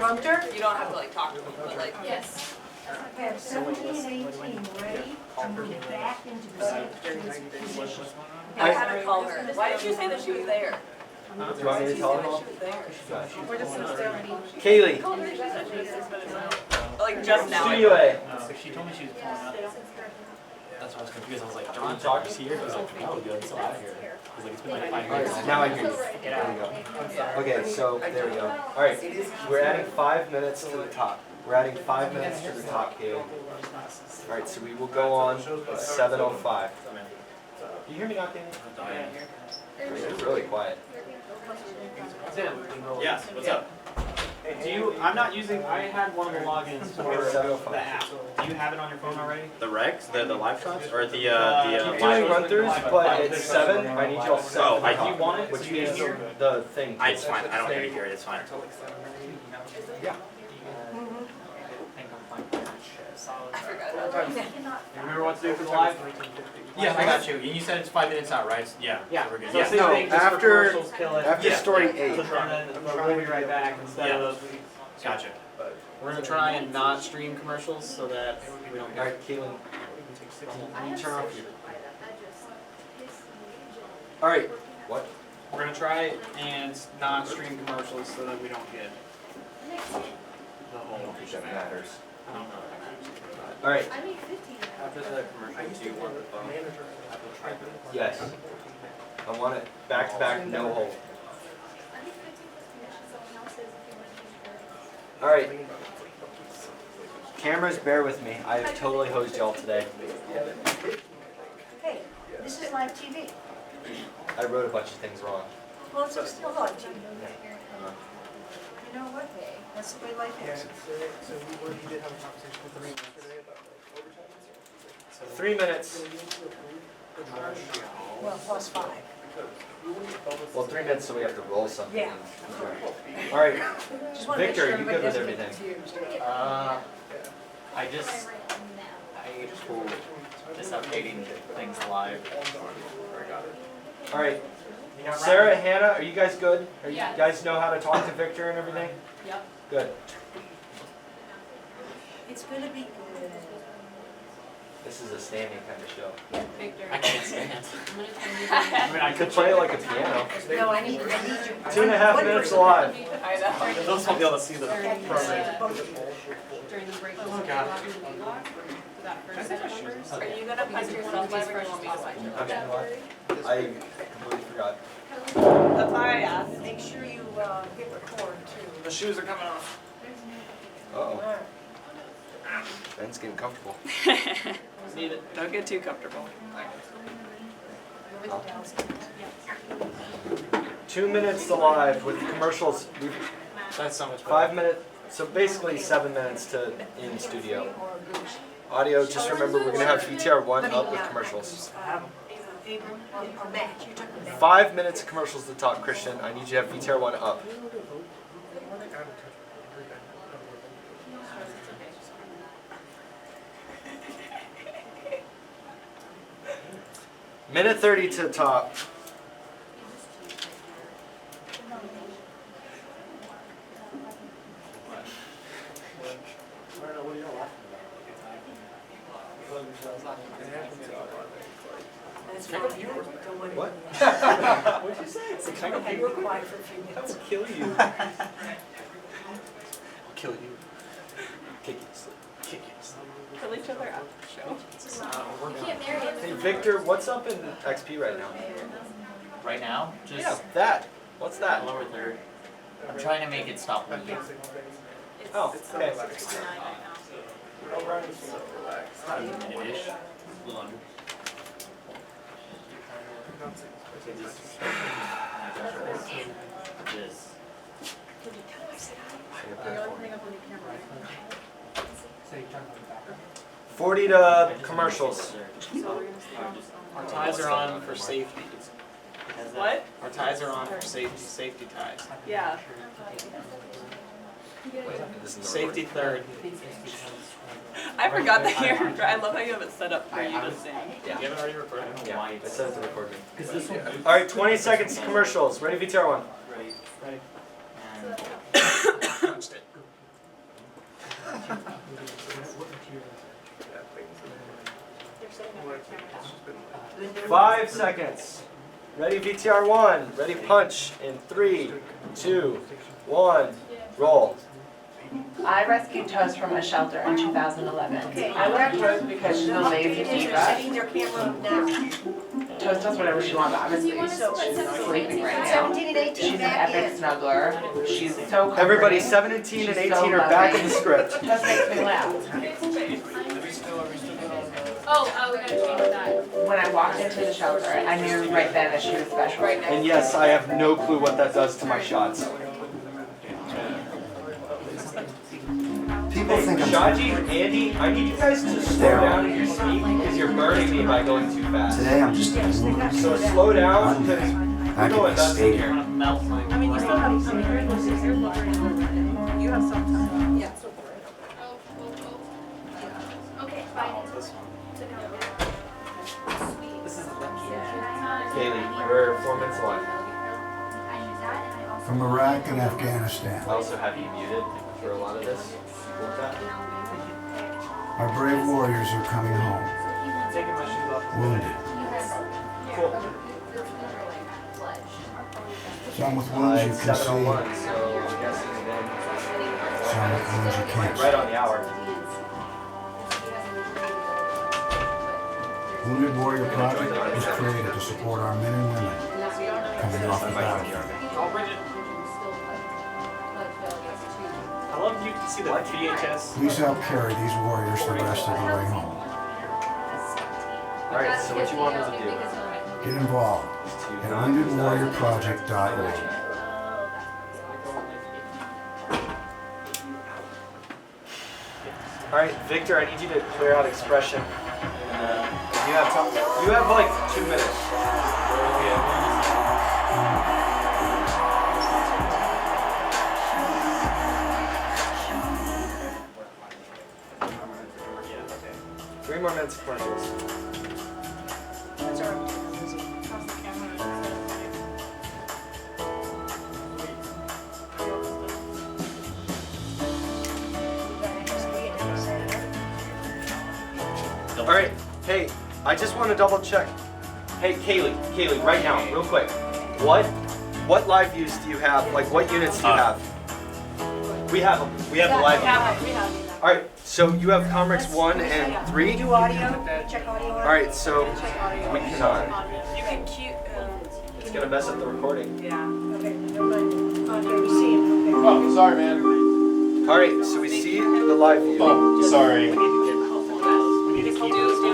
Prompter? You don't have to like talk to them, but like. Yes. I have 17 and 18 ready to move back into the same position. I had to call her. Why did you say that she was there? Do you want me to tell her? She was there. We're just so still. Kaylee, Called her, she said she was 6 minutes out. Like just now. Studio A. So she told me she was pulling up. That's why I was confused. I was like, John, John's here? He was like, no, good, I'm still out of here. He's like, it's been like 5 Alright, minutes. now I hear you. There we go. Okay, so there we go. Alright, we're adding 5 minutes to the top. We're adding 5 minutes to the top, Kaylee. Alright, so we will go on at 7:05. Do you hear me now, Kaylee? It's really quiet. Tim. Yes, what's up? Do you, I'm not using, I had one of the logins for the app. Do you have it on your phone already? The regs? The live shots? Or the Keep doing run-throughs, but at 7, I need you all set. Oh, Do you want it? Which means the thing. It's fine. I don't need to hear it. It's fine. Yeah. I forgot about that. You remember what to do for the live? Yeah, I got you. And you said it's 5 minutes out, right? Yeah. Yeah. We're good. So Yeah. same No, thing, just for after- commercials, kill it. After Yeah. story 8. And then we'll be right back instead Yeah. of. Gotcha. We're gonna try and not stream commercials so that we don't get. Alright, Keelan. You turn off your... Alright, what? We're gonna try and not stream commercials so that we don't get the I whole. don't think that matters. I don't know. Alright, After the commercial, do you want the phone? yes. I want it back to back, no hold. Alright. Cameras, bear with me. I have totally hosed y'all today. Hey, this is live TV. I wrote a bunch of things wrong. Well, it's still live TV. You know what? That's the way life is. So we did have a conversation with the yesterday about like overtime. 3 minutes. Well, plus 5. Well, 3 minutes, so we have to roll something. Yeah. Alright, Just want to make Victor, sure you everybody good with doesn't get everything? confused. I just updating things live. Alright. Sarah, Hannah, are you guys good? Are you guys know how to talk to Victor and everything? Yep. Good. It's going to be good. This is a standing kind of show. Victor. I can't stand. I mean, I You could play it like a piano. No, I need you. 2.5 minutes alive. I know. Those won't be able to see the program. During the break. Oh, God. That first set of numbers. Are you gonna punch yourself live or do you want me to punch you? Okay. I completely forgot. That's why I asked. Make sure you hit record too. The shoes are coming off. Uh-oh. Ben's getting comfortable. Need it. Don't get too comfortable. 2 minutes to live with commercials. That's so much better. 5 minutes, so basically 7 minutes to in studio. Audio, just remember we're gonna have VTR 1 up with commercials. Abram, or Matt, you took the Matt. 5 minutes of commercials to talk, Christian. I need you to have VTR 1 up. Minute 30 to the top. That's fine. Don't worry. What? What'd you say? It's a kind of be quiet for a few minutes. Kill you. I'll kill you. Kick you. Kick you. Kill each other after the show. Hey Victor, what's up in XP right now? Right now, just Yeah, that. What's that? lower third. I'm trying to make it stop leaking. Oh, okay. It's not a minute-ish. A little under. So this. 40 to commercials. Our ties are on for safety. What? Our ties are on for safety ties. Yeah. This is the Safety third. I forgot that you're. I love how you have it set up for you to sing. You haven't already recorded? Yeah, I set it to record me. Because this one. Alright, 20 seconds to commercials. Ready, VTR 1. Ready. And Punched it. 5 seconds. Ready, VTR 1. Ready, punch in 3, 2, 1. Roll. I rescued Toast from a shelter in 2011. I left Toast because she's a lazy diva. Setting their camera now. Toast does whatever she wants, obviously. She's sleeping right now. 17 and 18 She's an back epic in. snuggler. She's so comforting. Everybody, 17 and 18 are back in the script. Toast makes me laugh. Oh, we gotta change that. When I walked into the shelter, I knew right then that she was special. And yes, I have no clue what that does to my shots. People Hey, think I'm Shaji, Andy, I need you guys to slow down in your speed because you're burning me by going too fast. today. I'm just So slow down because I we're could going be nuts in staying. here. I mean, you still have some here, you have some time. Yeah. Okay, fine. Kaylee, we're 4 minutes alive. From Iraq and Afghanistan. I also have you muted for a lot of this. Cool with that? Our brave warriors are coming home, Taking my shoes off. wounded. Cool. Some with wounds you It's can see, 7:01, so I'm guessing then some with wounds you can't right see. on the hour. Wounded Warrior Project was created to support our men and women coming off the battlefield. Oh, Bridget. I love you can see the VHS. Please help carry these warriors the rest of the way home. Alright, so what you want me to do? Get involved at woundedwarriorproject.org. Alright, Victor, I need you to clear out expression. You have time. You have like 2 minutes. Three more minutes of commercials. Alright, hey, I just want to double check. Hey, Kaylee, right now, real quick. What live views do you have? Like, what units do you have? We have them. We have the live views. Alright, so you have Comrex 1 and 3? Do audio, check audio. Alright, so we cannot. You can cue. It's gonna mess up the recording. Yeah. Okay, never mind. Okay, we see it, okay. Oh, sorry, man. Alright, so we see the live view. Oh, sorry. Do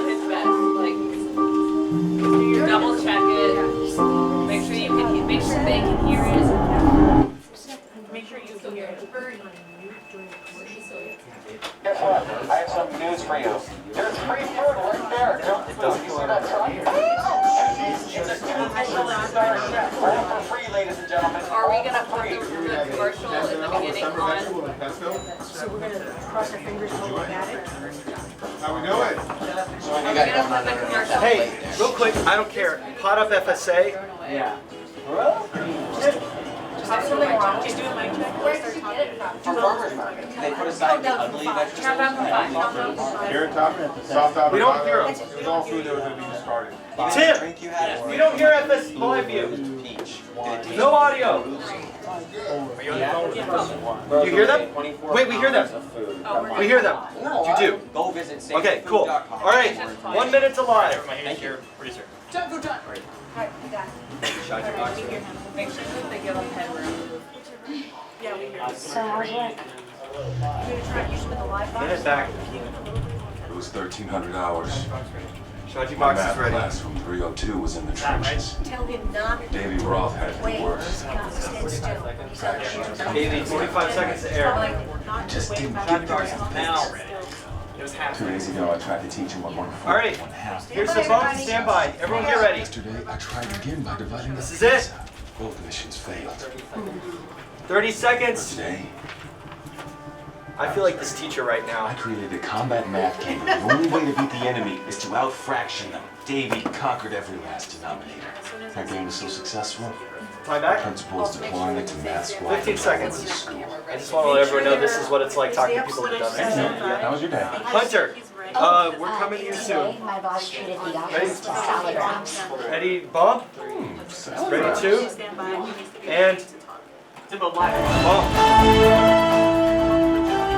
his best. Like, double check it. Make sure you can. Make sure they can hear it. Make sure you can hear it. Guess what? I have some news for you. There's free food right there. Don't you see that sign? It's a all for free, ladies and gentlemen. Are we gonna All for put free. the commercial in the beginning on? So we're gonna cross our fingers and look at it. How we doing? Are we gonna put the commercial? Hey, real quick, I don't care. Pot up FSA. Yeah. Something wrong. Just do a mic check. Where did you get it from? For farmers market, they put aside the ugly vegetables. Count down from 5. Carrot top, soft top. We don't hear 'em. It was all food that was gonna be discarded. Tim, Drink you had we don't hear FS live view. peach. No audio. You hear them? Wait, we hear them. We hear them. You do. Go visit Okay, cool. safefood.com. All right, 1 minute to live. Thank you, producer. Time for time. Alright, we got it. Make sure that they give them headroom. Yeah, we hear. So how's it? You're gonna try using the live box? Minute back. It was 1,300 hours. Shaji My box is math ready. class from 302 was in the trenches. Tell him not to Davy Roth had it wait, the worst. stand still. He's out there. Baby, 45 seconds to air. I just didn't get there. Now, it was half. 2 days ago, I tried to teach him what 1 All right, fourth, 1 half. here's the phone. Stand by. Everyone get ready. Yesterday, I tried again by dividing This the is it. pizza. Both missions failed. 30 For seconds. today, I feel like this teacher right I now. created a combat math game. The only way to beat the enemy is to out-fraction them. Davy conquered every last denominator. That game was so successful, Time the back. principal is deploying it to math squad 15 control of seconds. the school. I just want to let everyone know this is what it's like talking to people who've done this. How was your day? Hunter, We're coming to you soon. Today, my body treated the Ready? opposite to salad wraps. Ready, bump. Ready, two. And bump.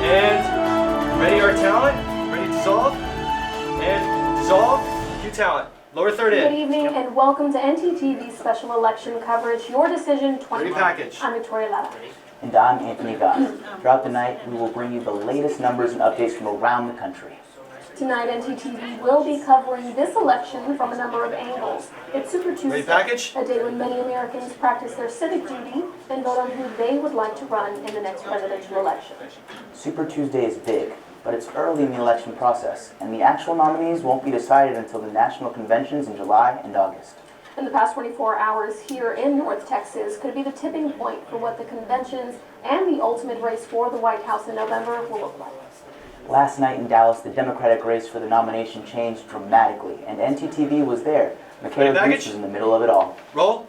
And ready, our talent. Ready, dissolve. And dissolve. Cue talent. Lower third Good in. evening and welcome to NTTV's special election coverage, Your Decision 20. Ready, package. I'm Victoria Letta. And I'm Anthony Goss. Throughout the night, we will bring you the latest numbers and updates from around the country. Tonight, NTTV will be covering this election from a number of angles. It's Super Tuesday, Ready, package? a day when many Americans practice their civic duty and vote on who they would like to run in the next presidential election. Super Tuesday is big, but it's early in the election process, and the actual nominees won't be decided until the national conventions in July and August. In the past 24 hours here in North Texas could be the tipping point for what the conventions and the ultimate race for the White House in November will look like. Last night in Dallas, the Democratic race for the nomination changed dramatically, and NTTV was there. Michaela Goose was in the middle of it all. Roll.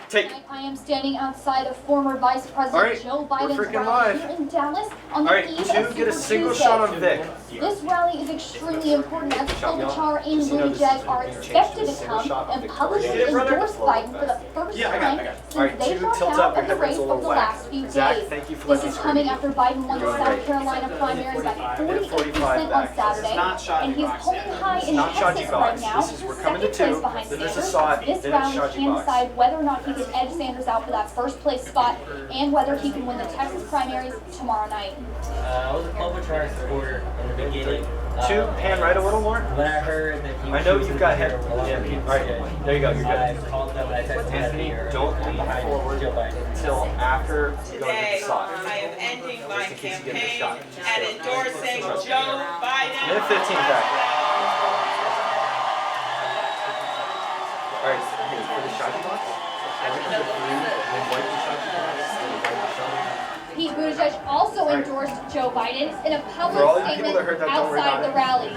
Take. I am standing outside of former Vice President Joe Biden's rally here in Dallas on the eve of Super get a single Tuesday. shot on Vic. This rally is extremely important as Klobuchar and Buttigieg are expected to come and publicly endorse Biden for the first time since they dropped out of the race over the last few days. This is coming after Biden won the South Carolina primaries by 48% on Saturday, and he's polling high in Texas right now, second place behind Sanders. This rally can decide whether or not he can edge Sanders out for that first place spot and whether he can win the Texas primaries tomorrow night. I was a Klobuchar supporter in the beginning. Two, pan right a little more. When I heard that he was I know you've got head. All right, there you go, you're good. I called them and I texted Anthony, don't lean forward until after you go to the side. I am ending my campaign and endorsing Joe Biden. Minute 15 back. All right, for the shot box. Pete Buttigieg also endorsed Joe Biden in a public statement outside the rally.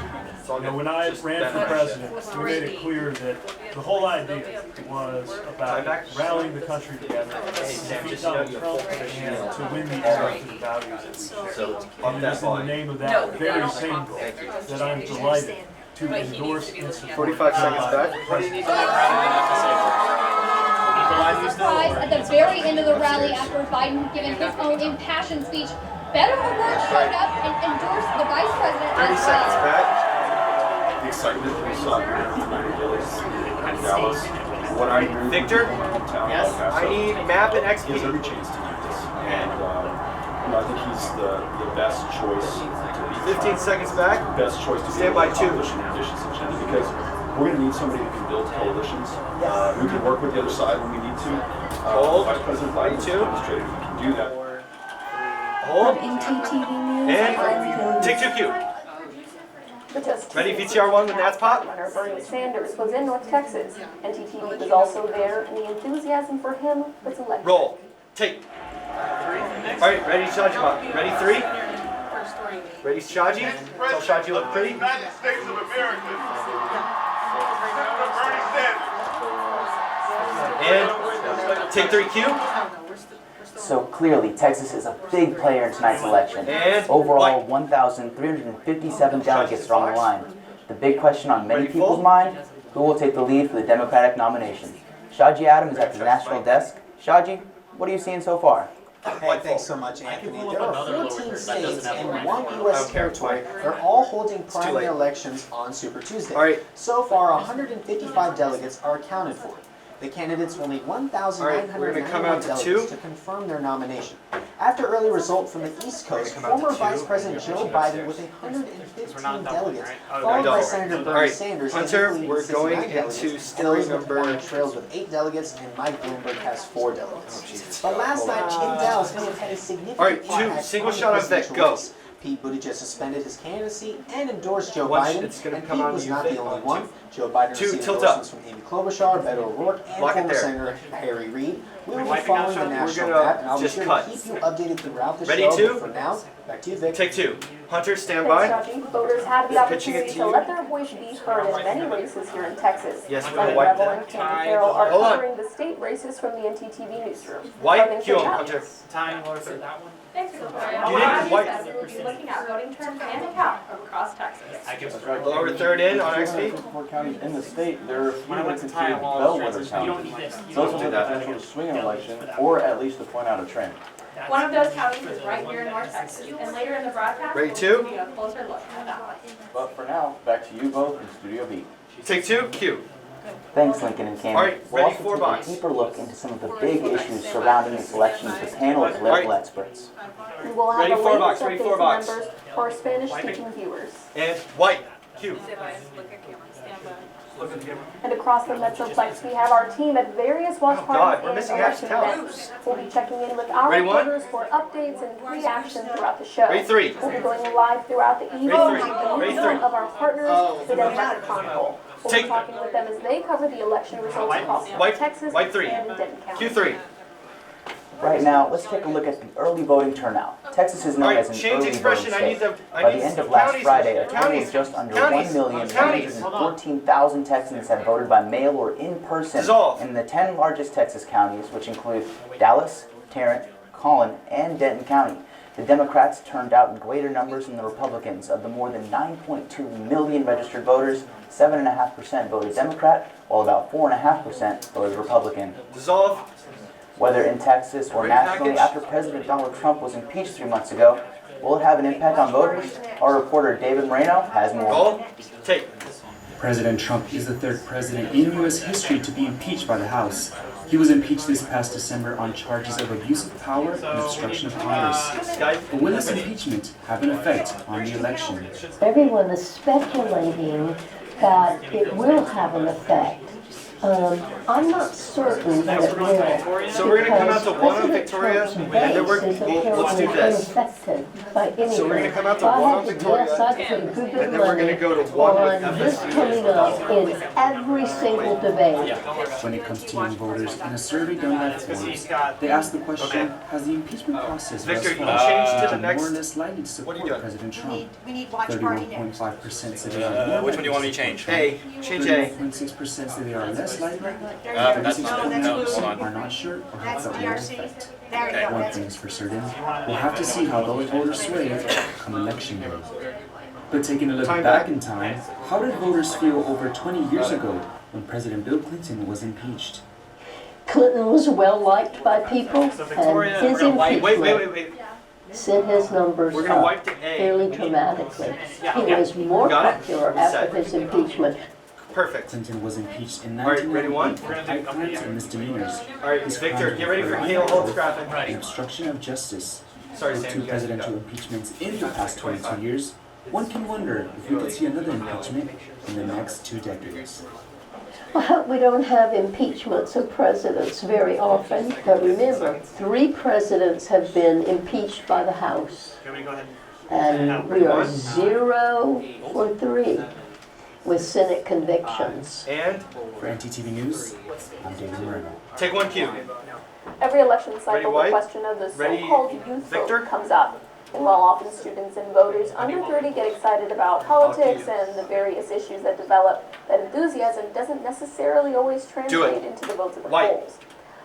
When I ran for president, we made it clear that the whole idea was about rallying the country together to defeat Donald Trump and to win the era through the values that we share. And it is in the name of that very same goal that I'm delighted to endorse and support 45 seconds back. What do you need to surprise at the very end of the rally after Biden giving his own impassioned speech. Beto O'Rourke showed up and endorsed the vice president as well. The excitement we saw in Dallas. What I agree Victor? Yes. I need map and XP. He has every chance to do this, and I think he's the best choice to be 15 seconds back. Best choice to stand by two. Coalition conditions agenda, because we're going to need somebody who can build coalitions, who can work with the other side when we need to. Vice President Biden has demonstrated he can do that. Hold. From NTTV News, And take 2Q. Ready, VTR1 with Nats Pop? Runner Bernie Sanders was in North Texas. NTTV was also there, and the enthusiasm for him was electric. Roll. Take. All right, ready, Shaji Pop. Ready, three. Ready, Shaji? Tell Shaji you look pretty. United States of America. Senator Bernie Sanders. And take 3Q. So clearly, Texas is a big player in tonight's election. And overall, 1,357 delegates are on the line. The big question on many people's mind, who will take the lead for the Democratic nomination? Shaji Adam is at the national desk. Shaji, what are you seeing so far? Hey, thanks so much, Anthony. There are 14 states and one U.S. territory. They're all holding primary elections on Super Tuesday. So far, 155 delegates are accounted for. The candidates will need 1,991 delegates to confirm their nomination. After early result from the East Coast, former Vice President Joe Biden with 115 delegates, followed by Senator Bernie Sanders. Hunter, we're going into still number... trails with 8 delegates, and Mike Bloomberg has 4 delegates. But last night in Dallas, we have had a significant impact single on the shot on Vic, presidential go. race. Pete Buttigieg suspended his candidacy and endorsed Joe Biden, and Pete was not the only one. Joe Biden received endorsements from Amy Klobuchar, Beto O'Rourke, and former Senator Harry Reid. We will be following the national map, and I'll be sure to keep you updated throughout the show. But for now, back to you, Vic. Take 2. Hunter, stand by. Voters had the opportunity to let their voice be heard in many races here in Texas. Yes, we're Sonny gonna wipe Rebel and Candy Farrell are Hold on. covering the state races from the NTTV newsroom. White, cue him, Hunter. Time, what is it, that one? white. We will be looking at voting trends and count across Texas. Lower third in on XP. Four counties in the state, there are a few When I that went to considered Iowa, bellwether you don't counties. need this. You Those don't are do the that. potential to swing an election, or at least to point out a trend. One of those counties is right here in North Texas, and later in the broadcast, Ready, we'll two? give you a closer look at that one. But for now, back to you both in Studio B. Take two, Q. Thanks, Lincoln and Cameron. All right, We'll ready, also four take box. a deeper look into some of the big issues surrounding this election with a panel of political experts. We will have Ready, a four latest box, ready, update four to box. members for our Spanish-speaking viewers. And white, Q. And across the Metroplex, we have our team at various watch Oh, God, we're parties missing and half the election talent. events. We'll be checking in with our Ready, one? reporters for updates and reaction throughout the show. Ready, three. We'll be going live throughout the evening Ready, with three. the Ready, newsroom three. of our partners, the Democratic Chronicle. We'll be Take- talking with them as they cover the election results across White, Texas white three. and in Denton County. Q3. Right now, let's take a look at the early voting turnout. Texas is known All right, as an change early expression. voting I need state. the- I By need the end some of last counties. Friday, a total Counties. of just under Counties. 1,114,000 Texans have voted by mail or in person Dissolve. in the 10 largest Texas counties, which include Dallas, Tarrant, Collin, and Denton County. The Democrats turned out in greater numbers than the Republicans. Of the more than 9.2 million registered voters, 7.5% voted Democrat, while about 4.5% voted Republican. Dissolve. Whether in Texas or Great nationally, package. after President Donald Trump was impeached 3 months ago, will it have an impact on voters? Our reporter David Moreno has more. Goal. Take. President Trump is the third president in U.S. history to be impeached by the House. He was impeached this past December on charges of abuse of power and obstruction of Congress. But will this impeachment have an effect on the election? Everyone is speculating that it will have an effect. I'm not certain that it will. So we're gonna come out to because one on President Victoria, Trump's and then we're, base is let's do apparently this. unaffected by anything. So we're gonna come out to If I one had on to Victoria, guess, I'd put a good bit and of then we're money gonna go to one with on this FSC. coming up in every single debate. When it comes to young voters, in a survey done by Forbes, they asked the question, has the impeachment process Victor, thus you far change to the been next- more or less likely to support President Trump? We need watch party next. 31.5% say they are more Which one do you want me to likely change? A. Change A. 31.6% say they are less likely. That's no, hold on. Are not sure or have That's felt no DRC. effect. There you go. One That's thing is for certain, we'll have to see how those voters sway come election day. But taking a look back in time, how did voters feel over 20 years ago when President Bill Clinton was impeached? Clinton was well liked by people, and his impeachment sent his numbers We're gonna up wipe the A. fairly dramatically. He was more Got it? popular after his impeachment. Perfect. Clinton was impeached in All right, ready, one? 1998 for high crimes and misdemeanors. All right, His Victor, crimes get ready for were Kale Holt's libel graphic. and obstruction of justice. Sorry, With Sam, two you guys can presidential go. impeachments in the past 22 years, one can wonder if we could see another impeachment in the next 2 decades. I hope we don't have impeachments of presidents very often, but remember, 3 presidents have been impeached by the House. And we are 0 for 3 with Senate convictions. And For NTTV News, I'm David Moreno. take one Q. Every election Ready, cycle, the white? question of the Ready, so-called youth Victor? vote comes up. And while often students and voters under 30 get excited about politics and the various issues that develop, that enthusiasm doesn't necessarily always translate into the votes at the White. polls.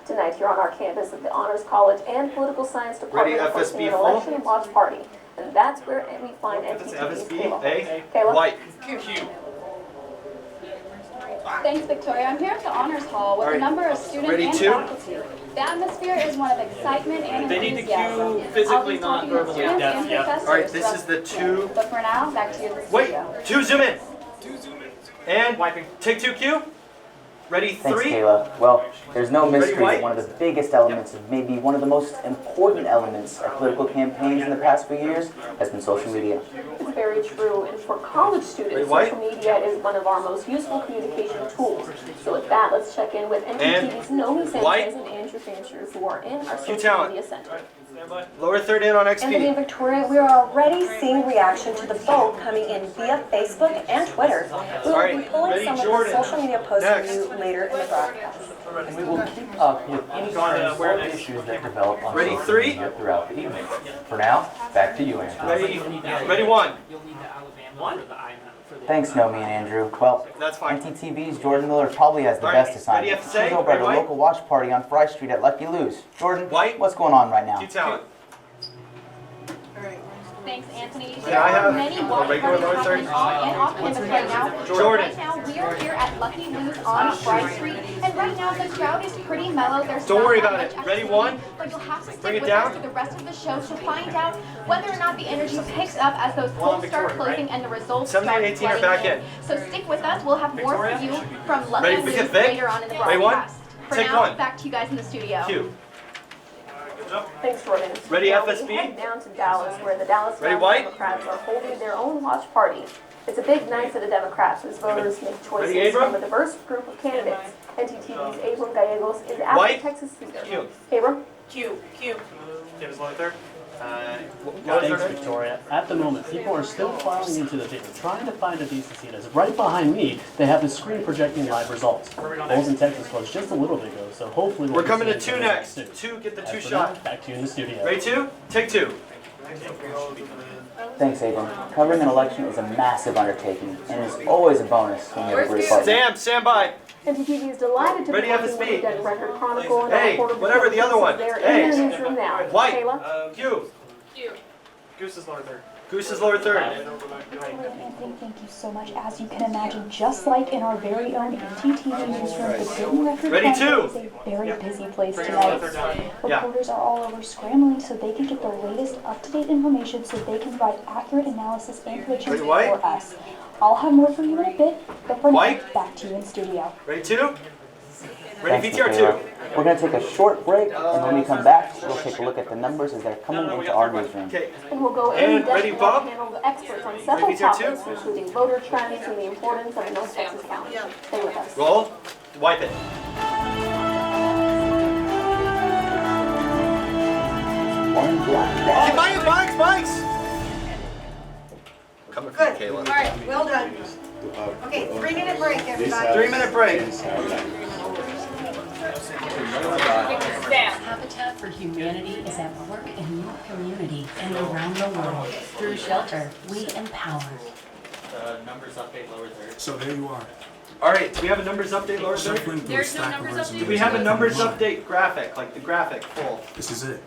Tonight here on our campus at the Honors College and Political Science Ready, Department, we're hosting FSB an full? election watch party. And that's where we find NTTV's FSB, Kayla. A. Kayla? White. Thanks, Victoria. I'm here at the Honors Hall with All a right. number of students Ready, and two? faculty. The atmosphere is one of excitement and They need to enthusiasm. cue physically, I'll be not talking with verbally. students Yes, and yeah. professors All right, this throughout is the day. two. But for now, back to you in the Wait, studio. 2 zoom in. And wiping. Take 2 Q. Ready, Thanks, 3. Kayla. Well, there's no mystery White? that one of the biggest elements, of maybe one of the most important elements of political campaigns in the past few years has been social media. It's very true, and for college students, Wait, what? social media is one of our most useful communication tools. So with that, let's check in with NTTV's Nomi white? Sanchez and Andrew Fancher, who are in our Q social talent. media center. Lower third in on Anthony and XP. Victoria, we are already seeing reaction to the vote coming in via Facebook and Twitter. We will be pulling ready, some Jordan. of the social media posts Next. for you later in the broadcast. And we will keep up with any trends or issues that develop on Ready, social 3? media throughout the evening. For now, back to you, Andrew. Ready, 1. Thanks, Nomi and Andrew. Well, That's fine. NTTV's Jordan Miller probably has the All right, best assignment. ready, FSA? She's over at Ready, a white? local watch party on Fry Street at Lucky Lou's. Jordan, White? what's going on right now? Q talent. Thanks, Anthony. Can There I are have many a water regular parties lower third? happening on and off campus right now. Jordan. Right now, we are here at Lucky Lou's on Fry Street, and right now the crowd is pretty mellow. There's Don't worry not about much it. Ready, activity, one? But you'll have to Bring stick it with down. us for the rest of the show to find out whether or not the energy picks up as those polls start closing and the results 17 start and 18 are flooding back in. in. So stick with us. We'll have more for you from Lucky Ready, Lou's Vic? Vic? later on in the Ready, one? broadcast. For Take now, one. back to you guys in the studio. Q. Thanks, Jordan. Ready, Now FSB? we head down to Dallas, where the Dallas Ready, Mountain White? Democrats are holding their own watch party. It's a big night for the Democrats as voters make choices Ready, Abram? from a diverse group of candidates. NTTV's Abram Gallegos is at White? the Texas Theater. Q. Abram? Q. Give us lower third. Thanks, Victoria. At the moment, people are still filing into the theater, trying to find a decent seat. As right behind me, they have the screen projecting live results. Polls in Texas closed just a little bit ago, so hopefully we'll We're coming to get two some next. soon. Two, get the As two for now, shot. back to you in the studio. Ready, two? Take two. Thanks, Abram. Covering an election is a massive undertaking, and it's always a bonus when you have a great partner. Sam, stand by. NTTV is delighted to Ready, be working FSB? with the Denver Record Chronicle and Hey, our reporter whatever the other one. They're Hey. in the newsroom now. White. Kayla? Q. Goose is lower third. Goose is lower third. Anthony, thank you so much. As you can imagine, just like in our very own NTTV newsroom, the Denver Record Ready, Chronicle two. is a very busy place tonight. Reporters are all over scrambling so they can get the latest up-to-date information so they can provide accurate analysis and predictions Ready, White? for us. I'll have more for you in a bit, but for now, White? back to you in studio. Ready, two? Ready, Thanks, VTR Michaela. two. We're going to take a short break, and when we come back, we'll take a look at the numbers as they're coming into our newsroom. Okay. And we'll go And in depth ready, with Bob? a panel of experts on several Ready, VTR two? topics, including voter trends and the importance of North Texas County. Stay with us. Roll. Wipe it. One black. Hey, Mike's. Coming from Kayla. All right, well done. Okay, 3-minute break, everybody. 3-minute break. Habitat for Humanity is at work in your community and around the world. Through shelter, we empower. Numbers update lower third. So there you are. All right, do we have a numbers update, lower third? Shuffling through a stack of resumes. Do we have a numbers update graphic, like the graphic full? This is it.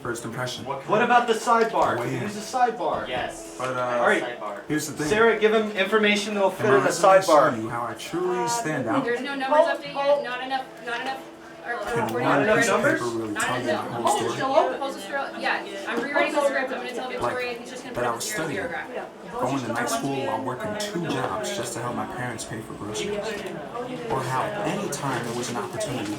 First impression. What about the sidebar? Can we use the sidebar? Yes. But All right. here's the thing. Sarah, give him information that'll fit And in my the resume show sidebar. you how I truly stand out. There's no numbers update yet. Not enough. Can Reporting one on the piece of numbers? paper really Not tell you the enough. whole Polls are story? still open. Polls are still, yeah. I'm rewriting the script. I'm going to tell Victoria. He's just going to But I put was it studying, 0-0 graph. going to night school while working 2 jobs just to help my parents pay for groceries. Or how anytime there was an opportunity,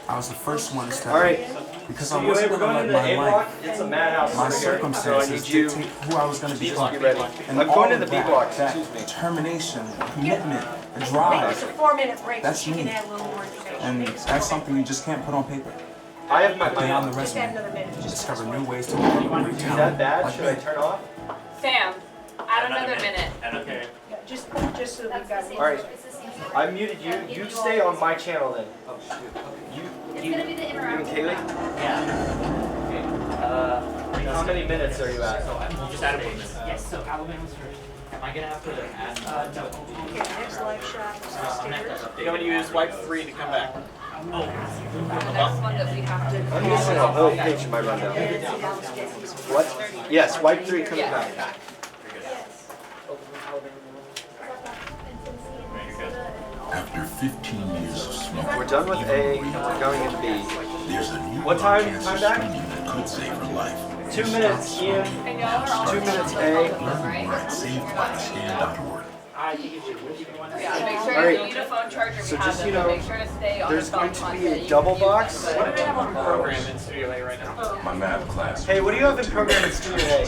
I was the first one to step All right. in. Because I So wasn't we're going to going let into my the A block. life, It's a madhouse my over here. So I circumstances need you dictate who I was going to to become. be ready. And I'm all going to of the B that, block. that Excuse me. determination, commitment, and It's drive, a 4-minute break, so That's she can me. add a little more information. and that's something you just can't put on paper. I have my Beyond the Just add resume, another minute. discover new ways to develop great Is that talent bad? like Should I me. turn off? Sam, add another minute. Okay. Yeah, just so we've got. All right. I muted you. You stay on my channel then. Oh shoot. You and Kaylee? Yeah. How many minutes are you at? You just added 1 minute. Yes, so Alabama's first. Am I gonna have to add? No. Okay, next live shot is the I'm gonna have stairs. to update. You're going to use wipe 3 to come back. The next one that we have to. I'm missing a whole page in my rundown. What? Yes, wipe 3 coming back. After 15 years of smoking, We're done with A. We're going into B. there's a new What time? cancer Time back? screening that could save her life. 2 minutes, Ian. And y'all are all 2 minutes, A. Learn more at savedbyscan.org. Yeah, make sure All right. you need a phone charger. So we have just, them, you but know, make sure to stay on There's the going phone to be a contact. double box. What do we have on program in Studio A right now? My math class. Hey, what do you have in program in Studio A?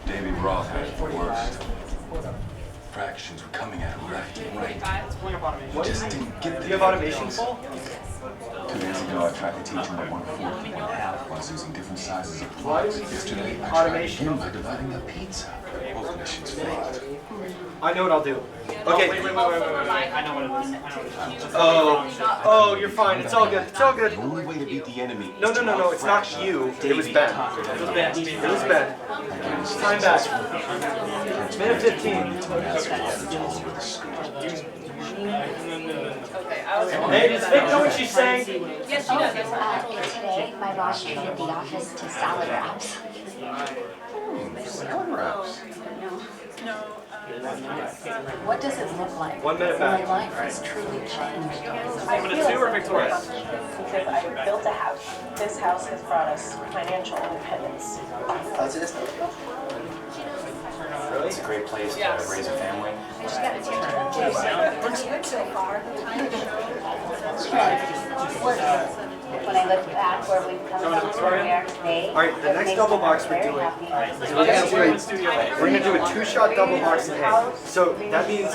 David Roth had it the worst. Fractions were coming at him left and right. What Just is didn't get Do you have automation full? 2 days ago, I tried to teach him the 1/4 and 1/2 while using different sizes of Why do blocks. we do Yesterday, I tried automation? again by dividing the pizza. Both missions failed. I know what I'll do. Oh, Okay. wait. I know what it is. Oh, you're fine. It's all good. It's all good. The only way to beat the enemy No, is no, to no, no. It's not outfraction you. them. It was Ben. It was Ben. It was Ben. Time back. Minute 15. Hey, does Vic know what she's saying? Yes, she does. That's what I told her. Today, my boss treated the office to salad wraps. What does it look like? 1 minute My back. life has truly changed. Minute 2 or Victoria? Because I built a house. This house has brought us financial independence. It's a great place to raise a family. I just got a text. Looks good so far. When I look back where we've come from where we are today. All right, the next double box we're doing. We're gonna do a 2-shot double box A. So that means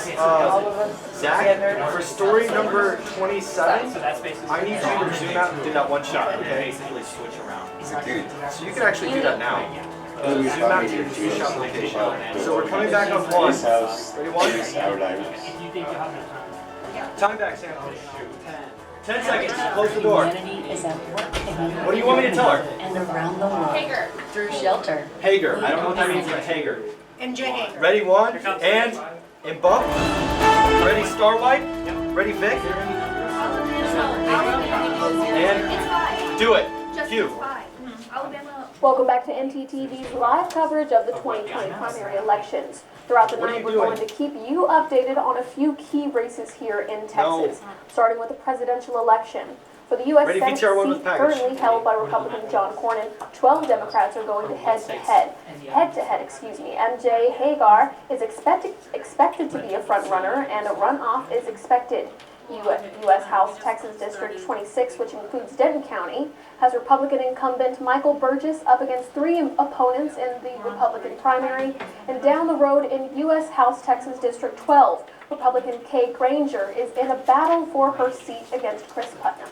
Zach, for story number 27, I need you to zoom out and do that 1 shot. Okay. So you can actually do that now. Zoom out to your 2-shot location. So we're coming back on 1. Ready, 1? Time back, Sam. 10 seconds. Close the door. What do you want me to tell her? And around the world. Hager. Through shelter. Hager. I don't know what that means, but Hager. MJ Hager. Ready, 1, and bump. Ready, Star White. Ready, Vic. And do it. Cue. Welcome back to NTTV's live coverage of the 2020 primary elections. Throughout the night, we're going to keep you updated on a few key races here in Texas, starting with the presidential election. For the U.S. Senate seat currently held by Republican John Cornyn, 12 Democrats are going to head-to-head. MJ Hagar is expected to be a front-runner, and a runoff is expected. U.S. House Texas District 26, which includes Denton County, has Republican incumbent Michael Burgess up against 3 opponents in the Republican primary. And down the road in U.S. House Texas District 12, Republican Kay Granger is in a battle for her seat against Chris Putnam.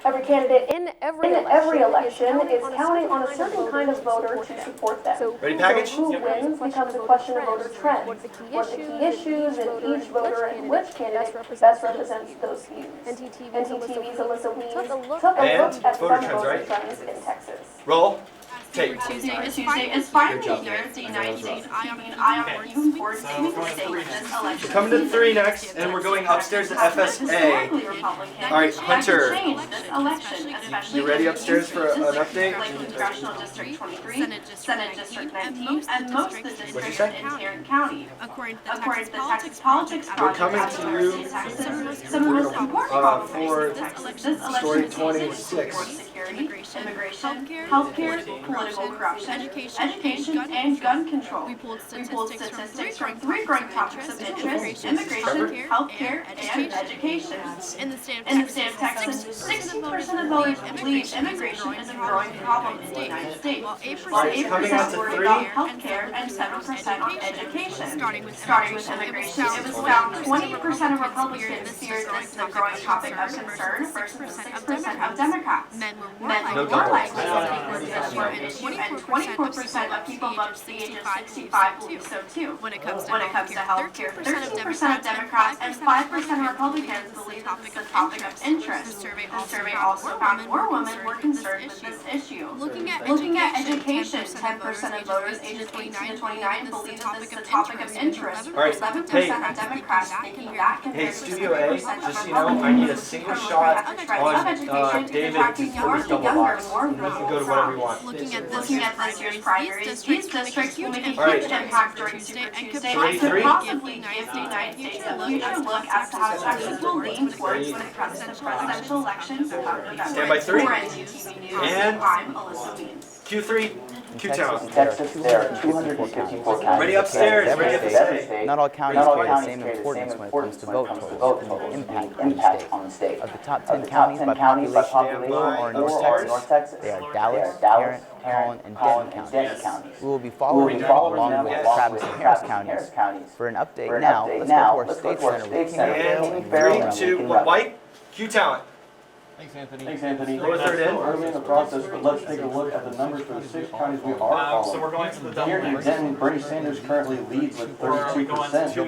Every candidate in every election is counting on a certain kind of voter to support them. Ready, package? Who wins becomes a question of voter trends. What are the key issues in each voter and which candidate best represents those views? NTTV's Alyssa Weeds took a look at some voter trends in Texas. Roll. Tape. Tuesday is finally here at the United States, keeping an eye on you for the state this election. We're coming to 3 next, and we're going upstairs to FSA. All right, Hunter. You ready upstairs for an update? Congressional District 23, Senate District 19, and most of the districts in Tarrant County. According to the Texas Politics Project, we're coming to you some of the most important for story 26. Immigration, healthcare, political corruption, education, and gun control. We pulled statistics from 3 growing topics of interest: immigration, healthcare, and education. In the state of Texas, 60% of voters believe immigration is a growing problem in the United States, while 8% worry about healthcare and 7% on education. Starting with immigration, it was found 20% of Republicans feared this is a growing topic of concern versus 6% of Democrats. Men were more likely to think this were an issue, and 24% of people above the age of 65 believe so too. When it comes to healthcare, 13% of Democrats and 5% of Republicans believe this is a topic of interest. The survey also found more women were concerned with this issue. Looking at education, 10% of voters ages 18 to 29 believe that this is a topic of interest, with 11% of Democrats thinking that compared to Studio A, just so you know, I need a single shot on David before we double box. And we can go to whatever we want. Looking at this year's primaries, these districts will make a huge impact during Super Tuesday and could possibly give the United States a future look as to how Texas will lean towards when it comes to presidential elections come November. Stand by 3. For NTTV News, And I'm Alyssa Weeds. Q3, Q-Town. In Texas, there are 254 counties. Ready upstairs, ready at the state. Not all counties carry the same importance when it comes to vote totals and impact on the state. Of the top 10 counties by population or North Texas, they are Dallas, Tarrant, Holland, and Denton counties. We will be following them along with Travis and Harris counties. For an update now, let's go to our State Center with King Farrell. And 3, 2, 1, white, Q-Town. Thanks, Anthony. Lower third Still early in the process, but let's take a look at the numbers for the 6 counties we are following. So we're going to the double Here in box. Denton, Bernie Sanders currently leads with 32%. Joe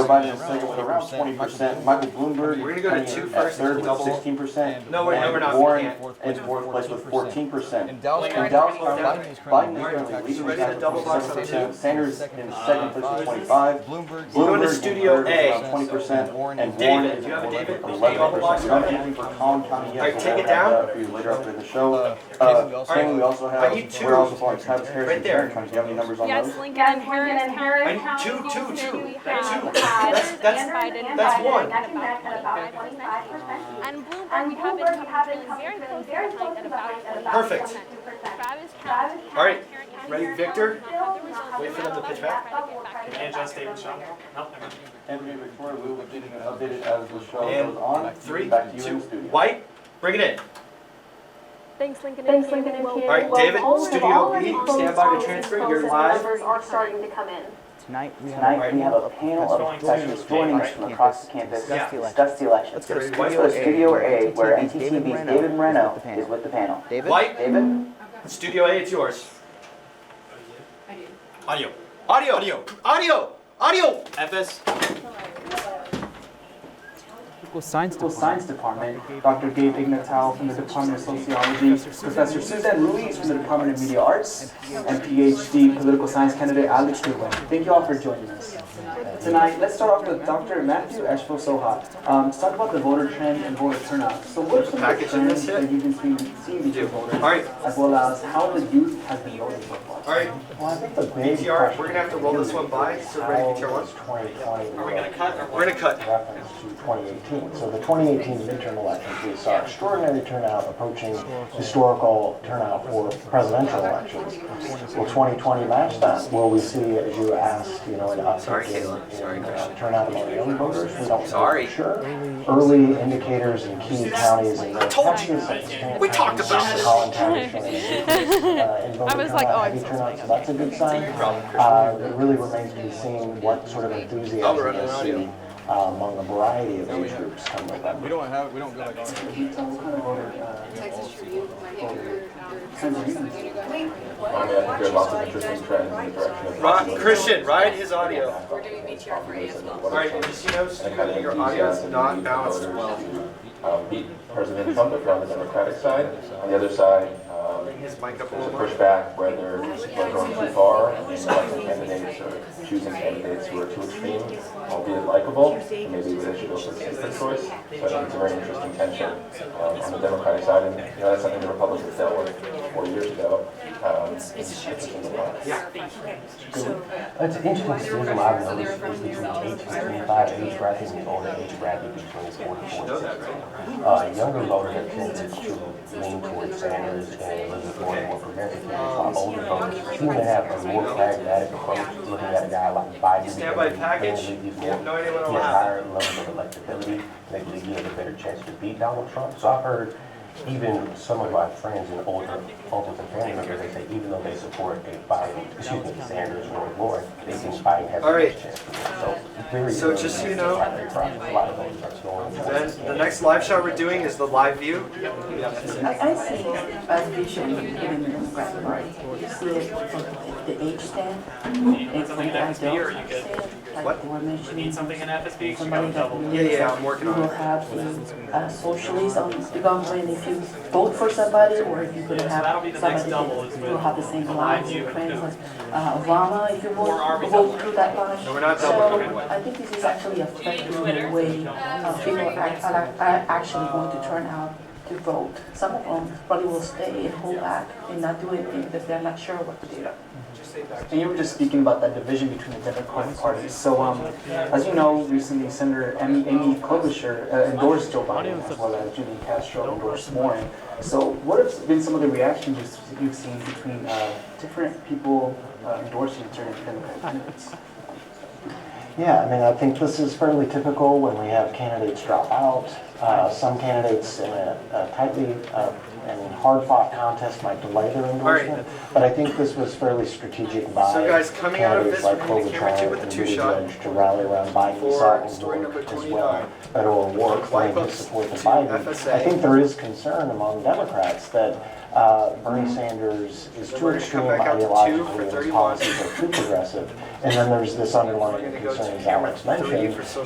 Biden is second with around 20%. Michael Bloomberg We're gonna go to 2 first third and with double. 16%. No, we're not. Warren in 4th place with 14%. In Dallas, Biden is currently leading with 57%. Sanders in second place with 25%. Bloomberg in Studio third A. with 20%. And Warren David, is do you have a David? with 11%. We're not entering for Collin County yet. Alright, take it down. For you later after the show. Alright, We also have. I need two. We're also following Travis Harris. Right there. Do you have any numbers on Yes, those? Lincoln and Harris. I need two. That's one. And Bloomberg, we have been coming very close to about Perfect. Travis, Alright, ready, Victor? Wait for them to pitch back. And just David Shaw. Nope, never mind. And Victoria, we will be getting updated as the show And goes on. 3, Back to you 2, in the studio. White, bring it in. Thanks, Lincoln. Thanks, Lincoln and Ken. Alright, David, Studio B, stand by to transfer, you're live. Numbers are starting to come in. Tonight we have a panel of professionals joining us from across the campus to discuss the election. Let's go to Studio A, where NTTV's David Moreno is with the panel. White, David? Studio A, it's yours. Audio. FS. Science Department, Dr. Gabe Ignatal from the Department of Sociology, Professor Suzanne Ruiz from the Department of Media Arts, and PhD political science candidate Alex Goodwin. Thank you all for joining us. Tonight, let's start off with Dr. Matthew Eshfo Soha. Let's talk about the voter trend and voter turnout. So what are some of the trends that you've been seeing between voters, as well as how the youth has been voting so far? Alright, Well, I think the big BTR, we're gonna have to roll this one by, so ready, BTR 1? 2020 Are we gonna cut or We're gonna cut. reference to 2018. So the 2018 midterm elections, we saw extraordinary turnout approaching historical turnout for presidential elections. Will 2020 match that? Will we see, as you asked, an uptick in turnout among young voters? We don't know for sure. Early indicators in key counties in North Texas, We talked about this. Collin County showing an increase in voter turnout, heavy turnout, so that's a good sign. It really remains to be seen what sort of enthusiasm we'll see among a variety of age groups come November. We don't go like Christian, ride his audio. Alright, just your audio is not balanced well. Beat President Trump if you're on the Democratic side. On the other side, His mic up a there's a little more. pushback where they're going too far and electing candidates or choosing candidates who are too extreme, albeit likable. And maybe they should go for a safer choice. So I think it's a very interesting tension on the Democratic side. And that's something the Republicans dealt with 4 years ago. It's interesting to watch. It's an interesting to see. A lot of notice is between 18 and 25 age bracket and the older age bracket between 44 and 60. Younger voters have tended to lean towards Sanders and Elizabeth Warren, more progressive candidates, while older voters seem to have a more pragmatic approach, looking at a guy like Biden. Standby package. He has higher levels of electability. They believe he has a better chance to beat Donald Trump. So I've heard even some of my friends and older uncles and family members, they say even though they support a Biden, Sanders or Warren, they think Biden has a better chance to win. So just so you know, then the next live shot we're doing is the live view. I see a vision in the Democratic Party. You see it from the age stand. It's like adults. Like they were mentioning, need something in FSB? somebody that Yeah, I'm working you on will it. have the socialists on the government if you vote for somebody, or if you're going to have somebody that will have the same lines and trends as Obama if you vote through that line. No, we're not So double. I think this is actually affecting the way people are actually going to turn out to vote. Some of them probably will stay and hold back and not do anything because they're not sure what to do. And you were just speaking about that division between the Democratic Party. So, as you know, recently Senator Amy Klobuchar endorsed Joe Biden, as well as Julian Castro endorsed Warren. So, what have been some of the reactions you've seen between different people endorsing certain Democratic candidates? Yeah, I mean, I think this is fairly typical when we have candidates drop out. Some candidates in a tightly and hard-fought contest might delay their endorsement, but I think this was fairly strategic by candidates like Klobuchar and Buttigieg to rally around Biden. We saw it in York as well. Beto O'Rourke claimed his support to Biden. I think there is concern among Democrats that Bernie Sanders is too extreme ideologically and his policies are too progressive. And then there's this underlying concern, as Alex mentioned,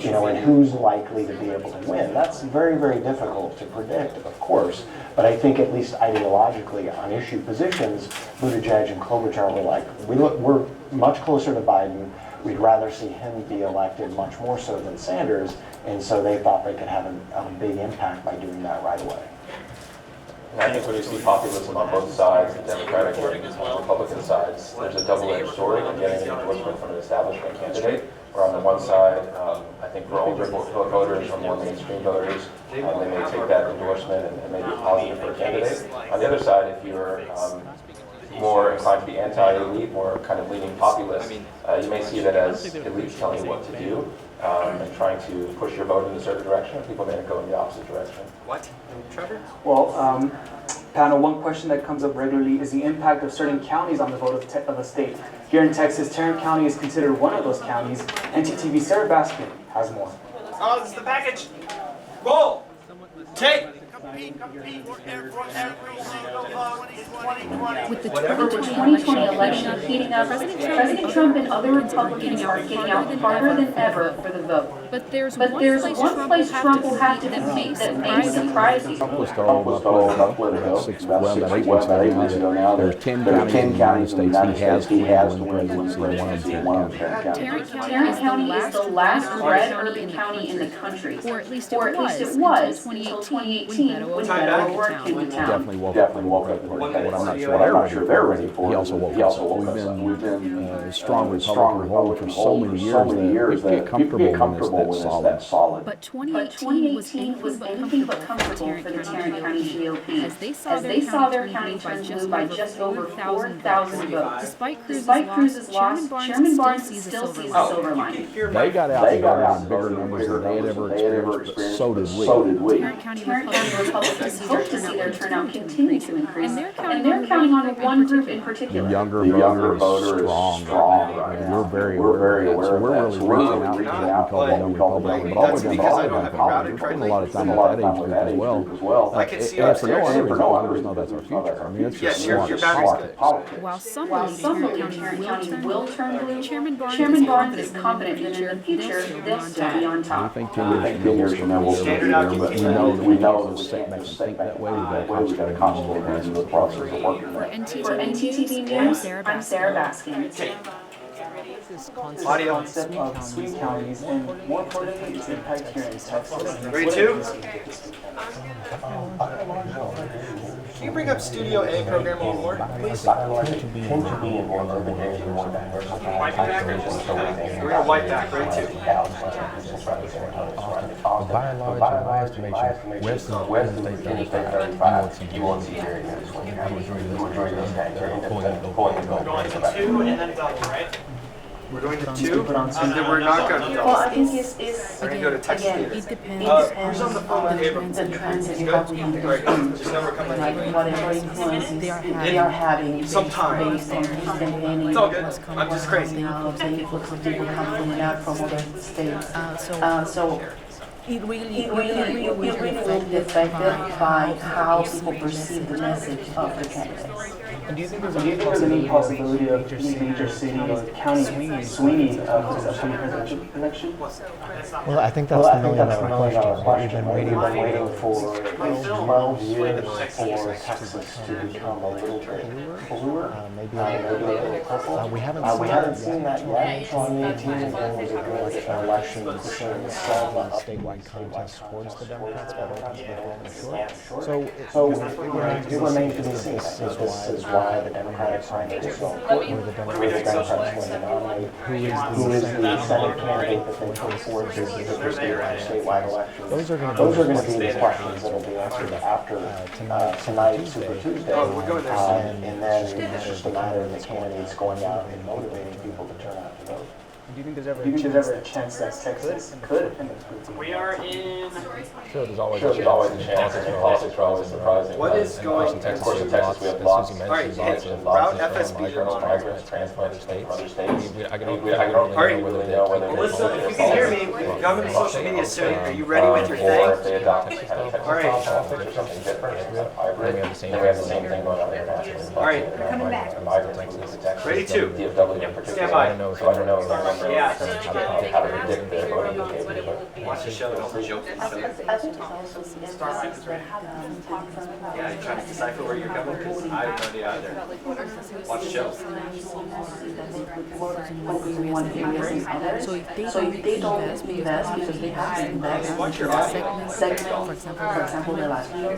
in who's likely to be able to win. That's very, very difficult to predict, of course. But I think at least ideologically on issue positions, Buttigieg and Klobuchar were like, we're much closer to Biden. We'd rather see him be elected much more so than Sanders. And so they thought they could have a big impact by doing that right away. And I think when you see populism on both sides, the Democratic and Republican sides, there's a double-edged sword in getting an endorsement from an establishment candidate. Where on the one side, I think for older voters or more mainstream voters, they may take that endorsement and maybe positive for a candidate. On the other side, if you're more inclined to be anti-elite, more kind of leaning populist, you may see that as elite telling you what to do and trying to push your vote in a certain direction. People may go in the opposite direction. What? Trevor? Well, panel, one question that comes up regularly is the impact of certain counties on the vote of a state. Here in Texas, Tarrant County is considered one of those counties. NTTV Sarah Baskin has more. Oh, this is the package. Roll. Take. With the 2020 election heating up, President Trump and other Republicans are getting out harder than ever for the vote. But there's one place Trump will have to compete that may surprise you. Trump was told about 6 weeks ago now, there are 10 counties in the United States he has to win presidency, one of them Tarrant County is the last red urban county in the country, or at least it was until 2018 when Beto O'Rourke came to town. Definitely woke up. What I'm not sure they're ready for. He also woke up. We've been strong Republican hold for so many years that people get comfortable when it's that solid. But 2018 was anything but comfortable for the Tarrant County GOP, as they saw their county turn blue by just over 4,000 votes. Despite Cruz's loss, Chairman Barnes still sees a silver lining. They got out in bigger numbers than they had ever experienced, but so did we. Tarrant County Republicans hope to see their turnout continue to increase, and they're counting on one group in particular. The younger voter is strong. We're very aware of that. So we're really reaching out to the young Republicans. But all we've done is politics. We're spending a lot of time with that age group as well. And for no other reason, voters know that's our future. I mean, it's just smart politics. While some believe Tarrant County will turn blue, Chairman Barnes is confident that in the future they'll still be on top. I think 10 years from now we'll be here, but we know that we can't make them think that way. We've got to constantly manage the process of working. For NTTV News, I'm Sarah Baskin. Audio concept of swing counties and more importantly its impact here in Texas. Ready two? Can you bring up Studio A program a little more, please? Tend to be in more urban areas more diversified. We're going to white back, ready two? By and large, in my estimation, west of Interstate 35, you won't see very many swing counties. The majority of those guys are pulling the gold. Going to 2 and then double, right? We're going to 2, and then we're not going to Well, I think it's we're going to go to Texas again, Theater. it depends Who's on the phone with Abrams? the trends that you have with them. Just know we're coming. Like whatever influences they are having Sometime. based on his campaigning. It's all good. I'm just crazy. People come from out from other states. So it really will be affected by how people perceive the message of the candidates. And do you think there's any possibility of any major city or county swinging this upcoming presidential election? Well, I think that's the million-dollar question. We've been waiting for 12 years for Texas to become a little bit bluer, maybe a little purple. We haven't seen that yet. 2018 again was a good election pushing some statewide contests towards the Democrats, but ultimately falling short. So it remains to be seen. This is why the Democratic primary is so important. Where the Democrats want to nominate who is the Senate candidate that they put forward to the statewide election. Those are going to be the questions that will be answered after tonight, Super Tuesday. And then it's just a matter of the candidates going out and motivating people to turn out to vote. Do you think there's ever a chance that Texas could? We are in. Sure, there's always a chance. Politics are always surprising. What is going on? Of course, in Texas we have lots. All right, route FSB on migrants transplanted from other states. I can All right, Listen, if you can hear me, I'm going to social media soon. Are you ready with your thing? All right. Something different. We have the same thing going on internationally. All right. Ready two. DFW in particular. Stand by. So I don't know if know how to predict their voting behavior. Watch the show, don't joke. I think it's also the emphasis that talk from Yeah, you trying to decipher where you're coming? Because I have no idea either. Watch the show. So if they don't invest because they have to invest segment, for example, the last year,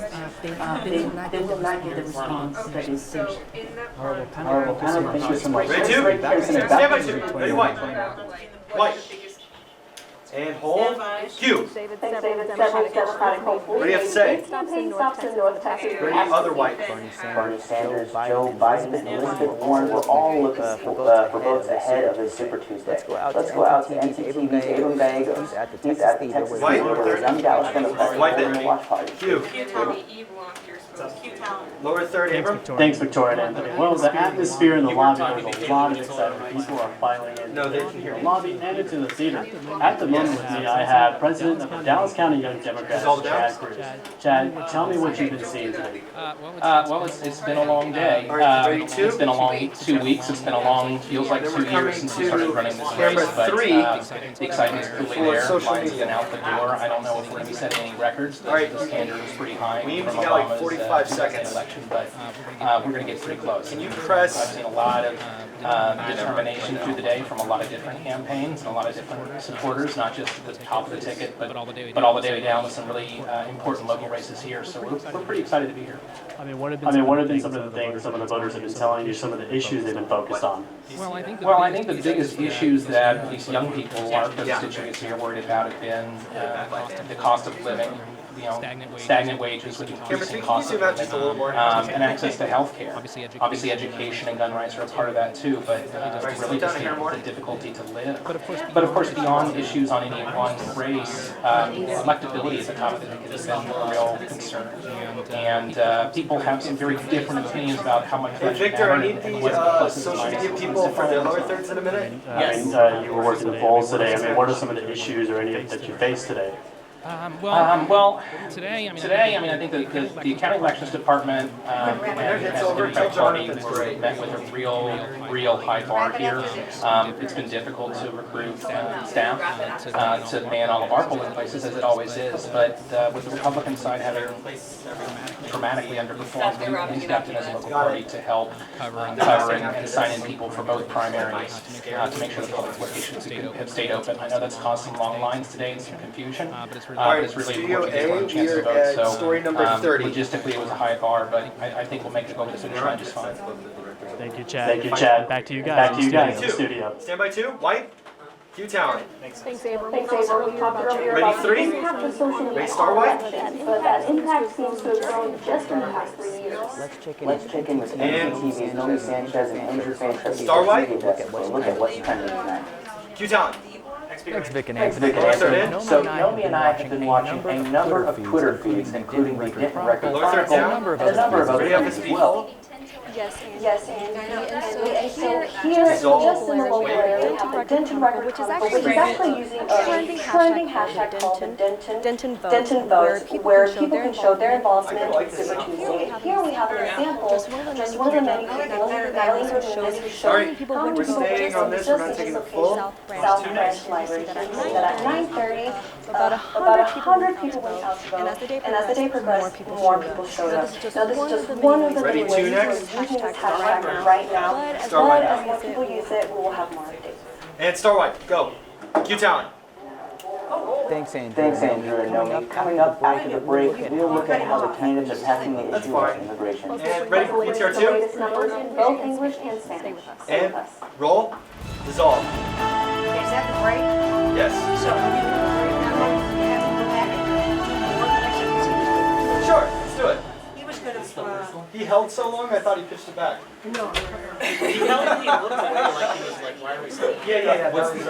they will not get the response that is finished. Horrible panel, thank you so much. Ready two? Stand by two. Ready white. White. And hold. Cue. What do you have to say? Ready, other white. Bernie Sanders, Joe Biden, and Elizabeth Warren were all looking for votes ahead of the Super Tuesday. Let's go out to NCTV's Abram Gallegos. He's at the Texas White. Young Dallas Democrats White. watch party. Cue. Lower third, Abram. Thanks, Victoria and Anthony. Well, the atmosphere in the lobby, there's a lot of excitement. People are filing in. No, they can hear The you. lobby and into the theater. At the moment with me, I have President of the Dallas County Young Democrats, Chad Cruz. Chad, tell me what you've been seeing today. Well, it's been a long day. It's been a long 2 weeks. It's been a long, feels like 2 years since we started running this race. But the excitement's clearly there. Line's been out the door. I don't know if we're going to be setting any records. The standard is pretty high from Obama's 45 seconds. election, but we're going to get pretty close. Can you press? I've seen a lot of determination through the day from a lot of different campaigns and a lot of different supporters, not just at the top of the ticket, but all the way down with some really important local races here. So we're pretty excited to be here. I mean, what have been some of the things some of the voters have been telling you, some of the issues they've been focused on? Well, I think the biggest issues that at least young people, our constituents here, are worried about have been the cost of living, stagnant wages with increasing costs of living, and access to health care. Obviously, education and gun rights are a part of that too, but really just the difficulty to live. But of course, beyond issues on any one race, electability at the top of the ticket has been a real concern. And people have some very different opinions about how much Victor, I need the social media people for the lower thirds in a minute. I mean, you were working the polls today. I mean, what are some of the issues or any that you faced today? Well, today, I think the County Elections Department and the Democratic Party met with a real high bar here. It's been difficult to recruit staff to man all of our polling places, as it always is. But with the Republican side having dramatically underperformed, we stepped in as a local party to help cover and sign in people for both primaries to make sure the polling locations have stayed open. I know that's caused some long lines today and some confusion. But it's really important to get a chance to vote. So story number 30. Logistically, it was a high bar, but I think we'll make it over the finish line just fine. Thank you, Chad. Thank you, Chad. Back to you guys. Back to you guys in the studio. Stand by two. White. Q Tower. Thanks, Abram. We talked earlier Ready, about three? the impact of social media Ready, star white? but that impact seems to have grown just in the past 3 years. Let's check in with NCTV's Nomi Sanchez and Andrew Sanchez. Star white? Look at what's trending tonight. Q Tower. Thanks, Vic and Anthony. So, Nomi and I have been watching a number of Twitter feeds, including the Denton Record Chronicle and a number of other feeds as well. Yes, and so here, just in the local area, we have the Denton Record Chronicle, which is actually using a trending hashtag called the Denton Vote, where people can show their involvement in Super Tuesday. Here we have an example, just one of the many people, Natalie Rodriguez, who showed how many people went to just this location, South Branch Library. Here we see that at 9:30, about 100 people went out to vote, and as the day progressed, more people showed up. Now this is just one of the many ways we're using this hashtag right now, but as more people use it, we will have more updates. And star white. Go. Q Town. Thanks, Andrew and Nomi. Coming up after the break, we'll look at how the candidates are tackling the issue of immigration. And ready for PTR The 2? latest numbers in both English and Spanish. Stay And with us. roll. Dissolve. Is that the break? Yes. So, you have to go back and do more elections? Sure. Let's do it. He was going to, He held so long, I thought he pitched it back. no. He held and he looked away like he was like, why are we still? Yeah. What's the he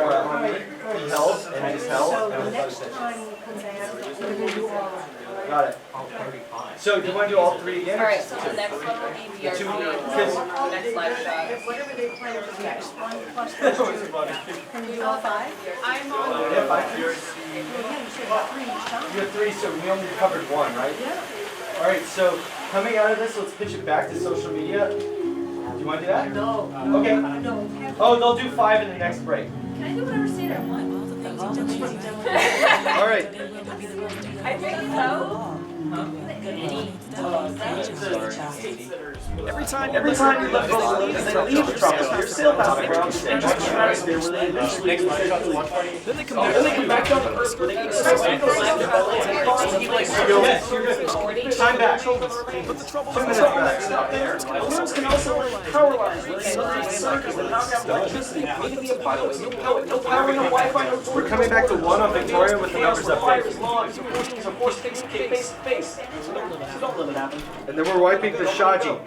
held and I just held. So the next time you come back, we're going to do all. Got it. So do you want to do all three again? Alright, so the next one will be The two, BRC, because next live shot. Whatever they plan to do next, 1 plus 2. Can you do all 5? I'm on. yeah, fine. Well, yeah, you said 3 each time. You have three, so we only covered one, right? Yeah. All right, so coming out of this, let's pitch it back to social media. Do you want to do that? No. Okay. No. Oh, they'll do 5 in the next break. Can I do whatever state I want? All right. I think so. Every time you let go of the leaves, they leave Trump. You're still passing around the stage. Then they come back down to earth where they can time back. But the trouble is up there. Balloons can also power lines. We're coming back to 1 on Victoria with the numbers updated. And then we're wiping the Shaji.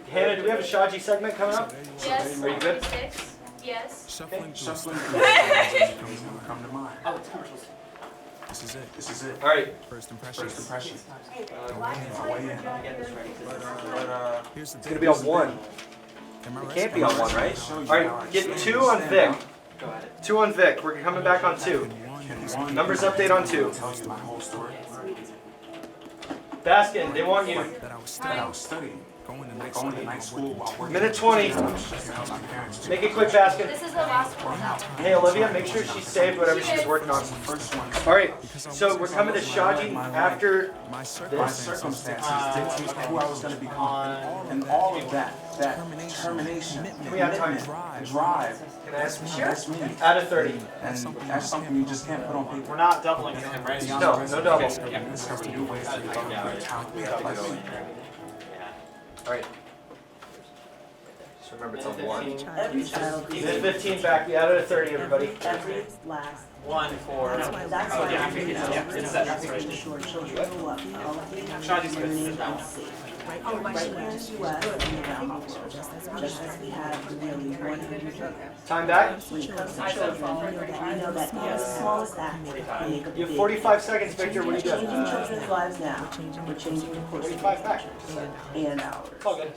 Hannah, do we have a Shaji segment coming up? Yes. Are you good? Yes. Shuffling come to mind. Oh, it's commercials. This is it. All right. First impression. It's going to be on 1. It can't be on 1, right? All right, get 2 on Vic. 2 on Vic. We're coming back on 2. Numbers update on 2. Baskin, they want you. That I was studying. Going to night school while working. Minute 20. Make it quick, Baskin. This is the last one. Hey, Olivia, make sure she saved whatever she's working on. All right, so we're coming to Shaji after my circumstances dictate who I was going to become, and all of that determination, drive. That's me. Out of 30. And that's something you just can't put on paper. We're not doubling him, right? No double. Discover new ways to become a talent. All right. Just remember it's on 1. Every child is Minute 15 back. We added a 30, everybody. every last. 1 for. That's why It's that. That's right. sure children grow up healthy, Shaji's good. learning, and safe. Right here in the U.S. and around the world, just as we have nearly 100 Time back. When it comes to children, we know that the smallest act can make a big. You have 45 seconds, Victor. What are you We're doing? changing children's lives now. We're changing the course of 45 back. and ours. All good.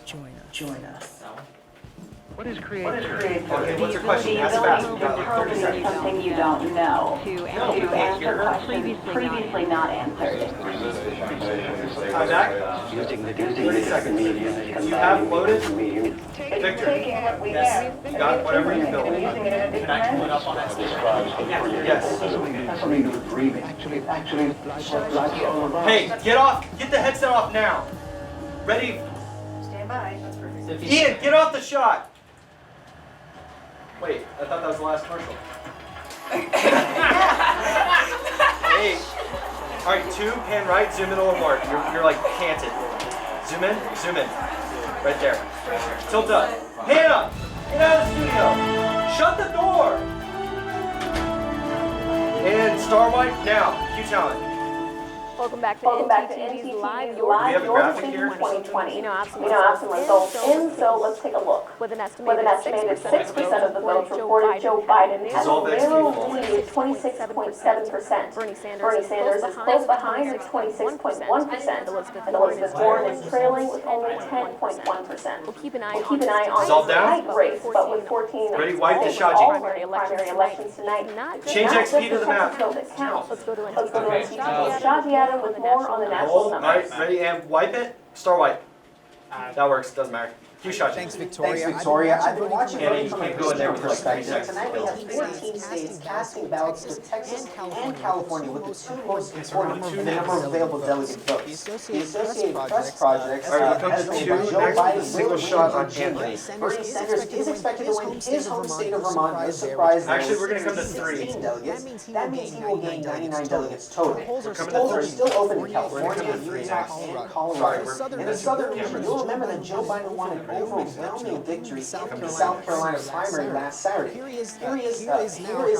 Join us. Okay, what's your question? Ask fast. We've got like 30 seconds. Something you don't know. To answer questions previously not answered. Time back. 30 seconds. You have loaded. Victor. Yes. You got whatever you built. Can I pull it up on that? Yes. Hey, get off. Get the headset off now. Ready? Stand by. Ian, get off the shot. Wait, I thought that was the last commercial. Hey. All right, 2, pan right, zoom in a little more. You're like canted. Zoom in. Right there. Tilt up. Hannah, get out of the studio. Shut the door. And star white now. Cue talent. Welcome back to NTTV's Live Your We have a graphic here. 2020. You know, I have some results in, so let's take a look. With an estimated 6% of the votes reported Joe Biden has a narrow lead of 26.7%. Bernie Sanders is close behind at 26.1%. Elizabeth Warren is trailing with only 10.1%. We'll keep an eye on this tight race, but with 14 Ready, wipe the Shaji. primary elections tonight. Change XP to the map. Let's go to NTTV's Shaji with more on the national All numbers. right, ready, and wipe it. Star wipe. That works, doesn't matter. Cue Shaji. Thanks, Victoria. I've been watching voting from a personal for like 30 perspective. seconds. Tonight we have 14 states casting ballots with Texas and California with the 2 most important in the number of available delegate votes. The Associated Press Project estimated that Joe Biden single shot on Anthony. Bernie Sanders is expected to win his home state of Vermont. No surprise. Actually, we're going to come to 3. Delegates. That means he will gain 99 delegates total. Polls are still open in California, Utah, and Colorado. In the southern region, you'll remember that Joe Biden won an overwhelming victory in the South Carolina primary last Saturday. Here is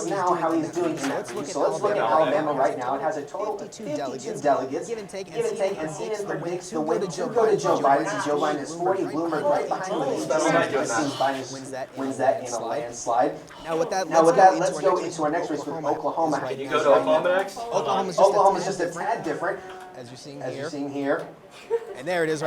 now how he's doing in that region. So let's look at Alabama right now. It has a total of 52 delegates. Give and take, and CNN predicts the win to go to Joe Biden. Since Joe Biden is 40, Bloomberg right behind him with 86. Since Biden wins that in a landslide. Now with that, let's go into our next race with Oklahoma. Can you go to Oklahoma next? Oklahoma's just a tad different. As you're seeing here. And there it is.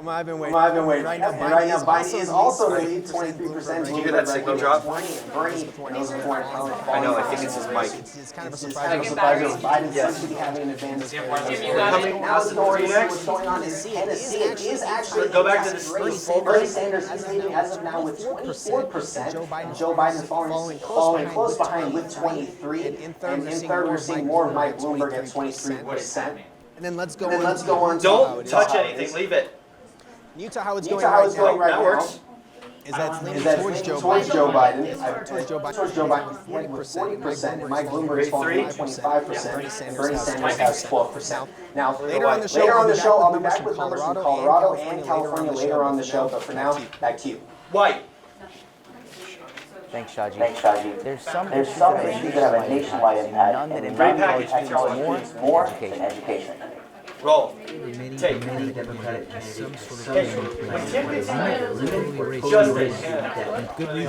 I've been waiting. Right now, Biden is also the lead, 23%. Did you hear that signal drop? Bernie knows before. I know, I think it's his mic. It's kind of a surprise. Biden seems to be having an advantage. Now the story is what's going on in Tennessee. It is actually go back to the race. Bernie Sanders is leading as of now with 24%. Joe Biden is following close behind with 23%. And in third, we're seeing more of Mike Bloomberg at 23%. And then let's go on. Don't touch anything. Leave it. Utah, how it's going right now. Works. Is that leaning towards Joe Biden? Towards Joe Biden with 40%. Mike Bloomberg is following with 25%. And Bernie Sanders has 12%. Now, later on the show, I'll be back with numbers from Colorado and California later on the show. But for now, back to you. White. Thanks, Shaji. There's some issues that have a nationwide impact, and technology is more than education. Roll. Take. I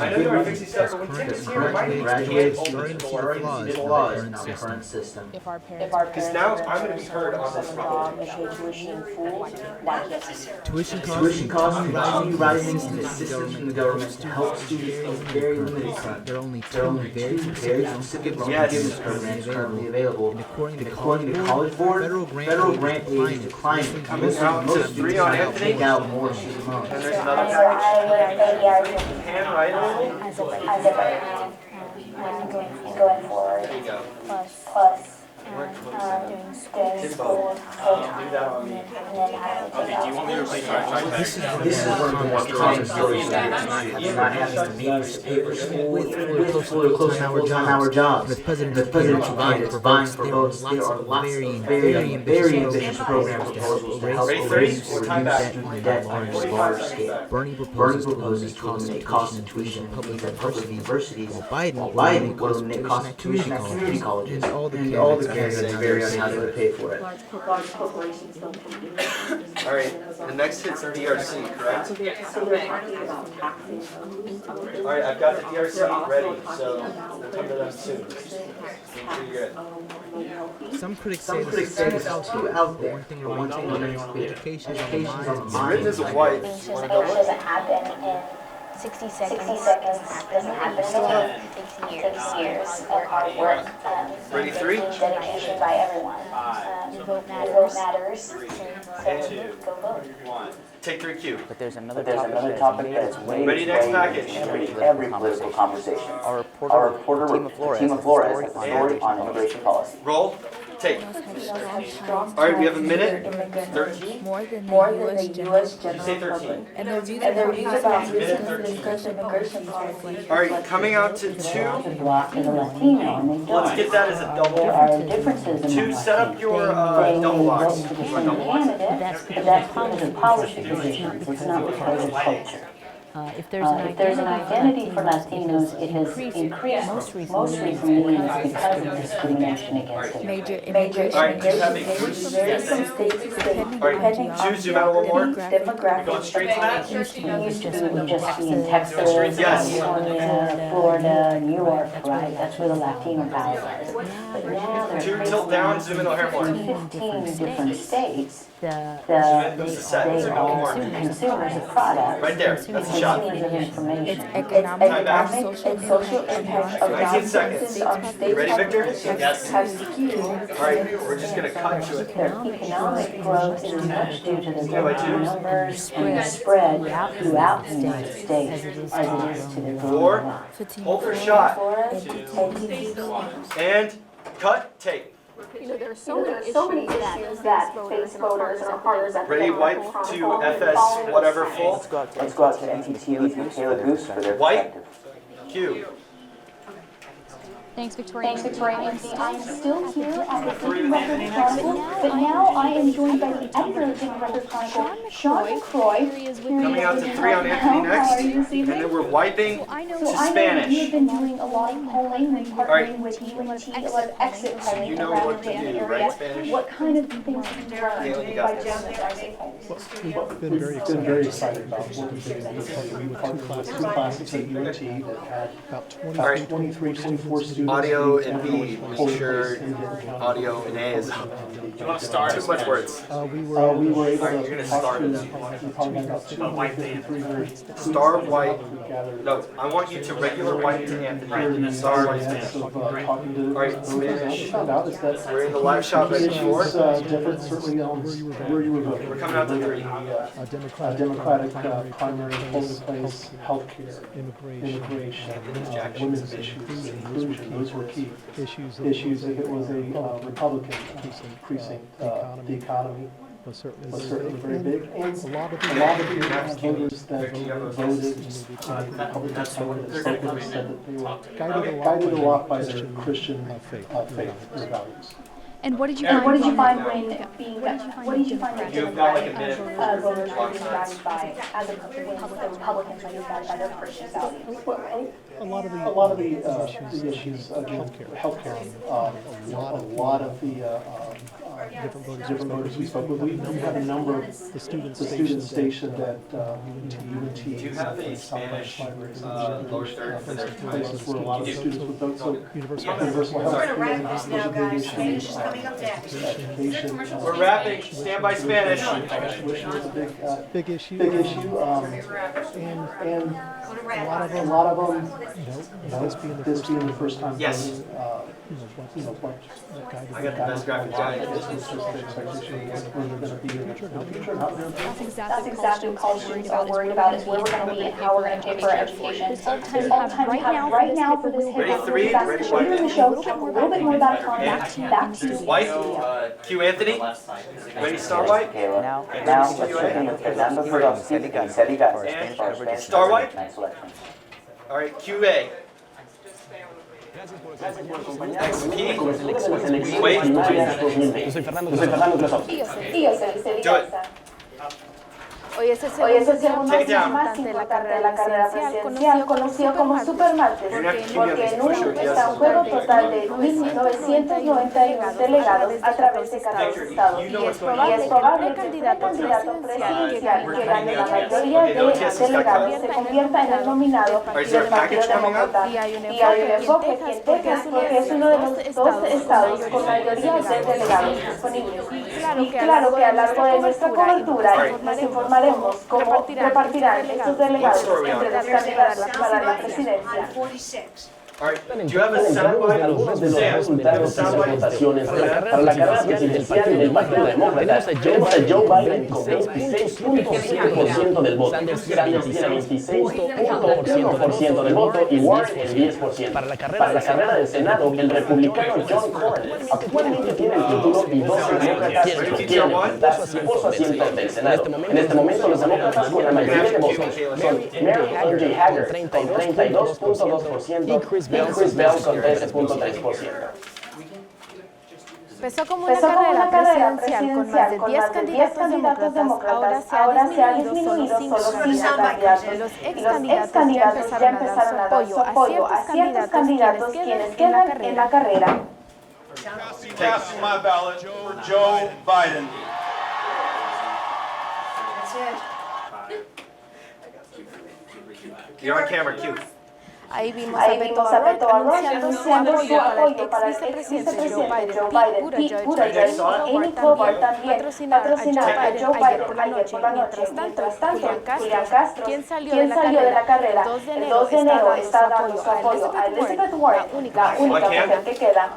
know you were fixing stuff, but when Tim is here, my graduates starting to see the flaws in the current system. Because now I'm going to be heard on this problem. Tuition costs continue rising and assistance from the government to help students is very limited currently. There are only very specific loan forgiveness programs currently available. And according to the College Board, federal grant aid is declining. Most students have to take out more student loans. And there's another package. Handwrite. Going forward. There you go. Plus doing school Okay, do you want me to replace my This is one of the most common stories that not having to meet the paper school with close to full-time jobs. The president providing for votes. There are lots of very ambitious program proposals to help reduce student debt on a large scale. Bernie proposes to eliminate cost of tuition at public universities, while Biden will eliminate cost of tuition at community colleges, and all the candidates vary on how they pay for it. All right, the next hit's DRC, correct? All right, I've got the DRC ready, so we'll come to them soon. Make sure you're good. Some critics say this is too out there. One thing remains clear. Education is on the mind. Written as a wife. It doesn't happen in 60 seconds. Doesn't happen in 10. It takes years of hard work. Ready, 3? Dedication by everyone. Vote matters. So go vote. 1. Take 3Q. But there's another topic that's way Ready, next package. every political conversation. Our reporter, Tima Flores, has a story on immigration policy. Roll. Take. All right, we have a minute. 13. More than the U.S. general Say 13. public. And their views about immigration policy. All right, coming out to 2. Black and Latino. Let's get that as a double. There are differences in 2, set up your double box. but that's because of policy positions. It's not because of culture. If there's an identity for Latinos, it has increased most recently, and it's because of discrimination against it. Major All right, There's some states depending on zoom out a little more. demographics. Going straight to that? It used to be just be in Texas, Yes. California, Florida, New York, right? That's where the Latino power is. But now there's 2, tilt down, zoom in a hair more. 15 different states. They Zoom out more. are consumers of products. Right there, that's a shot. Consumers of information. It's economic and social impact of 19 seconds. businesses on states' Ready, Victor? Yes. Have skewed. All right, we're just going to cut to it. Their economic growth is much due to the numbers and the spread throughout the United States as it is to the global 4. line. Hold for shot. And cut, take. You know, there are so many issues that face voters or partners at the Ready, wipe to FS, whatever full. Let's go out to NTTV's Michaela Goose for their White, perspective. Q. Thanks, Victoria. I am still here at the Indie Record Chronicle, but now I am joined by the editor of the Indie Record Chronicle, Sean McCroy. Coming out to 3 on Anthony next, and then we're wiping to So I know Spanish. you've been doing a lot of polling and partnering with UNT, a lot of exit polling You know around what to the do, area. right, Spanish? What kind of things have you Gail, you learned got by this. doing the exit polls? We've been very excited about working together because we have two classes at UNT that had about 23, 24 students audio in B, make sure audio in A is up. You want to start? Too much words. We were able Alright, to you're gonna talk start to it. probably about 253 very Star white. No, I want you to regular white to Anthony. Star white Spanish. Alright, Spanish. We're in the live shot ready for. Different certainly on where you were voting. We're coming out to 3. Democratic primary, polling place, healthcare, immigration, women's issues, inclusion, those were key issues. If it was a Republican precinct, the economy was certainly very big, and a lot of the voters that voted in the Republican Party said that they were guided a lot by their Christian faith and values. And what did you find when being what did you find that You've got like a minute. voters were being guided by as a when the Republicans were being guided by their Christian values? A lot of the issues, healthcare, a lot of the different voters we spoke with. We have a number of the student station that UNT. Do you have a Spanish lower third for that? Places where a lot of students would vote. So universal health. We're gonna wrap this now, guys. Spanish is coming up next. Education. We're wrapping. Stand by Spanish. Tuition was a big issue. And a lot of them, this being the first time. Yes. I got the best graphic design. That's exactly what college students are worried about is where we're going to be and how we're going to pay for our education. All the time we have right now for this hip-hop later in the show, we'll talk a little bit more about economy. Back to White. Q Anthony. Ready, Star White? Now let's check in with Fernando Ferrozzi and Seth for Star White? Alright, QA. XP. Wait. Yo soy Fernando Do it. Hoy es el Take segundo it down. más importante de la carrera presidencial, conocido como Supermartes, porque en uno está un juego total de 1.991 delegados a través de 14 estados. Y es probable que el precandidato presidencial que gane la mayoría de delegados se convierta en el nominado del Partido Demócrata. Y hay un enfoque que en Texas, porque es uno de los 2 estados con mayoría de delegados disponibles. Y claro que a lo largo de nuestra cobertura nos informaremos cómo repartirán estos delegados entre los candidatos para la presidencia. Alright, do you have a soundbite? Sam, do you have a soundbite? Para la carrera presidencial del Partido Demócrata, tenemos a Joe Biden con 26.7% del voto, Sanders tiene 26.1% del voto y Warren el 10%. Para la carrera del Senado, el republicano John Cornyn actualmente tiene el título y 12 demócratas quieren enfrentar por su asiento del Senado. En este momento, los demócratas con la mayoría de votos son Mary J. Haggard con 32.2% y Chris Bell con 13.3%. Empezó como una carrera presidencial con más de 10 candidatos demócratas, ahora se ha disminuido solo 5 candidatos. Y los ex candidatos ya empezaron a dar su apoyo a ciertos candidatos quienes quedan en la carrera. Casting my ballot for Joe Biden. You're on camera, Q. Ahí vimos a Beto O'Rourke anunciando su apoyo para el ex vicepresidente Joe Biden. Pete Buttigieg y Amy Klobuchar también patrocinaron a Joe Biden ayer por la noche. Mientras tanto, Julian Castro, quien salió de la carrera el 2 de enero, está dando su apoyo a Elizabeth Warren, la única mujer que queda.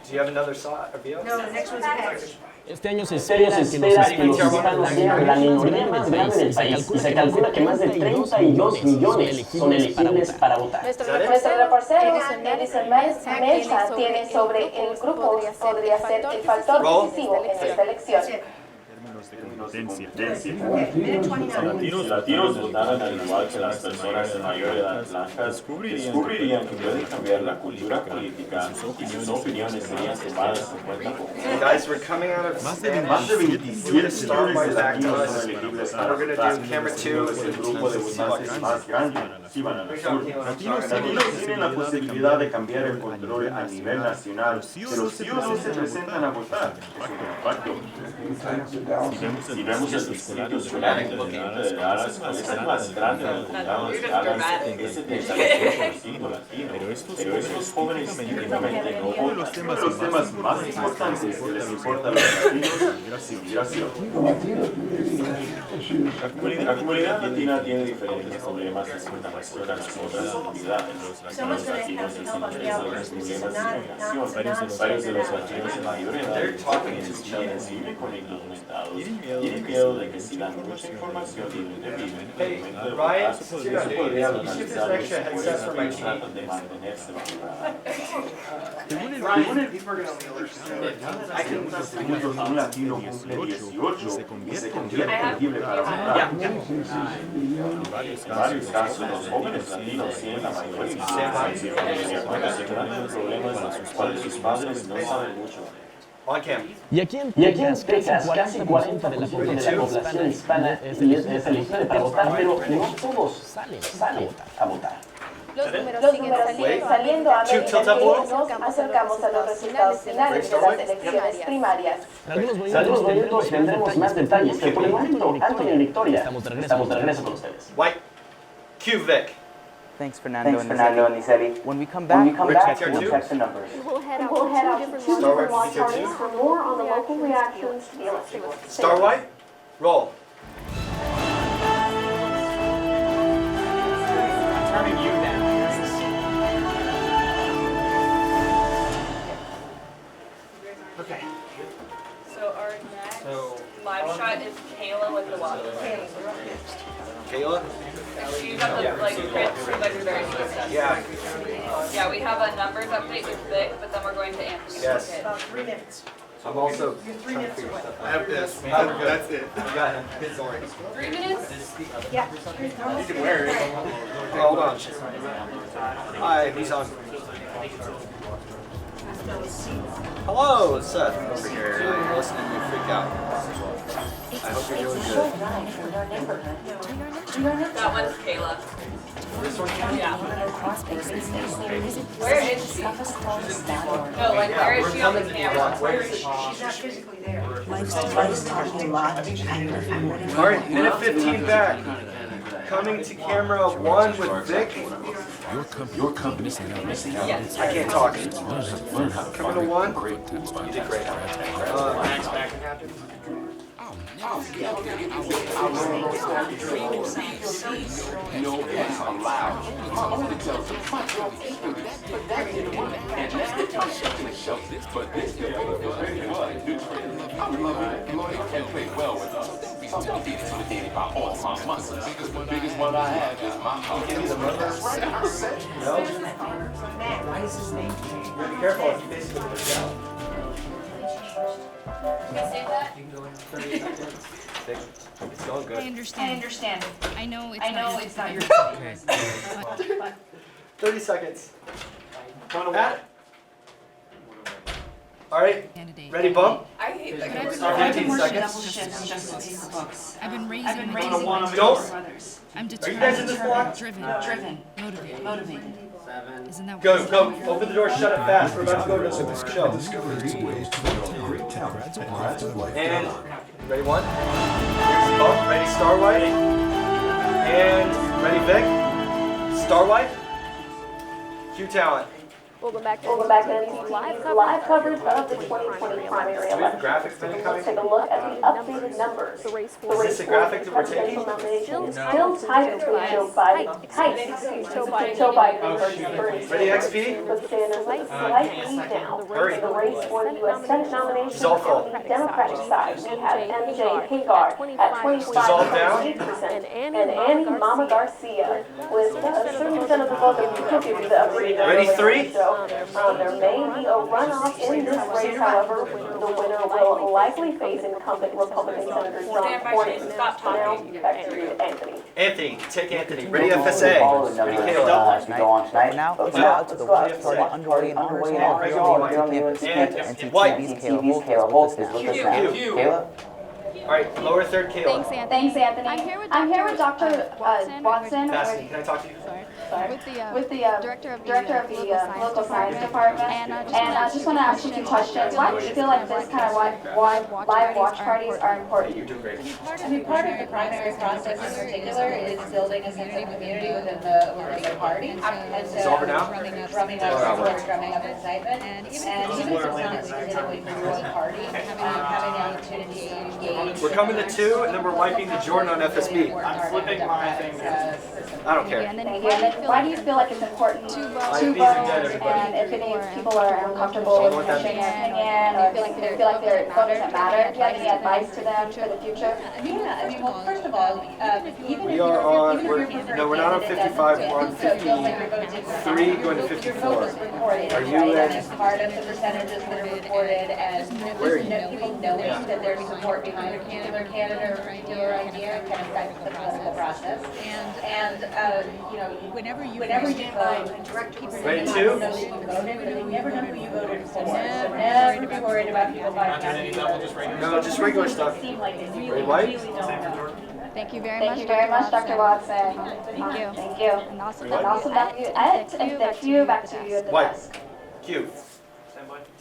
Do you have another shot or video? No, the next one's next. Este año se espera que los hispanos sean la minoría más grande del país y se calcula que más de 32 millones son elegibles para votar. Nuestro reportero, Edison Melsa, tiene sobre el grupo podría ser el factor decisivo en esta elección. Los latinos votaran al igual que las personas de mayor edad blancas descubrirían que pueden cambiar la cultura política y sus opiniones serían tomadas en cuenta. Guys, we're coming out of Spanish. We're going to start by back to us. We're going to do camera 2 and el grupo de votantes más grande. iban al sur. Latinos tienen la posibilidad de cambiar el control a nivel nacional, pero sí o no se presentan a votar. Es un impacto. Si vemos el distrito escolar independiente de Dallas, es el más grande del condado de Dallas, es 78% latino. Pero estos jóvenes típicamente no votan. Uno de los temas más importantes que les importa a los latinos es inmigración. La comunidad latina tiene diferentes problemas que se contrarrestan a las otras comunidades. A los latinos les interesan los problemas de inmigración. Varios de los latinos de mayor edad tienen sensible con indocumentados. Tienen miedo de que si dan mucha información indebidamente votar, eso podría localizarlos por eso que tratan de mantenerse un latino cumple 18 y se convierte elegible para votar. En varios casos, los jóvenes latinos tienen la mayor influencia en grandes problemas de los cuales sus padres no saben mucho. Y aquí en Texas, casi 40% de la población hispana es elegible para votar, pero no todos salen a votar. Los números siguen saliendo a medida que nos acercamos a los resultados finales de las elecciones primarias. En algunos momentos tendremos más detalles, pero por el momento, Anthony y Victoria, estamos de regreso con ustedes. White. Q, Vic. Thanks, Fernando and Niseli. When we come back, we'll check the numbers. We'll head out to two different watch parties for more on the local reactions to the election. Star White, roll. Turning you down. Okay. So our next live shot is Kayla with the watch. Kayla? She's got the like very Yeah. Yeah, we have a numbers update with Vic, but then we're going to Anthony. Yes. About 3 minutes. I'm also You're 3 trying to minutes figure away. stuff out. I have this. That's it. You got him. Don't worry. 3 minutes? Yeah. You can wear it. Hold on. Hi, who's on? Hello, Seth. Over here. Listening to you freak out. I hope you're doing good. That one's Kayla. This one? Yeah. Where is she? No, like where is she on the camera? Where is she? She's not physically there. Life's talking a lot. All right, minute 15 back. Coming to camera 1 with Vic. Your company's missing out. Yes. I can't talk. Learn how to Coming to 1. You did great. No is allowed. My only tells them, but that didn't work. And I showed this, but this didn't work. I'm loving, loyal, and play well with us. I'm intimidated by all my muscles, because the biggest one I have is my heart. That's right, I said. No? Why is his name? Be careful if you basically push out. Can we save that? You can go in 30 seconds. It's going good. I understand. I know it's not your 30 seconds. Pat? All right. Ready, bump? I hate that. 15 seconds. I've been raising Don't. I'm Are you guys in this block? driven, motivated. Isn't that Go, go. Open the door, shut it fast. We're about to go to the show. And ready, 1. Here's bump. Ready, Star White. And ready, Vic. Star White. Q talent. Welcome back to Live coverage of the 2020 primary Do we have election. graphics coming? Let's take a look at the updated numbers. the race The for race this a for graphic the that we're taking? presidential nomination is No. still tied between Joe Biden versus Bernie Ready, Sanders, XP? with Sanders a slight lead now. Hurry. In the race for the U.S. Senate nomination Dissolve on the Democratic side, we have MJ Hagar at 25.8% and Annie Mama Garcia with 30% of the vote that we took you to the updated. Ready, 3? There may be a runoff in this race, however, the winner will likely face incumbent Republican Senator John Cornyn. Now, back to you, Anthony. Anthony, take Anthony. Ready, FSA. Ready, Caleb. Go on tonight. Let's go out to the Watch Party underway in honor And White. TV's Kayla Holtz is with us now. Kayla? All right, lower third, Caleb. Thanks, Anthony. I'm here with Dr. Watson. Bassie, can I talk to you? with the director of the local science department. And I just want to ask you a few questions. Why do you feel like this kind of live watch parties are important? You're doing great. I mean, part of the primary process in particular is building a sense of community within the party. And so, It's over now? drumming up support, drumming up excitement. And even if it's not specifically for the party, having the opportunity to engage. We're coming to 2, and then we're wiping the Jordan on FSB. I'm flipping my finger. I don't care. Thank you. And then why do you feel like it's important to vote? And if any people are uncomfortable with pushing their opinion, or they feel like their vote doesn't matter, do you have any advice to them for the future? Yeah, I mean, well, first of all, even We if are on, you're no, we're not on 55, we're on 53 going to 54. Are you that in? is part of the percentages that are reported, and people knowing that there's support behind a particular candidate or a particular idea kind of guides the political process. And whenever you vote, direct people Ready know to? that you voted, but they never know who you voted for. So never be worried about people finding out who you voted for. No, just regular stuff. Seem like they Ready, really white? don't know. Thank you very much, Dr. Watson. Thank you. Thank you. And also back to you. Thank you. Back to you at the White. desk. Q.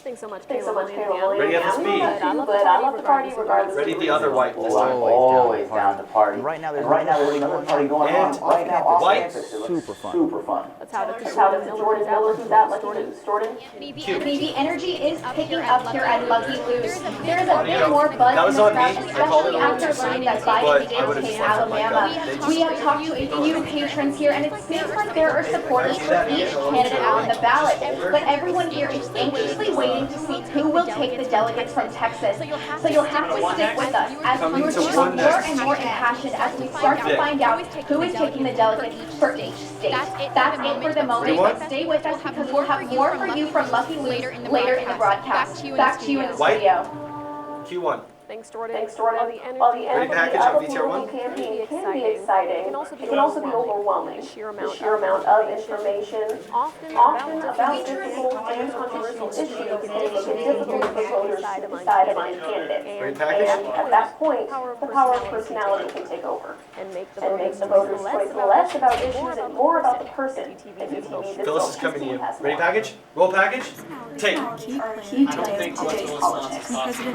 Thanks so much, Thanks so much, Kayla. Ready at the speed. But I love the party regardless. Ready the other white. Oh, I'm always down to party. Right now there's another party going on right now off white. campus. It looks super fun. That's how the Jordan Miller who's that lucky who's Jordan. Q. The energy is picking up here at Lucky Lou's. There is a bit more buzz That was in the on me. crowd, I called it especially a after little learning that but Biden I began would to have take just left it like Alabama. that. We have talked to a few patrons here, and it seems like there are supporters for each candidate on the ballot. But everyone here is anxiously waiting to see who will take the delegates from Texas. So you'll have to stick with us as viewers become more and more impassioned as we start to find out who is taking the delegates for each state. That's it for the moment, but stay with us because we'll have more for you from Lucky Lou's later in the broadcast. Back to you in the studio. Q1. Thanks, Jordan. While the Ready package on VTR1? campaign can be exciting, it can also be overwhelming. The sheer amount of information, often about difficult and controversial issues, can make it difficult for voters to decide among candidates. Ready package? And at that point, the power of personality can take over and make the voters' choice less about issues and more about the person. Phyllis is coming to you. Ready package? Roll package? Take. Are key players in today's politics.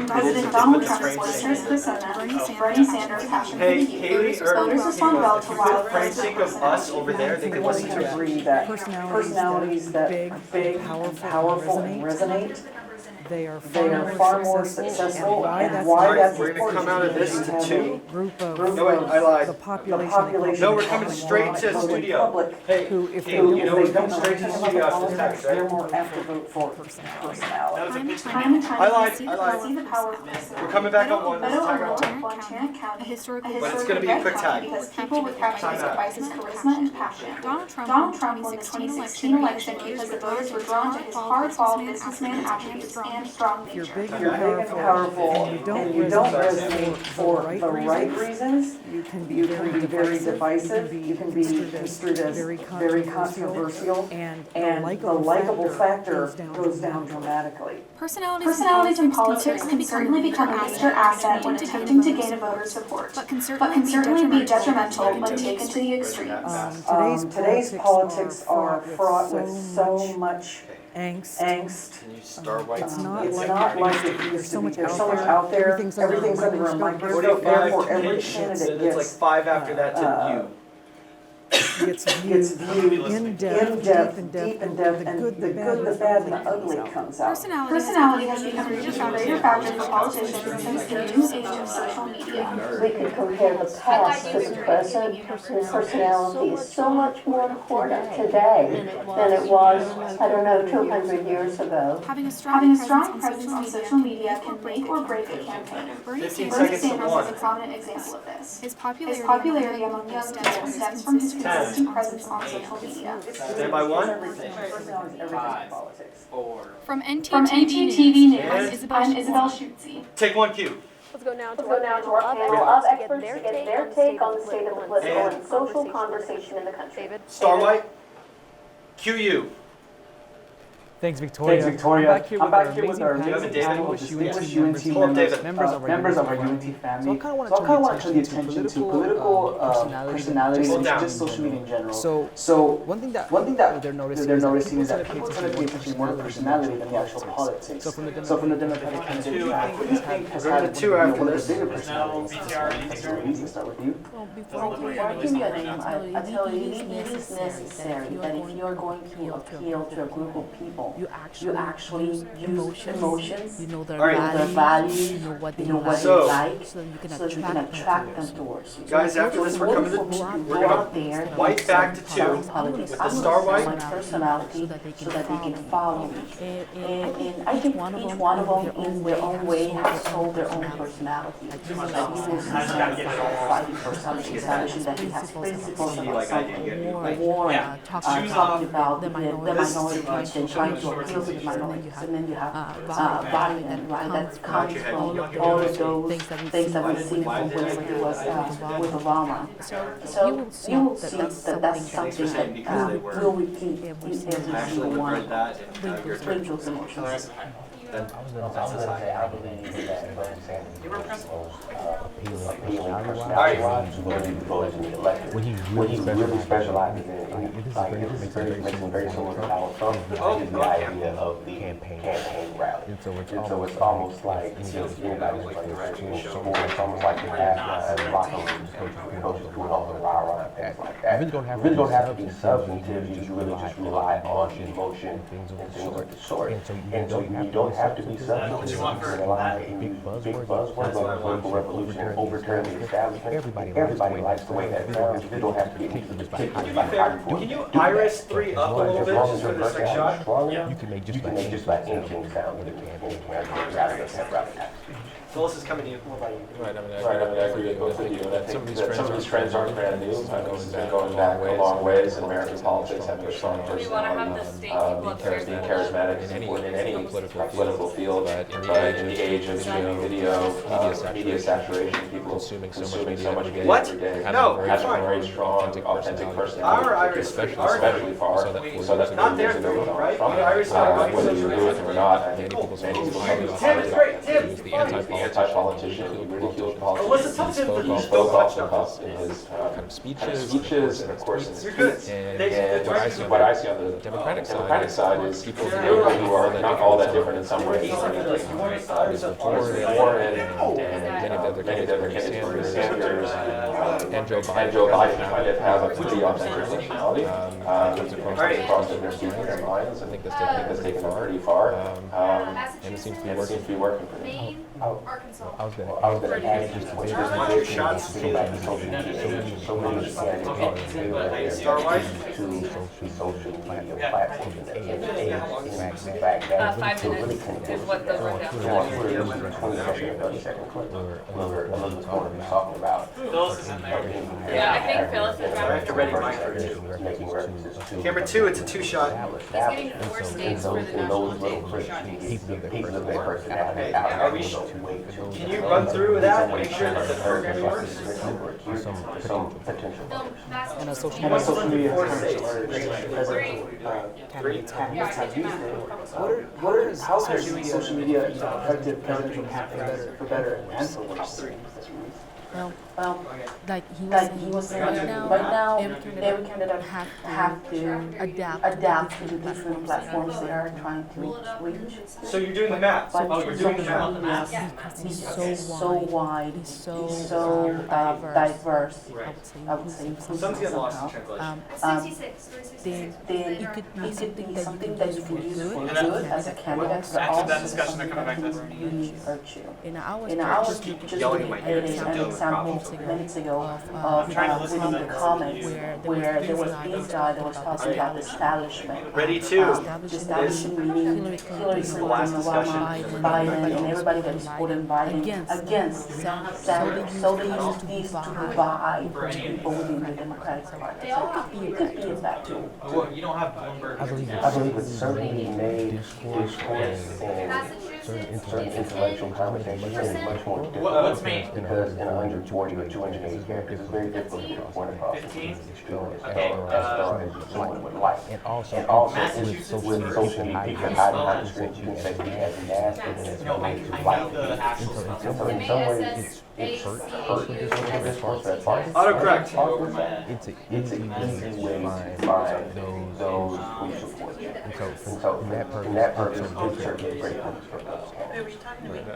President Donald Trump's boisterous persona, Bernie Sanders' passion for Hey, the youth. Haley, Voters respond well to wild frame sync of us over there, they can listen to it. agree that personalities that big, powerful, and resonate, they are far more successful, and why that's We're gonna come out of this to 2. No, wait, I lied. the population. No, we're coming straight to studio. Hey, if hey, you know we're coming straight to studio after this text, they're right? more apt to vote for personality. I lied. We're coming back on 1. This is time out. But it's gonna be a quick time. Because people would characterize by his charisma and passion. Donald Trump won the 2016 election because the voters were drawn to his hard-fought businessman attributes and strong nature. If you're big and powerful, and you don't resonate for the right reasons, you can be very divisive, you can be construed as very controversial, and the likable factor goes down dramatically. Personalities in politics can certainly become a major asset when attempting to gain a voter's support, but can certainly be detrimental when taken to the extremes. Today's politics are fraught with so much angst. Can you star white? It's not like it used to be. There's so much out there. Everything's under a microscope. 45 Therefore, to every patience, candidate and it's like gets 5 after that to you. gets viewed in depth, deep in depth, and the good, the bad, and the ugly comes out. Personality has become a greater factor for politicians since the new age of social media. We can compare the past to the present, and personality is so much more important today than it was, 200 years ago. Having a strong presence on social media can make or break a campaign. Bernie Sanders is a prominent example of this. His popularity among young people stems from his consistent presence on social media. Stand by 1. From NTTV News, I'm Isabel Schutze. Take 1 cue. Let's go now to our panel of experts to get their take on the state of the political and social conversation in the country. Star white. Cue you. Thanks, Victoria. I'm back here with our amazing panel of distinguished UNT members of our UNT family. So I kind of want to turn the attention to political personalities and just social media in general. So one thing that they're noticing is that people tend to pay attention more to personality than the actual politics. So from the Democratic candidate track, what do you think has had one of the bigger personalities? We can start with you. Before I give you a name, I tell you it is necessary that if you're going to appeal to a group of people, you actually use emotions, you know their values, you know what they like, so that you can attract them towards you. Guys, after this, we're coming to we're gonna white back to 2 with the star white. My personality so that they can follow me. And I think each one of them in their own way has sold their own personality. Like you will see Seth fighting for something, establishing that he has principles about something, or talking about the minorities and trying to appeal to the minorities. And then you have Biden, right, that comes from all of those things that we've seen from whenever he was with Obama. So you will see that that's something that will repeat every single one of them. Bring those emotions. I was going to say, I believe that Bernie Sanders appealing personality-wise is going to be voted in the election. What he really specializes in, like, this is makes him very similar to Donald Trump, is the idea of the campaign rally. And so it's almost like, you know, anybody's running a radio show, it's almost like you have a locker room coaches doing all the rah-rah and things like that. You really don't have to be substantive, you really just rely on emotion and things of the sort. And so you don't have to be substantive, you rely on big buzzwords on a political revolution and overturn the establishment. Everybody likes the way that sounds. You don't have to be particularly like Can you iris 3 up a little bit just for this next shot? You can make just about anything sound in the campaign. Phyllis is coming to you. Right, I agree with both of you. And I think that some of these trends aren't brand new. This has been going back a long ways in American politics, having a strong personality, being charismatic is important in any political field. But in the age of streaming video, media saturation, people consuming so much media every day, having a very strong, authentic personality, especially far, so that not there, right? Whether you do it or not, I think many people use the anti-politician, he ridiculed politics, he spoke off in his kind of speeches, and of course in his tweets. And what I see on the Democratic side is people who are not all that different in some ways. Warren and many of the other candidates, Sanders and Joe Biden kind of have a pretty authentic personality. Across their minds. I think that's taken them pretty far. And it seems to be working for them. I was going to add just to social media platforms in fact that 5 minutes is what the rundown is. 20-second or 30-second clip where Elizabeth Warren is talking about. Yeah, I think Phyllis is I have to ready mine for making references to Camera 2, it's a 2-shot. He's getting 4 states for the national pieces of their personality out. Are we Can you run through that and make sure that the program works? Some potential. And social media candidates have used it. How is social media effective presidential campaigns for better and for worse? Well, like he was saying, right now, every candidate have to adapt to the different platforms they are trying to reach. So you're doing the math. You're doing the math. Because he's so wide, he's so diverse, I would say. Someone's getting lost in translation. Then it could be something that you can use for good as a candidate, but also something that really hurt you. And I was just looking at an example minutes ago of within the comment where there was this guy that was talking about the establishment. Ready to. Establishment meaning Hillary Clinton, Obama, Biden, and everybody that is supporting Biden against Sanders. So they use these to divide people within the Democratic Party. So it could be a bad tool. Well, you don't have Bloomberg. I believe it certainly made discourse and certain intellectual conversations are much more difficult. What's me? Because in 140 or 280 characters, it's very difficult to get a point across. 15? As someone would like. And also, With social media, people hiding behind the screen, you can say we have masked and it's way too light. And so in some ways, it hurts social discourse that part. Autocorrect. It's an easy way to find those who support you. And so in that purpose, it certainly a great purpose for those.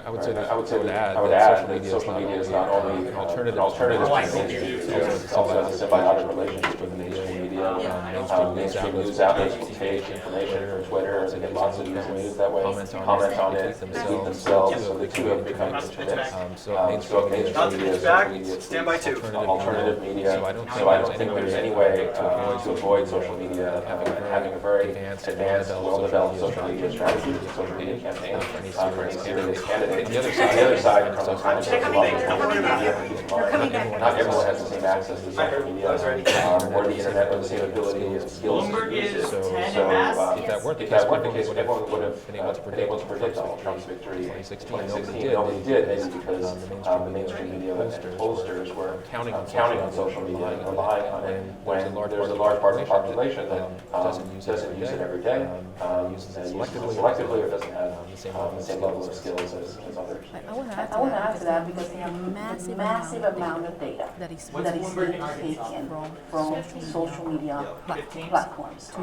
I would say that social media is not only an alternative to mainstream news, it's also has a symbiotic relationship with the mainstream media. Mainstream news outlets will take information from Twitter, they get lots of news that way, comment on it, tweet themselves, so the two have become intermixed. So mainstream media is Stand by two. alternative media, so I don't think there's any way to avoid social media having a very advanced, well-developed social media strategy, social media campaign for any serious candidate. The other side comes from not everyone has the same access to social media or the internet or the same ability and skills to use it. So if that weren't the case, everyone would have been able to predict Donald Trump's victory in 2016. Nobody did, maybe because the mainstream media and pollsters were counting on social media and relying on it when there's a large part of the population that doesn't use it every day, uses it selectively or doesn't have the same level of skills as others. I want to add to that because they have a massive amount of data that is being taken from social media platforms to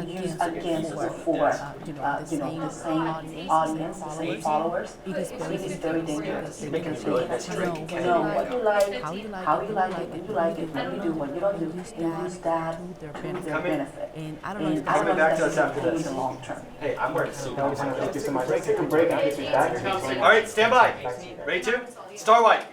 use against for the same audience, the same followers. It is very dangerous because they can know what you like, how you like it, when you like it, what you do, what you don't do, and use that to their benefit. And I don't know if that's in the long term. Hey, I'm wearing a suit. Thank you so much. Let's take a break and get you back. All right, stand by. Ready to? Star White.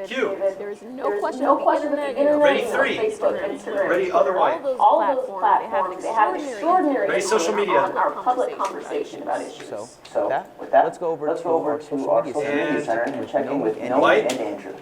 Q. There is no question about the internet. Ready three. Facebook, Instagram. Ready other white. All of those platforms, they have extraordinary Ready social media. on our public conversation about issues. So with that, let's go over to our social media center and check in with Noah and Andrew.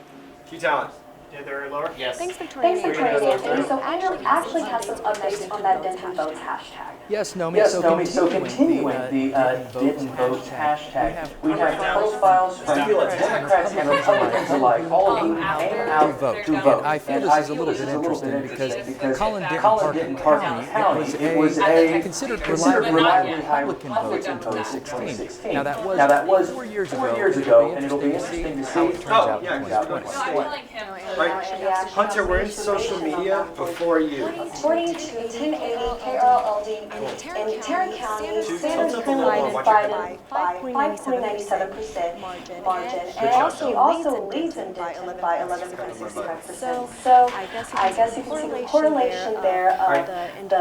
Q Talent. They're lower? Yes. Thanks for joining Anthony. So Andrew actually has some updates on that Denton Votes hashtag. Yes, Nomi. So continuing the Denton Votes hashtag, we have profiles from Democrats and Republicans alike, all of whom came out to vote. I feel this is a little bit interesting because Colin didn't park in county. It was a considered reliably high Republican vote in 2016. Now that was 4 years ago, and it'll be interesting to see how it turns out in 2020. Right. Hunter, we're in social media before you. According to 1080 KRLD in Tarrant County, Sanders currently leads Biden by 5.97% margin, and he also leads in Denton by 11.65%. So I guess you can see a correlation there of the end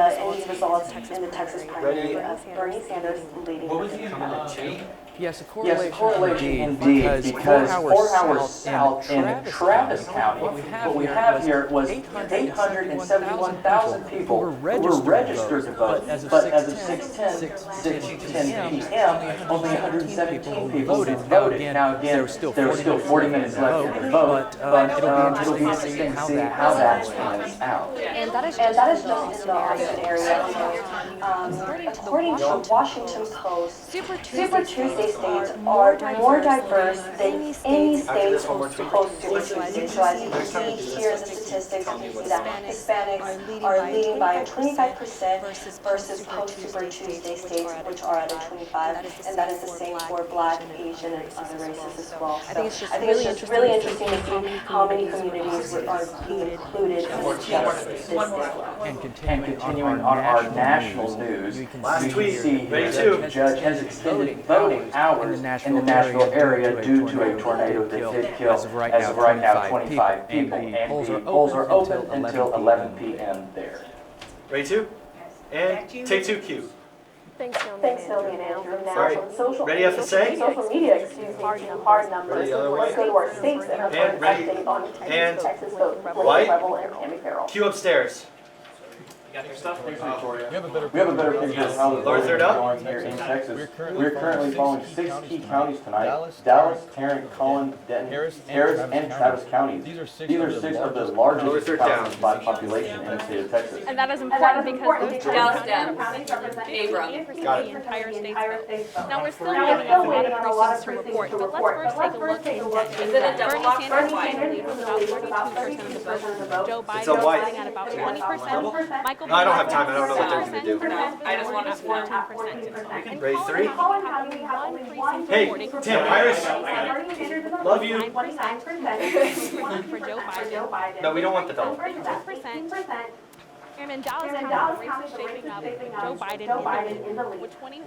results in the Texas primary of Bernie Sanders leading. What was the comment? Yes, a correlation indeed, because 4 hours south in Travis County, what we have here was 871,000 people who were registered to vote, but as of 6:10 p.m., only 117 people voted. Now again, there are still 40 minutes left in the vote, but it'll be interesting to see how that pans out. And that is just in the Austin area. According to Washington Post, Super Tuesday states are more diverse than any state post Super Tuesday. So as you can see here in the statistics, you can see that Hispanics are leading by 25% versus post Super Tuesday states, which are at a 25%, and that is the same for Black, Asian, and other races as well. So I think it's just really interesting to see how many communities are being included in this statistic. And continuing on our national news, you can see here that the judge has extended voting hours in the Nashville area due to a tornado that did kill, as of right now, 25 people. And the polls are open until 11 p.m. there. Ready to? And take two, Q. Thanks, Nomi and Andrew. Now, social media, hard numbers. Let's go to our states that are update on Texas vote level and Tammy Carroll. Q upstairs. Got your stuff? We have a better picture of how the voting is going here in Texas. We're currently following 6 key counties tonight: Dallas, Tarrant, Collin, Denton, Harris, and Travis counties. These are 6 of the largest counties by population in the state of Texas. And that is important because those Dallas counties represent Abram. 58% of the entire state's vote. Now we're still waiting on a lot of precincts to report, but let's first take a look at Is it a double lock Bernie or white? Sanders with about 42% of the vote. Joe Biden It's a white. sitting at about 20%. Michael No, I don't have Biden time. I don't know what they're gonna do. I just want to 14%. And Ready, 3? Collin County, we have only one Hey, precinct Tim, reporting. Iris. Bernie Sanders is Love you. 29%. For Joe Biden. No, we don't want the double. 15%. And in Dallas County, the race is shaping up. Joe Biden in the lead with 27%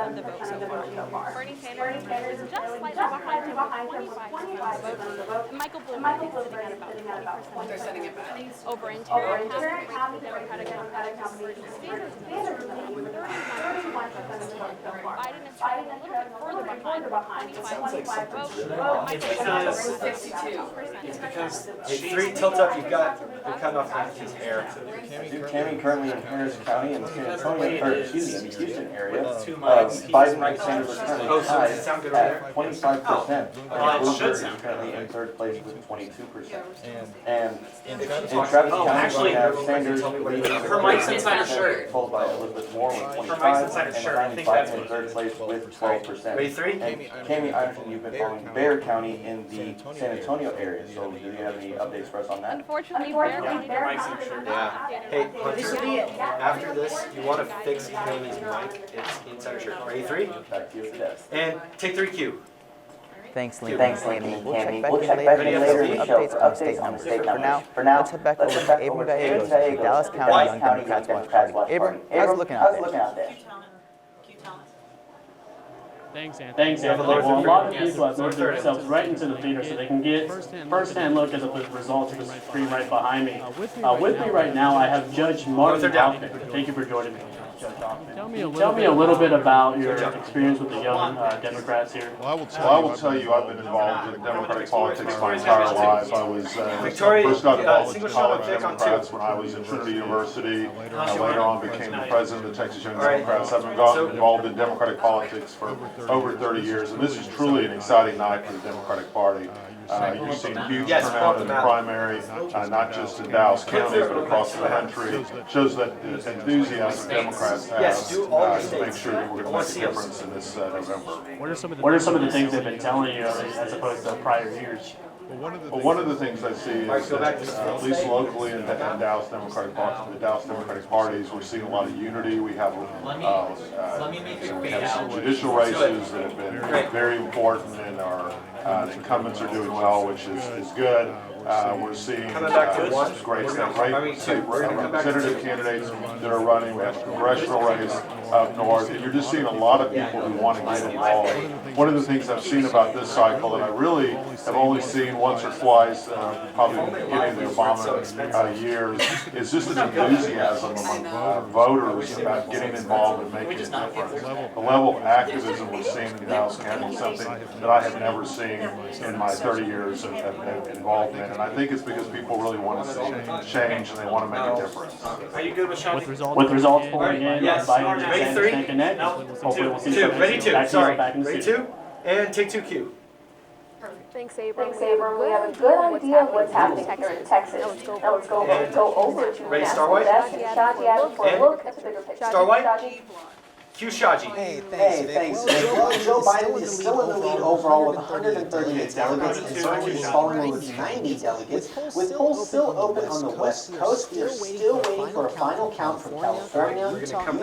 of the vote so far. Bernie Sanders is just slightly behind him with 25% of the vote. And Michael Bloomberg is sitting at about 20%. They're setting it back. Over in Tarrant County, the Democratic nomination, Sanders is with 31% of the vote so far. Biden is trailing a little bit further behind with 25% vote. It's because, hey, 3 tilt up, you've got, you're cutting off his hair. Tammy currently in Harris County in the San Antonio, or excuse me, in the Houston area. Biden and Sanders are currently tied at 25%. Bloomberg is currently in 3rd place with 22%. And in Travis County, we have Sanders leading Her mic's inside her shirt. followed by Elizabeth Warren with Her 25, mic's inside her and shirt. I think 95 that's in what 3rd place with 12%. Ready, 3? And Tammy Iverson, you've been following Bexar County in the San Antonio area. So do you have any updates for us on that? Unfortunately, Bexar County Yeah. Hey, Hunter, after this, you want to fix Tammy's mic. It's inside her shirt. Ready, 3? Back to you at the desk. And take 3 Q. Thanks, Liam. We'll We'll check back in later in the show for updates on the state numbers. For now, let's head back over to Abram Gallegos, the Dallas County Young Democrats Watch Party. Abram, how's it looking out there? Thanks, Anthony. Well, a lot of people have moved themselves right into the theater so they can get first-hand look at the results of the screen right behind me. With me right now, I have Judge Martin Hoffman. Thank you for joining me, Judge Hoffman. Tell me a little bit about your experience with the young Democrats here. Well, I will tell you, I've been involved in Democratic politics my entire life. I was first got involved with college Democrats when I was at Trinity University. Later on became the president of the Texas Young Democrats. I've been involved in Democratic politics for over 30 years, and this is truly an exciting night for the Democratic Party. You've seen huge turnout in the primary, not just in Dallas County, but across the country. Shows that the enthusiasm Democrats have to make sure that we're going to make a difference in this November. What are some of the things they've been telling you as opposed to prior years? Well, one of the things I see is that, at least locally in Dallas Democratic Party, the Dallas Democratic parties, we're seeing a lot of unity. We have some judicial races that have been very important, and our incumbents are doing well, which is good. We're seeing great stuff, representative candidates that are running. We have a congressional race up north, and you're just seeing a lot of people who want to get involved. One of the things I've seen about this cycle, and I really have only seen once or twice, probably in the beginning of the Obama years, is just an enthusiasm among voters about getting involved and making a difference. The level of activism we're seeing in Dallas County is something that I have never seen in my 30 years of involvement. And I think it's because people really want to see change and they want to make a difference. Are you good with Shadi? With results pouring in, yes. Biden and Ready, Sanders 3? can't connect. Hopefully we'll see some Ready, 2. Sorry. Ready, 2? And take 2 Q. Thanks, Abram. We have a good idea of what's happening here in Texas. Now let's go over to Ready, Star National White? Desk and Shaji Adam for a look at the bigger picture. Star White? Shaji. Q Shaji. Hey, thanks. Well, Joe Biden is still in the lead overall with 138 delegates, and Bernie is following with 90 delegates. With polls still open on the West Coast, we are still waiting for a final count from California, Utah, and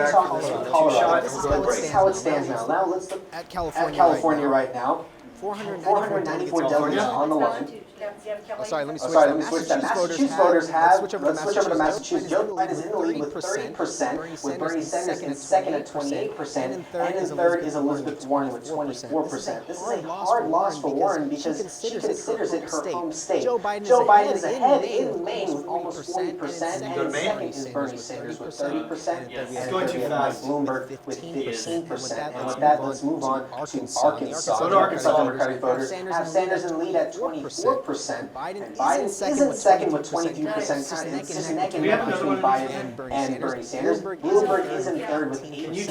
Colorado. This is how it stands now. Now let's look at California right now. 494 delegates on the line. Sorry, let me switch that. Massachusetts voters have, let's switch over to Massachusetts. Joe Biden is in the lead with 30%, with Bernie Sanders in second at 28%, and in third is Elizabeth Warren with 24%. This is a hard loss for Warren because she considers it her home state. Joe Biden is ahead in Maine with almost 40%, and in second is Bernie Sanders with 30%, and third is Mike Bloomberg with 15%. And with that, let's move on to Arkansas. Arkansas Democratic voters have Sanders in the lead at 24%. 12%. And Biden isn't second with 22%. It's neck and neck between Biden and Bernie Sanders. Bloomberg is in third with 8%. You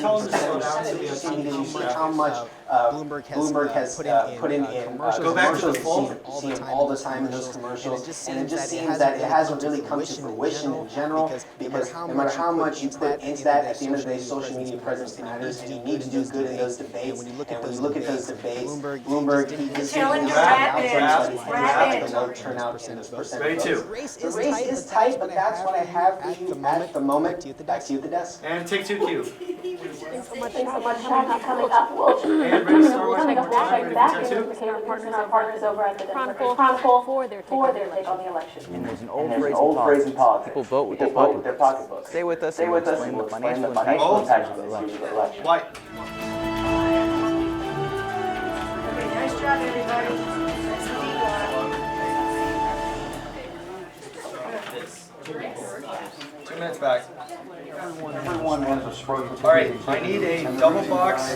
see how much Bloomberg has put in commercials. You see him all the time in those commercials, and it just seems that it hasn't really come to fruition in general, because no matter how much you put into that, at the end of the day, social media presence matters, and you need to do good in those debates. And when you look at those debates, Bloomberg, he just rapid low turnout in those percentages. Ready to. The race is tight, but that's what I have for you at the moment. Back to you at the desk. And take 2 Q. Thanks so much, Shaggy, coming up. And ready to start Coming up, we'll check back in with with our partners over at the Chronicle for their take on the election. And there's an old phrase in politics. People vote with their pocketbooks. Stay with us and we'll explain the financial impact of the election. Why? Nice job, everybody. 2 minutes back. Everyone has a spread. Alright, I need a double box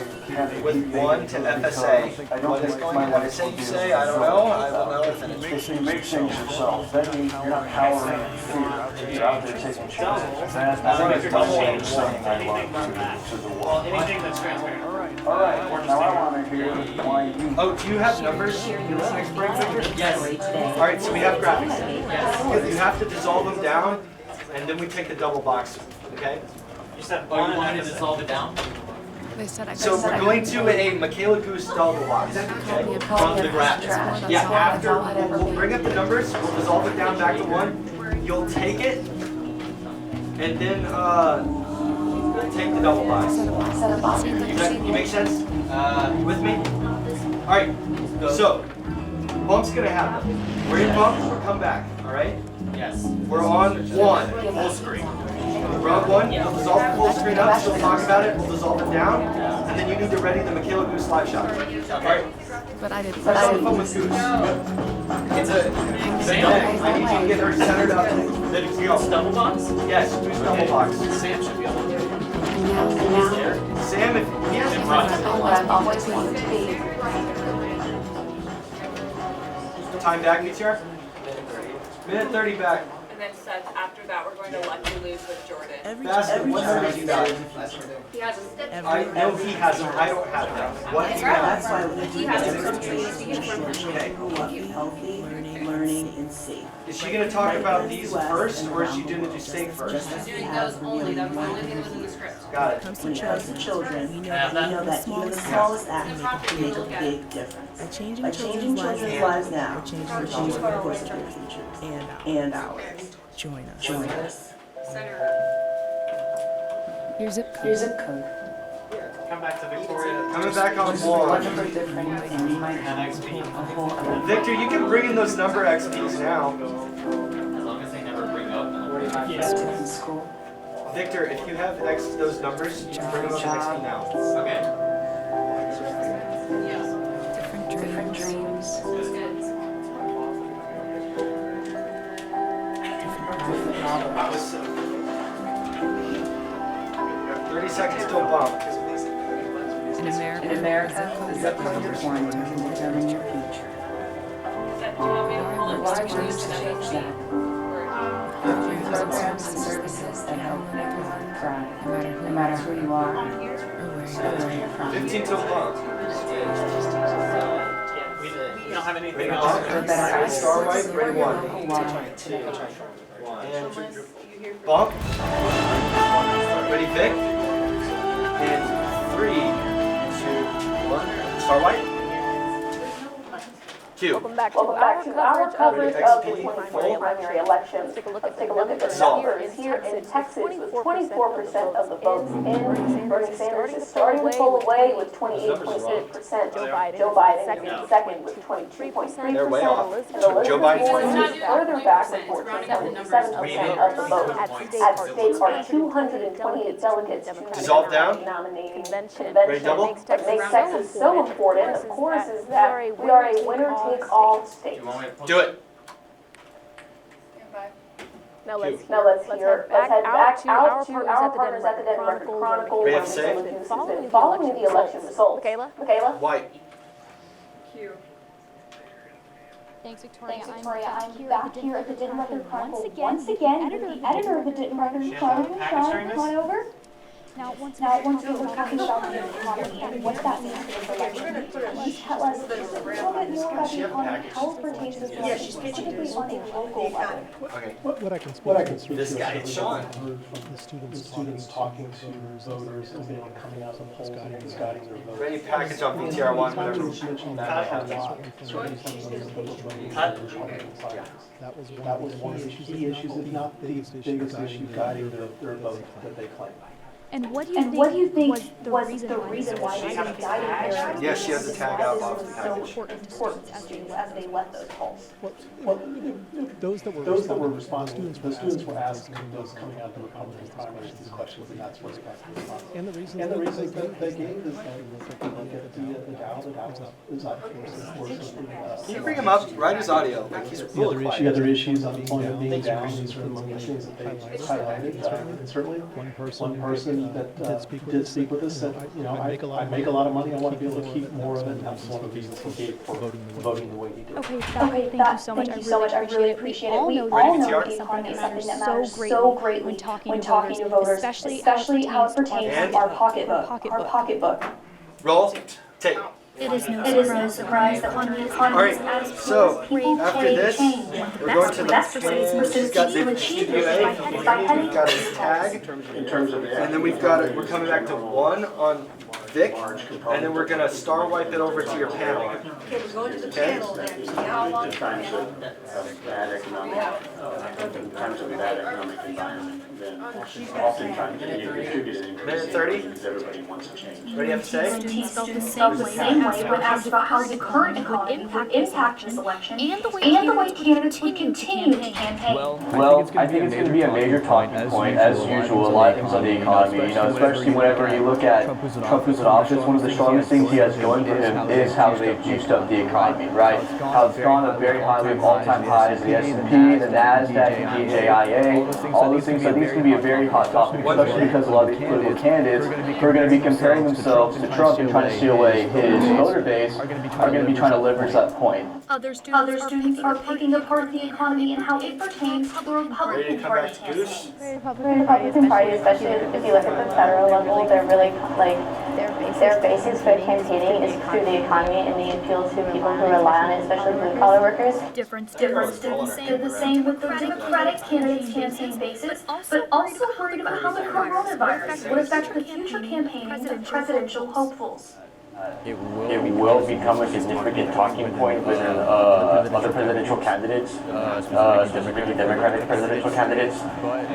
with 1 to FSA. What is going to FSA you say? I don't know. I will know if it's So you make things yourself. Then you're not powering fear. You're out there taking chances. I think it's double change saying I love to the world. Anything that's transparent. All right, now I want to hear why you... Oh, do you have numbers in this next break, Victor? Yes. Alright, so we have graphics. Yes. You have to dissolve them down, and then we take the double box, okay? You said one and then dissolve it down? They said I So we're going to a Michaela Goose double box, okay? From the graphics. Yeah, after, we'll bring up the numbers, we'll dissolve it down back to 1. You'll take it, and then we'll take the double box. You make sense? You with me? Alright, so, bump's gonna happen. We're in bump, we'll come back, alright? Yes. We're on 1, full screen. We're on 1, we'll dissolve the full screen up, she'll talk about it, we'll dissolve it down, and then you need to ready the Michaela Goose live shot. Alright? But I didn't. First on the phone with Goose. It's I need you to get her centered up. Then you go. Double box? Yes, Goose double box. Sam should be able to do it. Sam, if he hasn't time back, BTR? Minute 30 back. And then Seth, after that, we're going to Lucky Lose with Jordan. Basket, what numbers you got? He has a I know he has them, I don't have them. What do you have? That's why He has a healthy, learning, and safe. Is she going to talk about these first, or is she going to do safe first? doing those only. That was the only thing that was in the script. Got it. When it comes to children, we know that even the smallest act can make a big difference. By changing children's lives now, we're changing the course of their futures and ours. Join us. Your zip code. Come back to Victoria. Coming back on One 1. number different, and we might have XP. a whole other. Victor, you can bring in those number XPs now. As long as they never bring up. In school. Victor, if you have those numbers, you can bring them up to XP now. Okay. Different dreams. That was 30 seconds till bump. In America, the zip code you're born in can determine your future. Why choose to change that? Programs and services that help everyone thrive, no matter who you are or where you're from. 15 till bump. We don't have anything Ready else. bump? Star right, ready 1. And bump. Ready Vic? And 3, 2, 1. Star white. Q. Welcome back to our coverage of the 2020 primary election. Let's take a look at the numbers here in Texas with 24% of the votes in. Bernie Sanders is starting to pull away with 28.8%. Joe Biden second with 22.3%. They're way off. Elizabeth Joe Biden's Warren is further back with 47% of the vote. At stake are 228 delegates to Dissolve down. nominating convention. Ready double? What makes Texas so important, of course, is that we are a winner-take-all state. Do it. Now let's head back out to our partners at the Denver Record Chronicle. Ready to say? Following the election results. Michaela? White. Q. Thanks, Victoria. I'm back here at the Denton Record Chronicle once again with the editor of the Denton Record Chronicle, Sean. Come on over. Now, once We're talking about the economy and what that means for this election. Can you tell us just a little bit more about the economy, how it pertains to this election, specifically on a local level? Okay. What I can speak This guy, it's Sean. From the students talking to voters and then coming out of the polls and guiding their votes. Ready package on VTR1, whatever. That was one of the key issues, if not the biggest issue guiding their vote that they claim. And what do you think was the reason why they guided their Yeah, she has the tag out off the so package. important as they left those polls? Well, those that were responding, the students were asked those coming out of the Republican primaries these questions, and that's where they got the response. And the reasons that they gave is that the Dow is up. Can you bring him up? Write his audio. Like he's really quiet. The other issues, unemployment being down, these are among the things that they highlighted. And certainly, one person that did speak with us said, you know, I make a lot of money, I want to be able to keep more of it, and that's one of the reasons he gave for voting the way he did. Okay, thank you so much. I really appreciate it. We all know that the economy is something that matters so greatly when talking to voters, especially how it pertains to our pocketbook. Roll. Take. It is no surprise that one of the economies as So after this, we're going to the she's got the Studio A. We've got a tag in terms of, and then we're coming back to 1 on Vic, and then we're gonna star wipe it over to your panel. Okay, we're going to the panel then. How long? In times of bad economic environment, then oftentimes you get an Minute 30. because everybody wants to change. What do you have to say? Students felt the same way when asked about how the current economy would impact this election and the way candidates would continue to campaign. Well, I think it's going to be a major talking point, as usual, a lot of things on the economy, you know, especially whenever you look at Trump who's in office, one of the strongest things he has going to him is how they've juiced up the economy, right? How it's gone up very high, we have all-time highs, the S&P, the NASDAQ, the DJIA, all these things. So these can be a very hot topic, especially because a lot of these political candidates who are going to be comparing themselves to Trump and trying to steal away his voter base are going to be trying to leverage that point. Other students are picking apart the economy and how it pertains to the Republican Party campaign. The Republican Party, especially if you look at the federal level, they're really like their basis for campaigning is through the economy and the appeal to people who rely on it, especially blue collar workers. Different students did the same with the Democratic candidates' campaign basis, but also worried about how the coronavirus would affect the future campaigning of presidential hopefuls. It will become a significant talking point within other presidential candidates, specifically Democratic presidential candidates.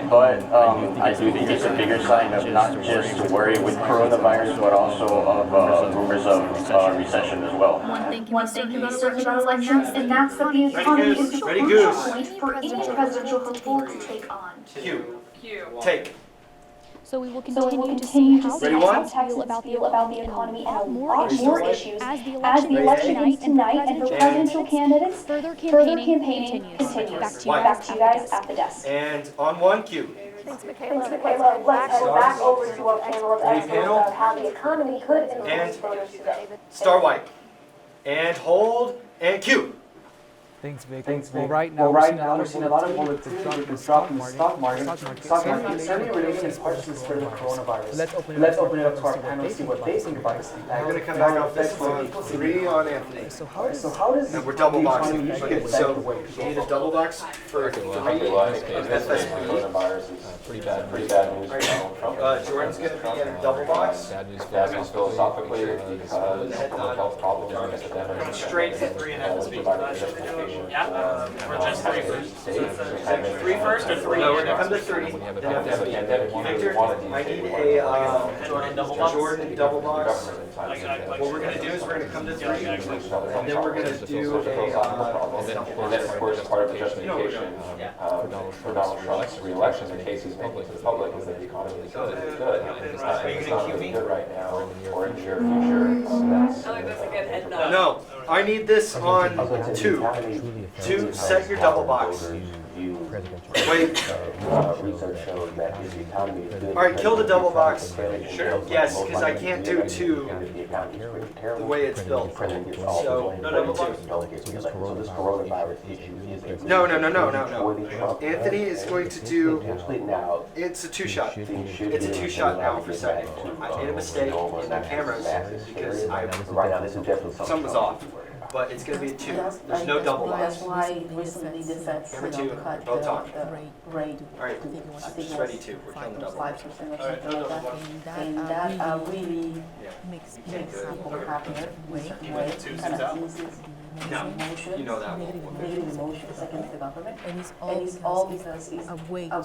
But I do think it's a bigger sign of not just to worry with coronavirus, but also of rumors of recession as well. One thing can be certain about elections, and that's that the economy is the crucial point for any presidential hopeful to take on. Q. Take. So we will continue to see how Texans feel about the economy and a lot more issues as the election ends tonight, and for presidential candidates, further campaigning continues. Back to you guys at the desk. And on 1, Q. Thanks, Michaela. Let's head back over to our panel of experts about how the economy could influence voters today. Star wipe. And hold, and Q. Thanks, Vic. Well, right now we're seeing a lot of volatility with the stock market. Stock market certainly related in part to the spread of the coronavirus. Let's open it up to our panel and see what they think about this impact. We're going to come back off this on 3 on Anthony. So how does and we're double boxing. Okay, so you need a double box for 3 FSP. Coronavirus is pretty bad news. Jordan's going to be in a double box. Bad news philosophically because public health problems are epidemic. Straight to 3 and FSP. Yeah, or just 3 first. 3 first or 3? No, we're going to come to 3. Victor, I need a Jordan double box. What we're going to do is we're going to come to 3, and then we're going to do and then, of course, part of the justification for Donald Trump's re-election, the case he's making to the public, is that the economy is really good. It's not really good right now, or in the near future. No, I need this on 2. 2, set your double box. view. Wait. Research shows that if the economy is good. All right, kill the double box. Sure. Yes, because I can't do two the way it's built. So no double box. So this coronavirus issue is No. Anthony is going to do. It's a two-shot. It's a two-shot now for second. I made a mistake in the cameras because some was off. But it's going to be a two. There's no double box. That's why recently the Fed Camera two, both on. rate. All right, just ready to. We're killing the double box. 5% or something like that. And that really makes people happier. Kind of eases No, emotions. you know that. Negative emotions against the government. And it's all because it's a way to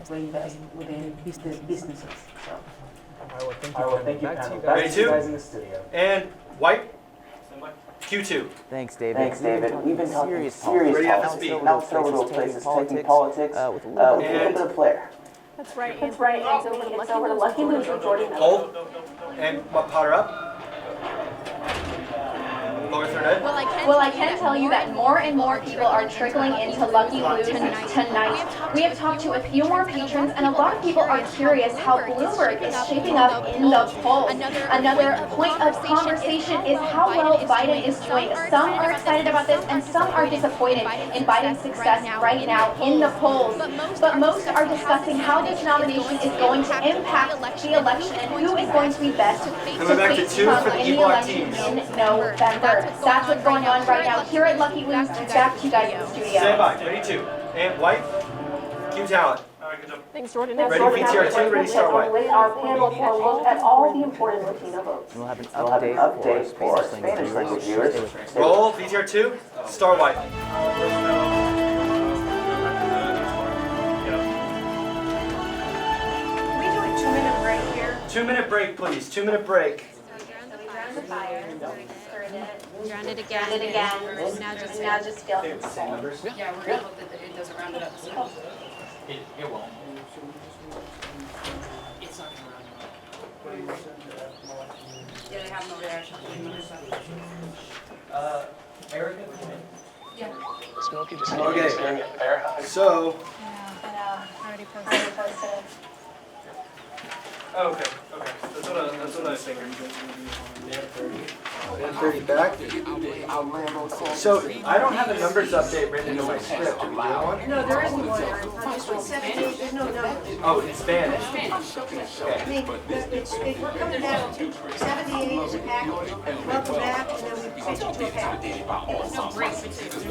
reinvest within businesses. So. I will thank you, panel. Back Ready to you to? guys in the studio. And white. Q2. Than's David. We've been talking serious Ready off the politics, speed. not throw places, taking politics with a little bit of flair. That's right. It's over to Lucky Loser, Jordan. Hold. And powder up. Lower third ed. Well, I can tell you that more and more people are trickling into Lucky Blues tonight. We have talked to a few more patrons, and a lot of people are curious how Bloomberg is shaping up in the polls. Another point of conversation is how well Biden is doing. Some are excited about this, and some are disappointed in Biden's success right now in the polls. But most are discussing how this nomination is going to impact the election and who is going to be best to Coming back to face two Trump for the in the E-block election teams. in November. That's what's going on right now here at Lucky Blues. Back to you guys in the studio. Stand by. Ready to. And white. Q talent. Thanks, Jordan. Ready VTR2, ready start white. Our panel for a look at all the important Latino votes. We'll have an update for Spanish language viewers. Roll VTR2. Star white. We do a 2-minute break here. 2-minute break, please. 2-minute break. The fire, stirred it, Drowned it drowned it again, and now just and now just feel it. Yeah, we're gonna hope that it doesn't round it up. It won't. It's not gonna round it up. Yeah, they have no reaction. Erica? Yeah. Okay. So. already posted. Oh, okay. That's what I was thinking. 30 back. So I don't have a numbers update written into my script. Do we do one? No, there isn't one. This one's 78, there's no numbers. Oh, in Spanish. Spanish. I mean, we're coming down to 78 is a package. Welcome back, and then we pitch it to a package. No break between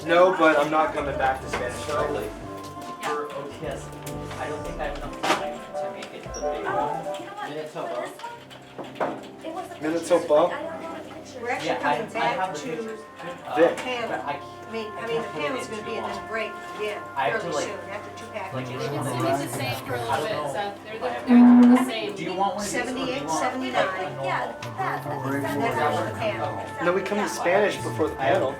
No, but I'm not coming back to Spanish directly. For OTS, I don't think I have enough time to make it the big one. Minnesota. We're actually Yeah, coming I back have to the the panel. I mean, the panel's gonna be in this break again I have to, fairly like- soon, after two packages. It's the same for a little bit, Seth. They're the same. Do you want one of these? 78, 79. Yeah, That's after the panel. No, we come to Spanish before the panel.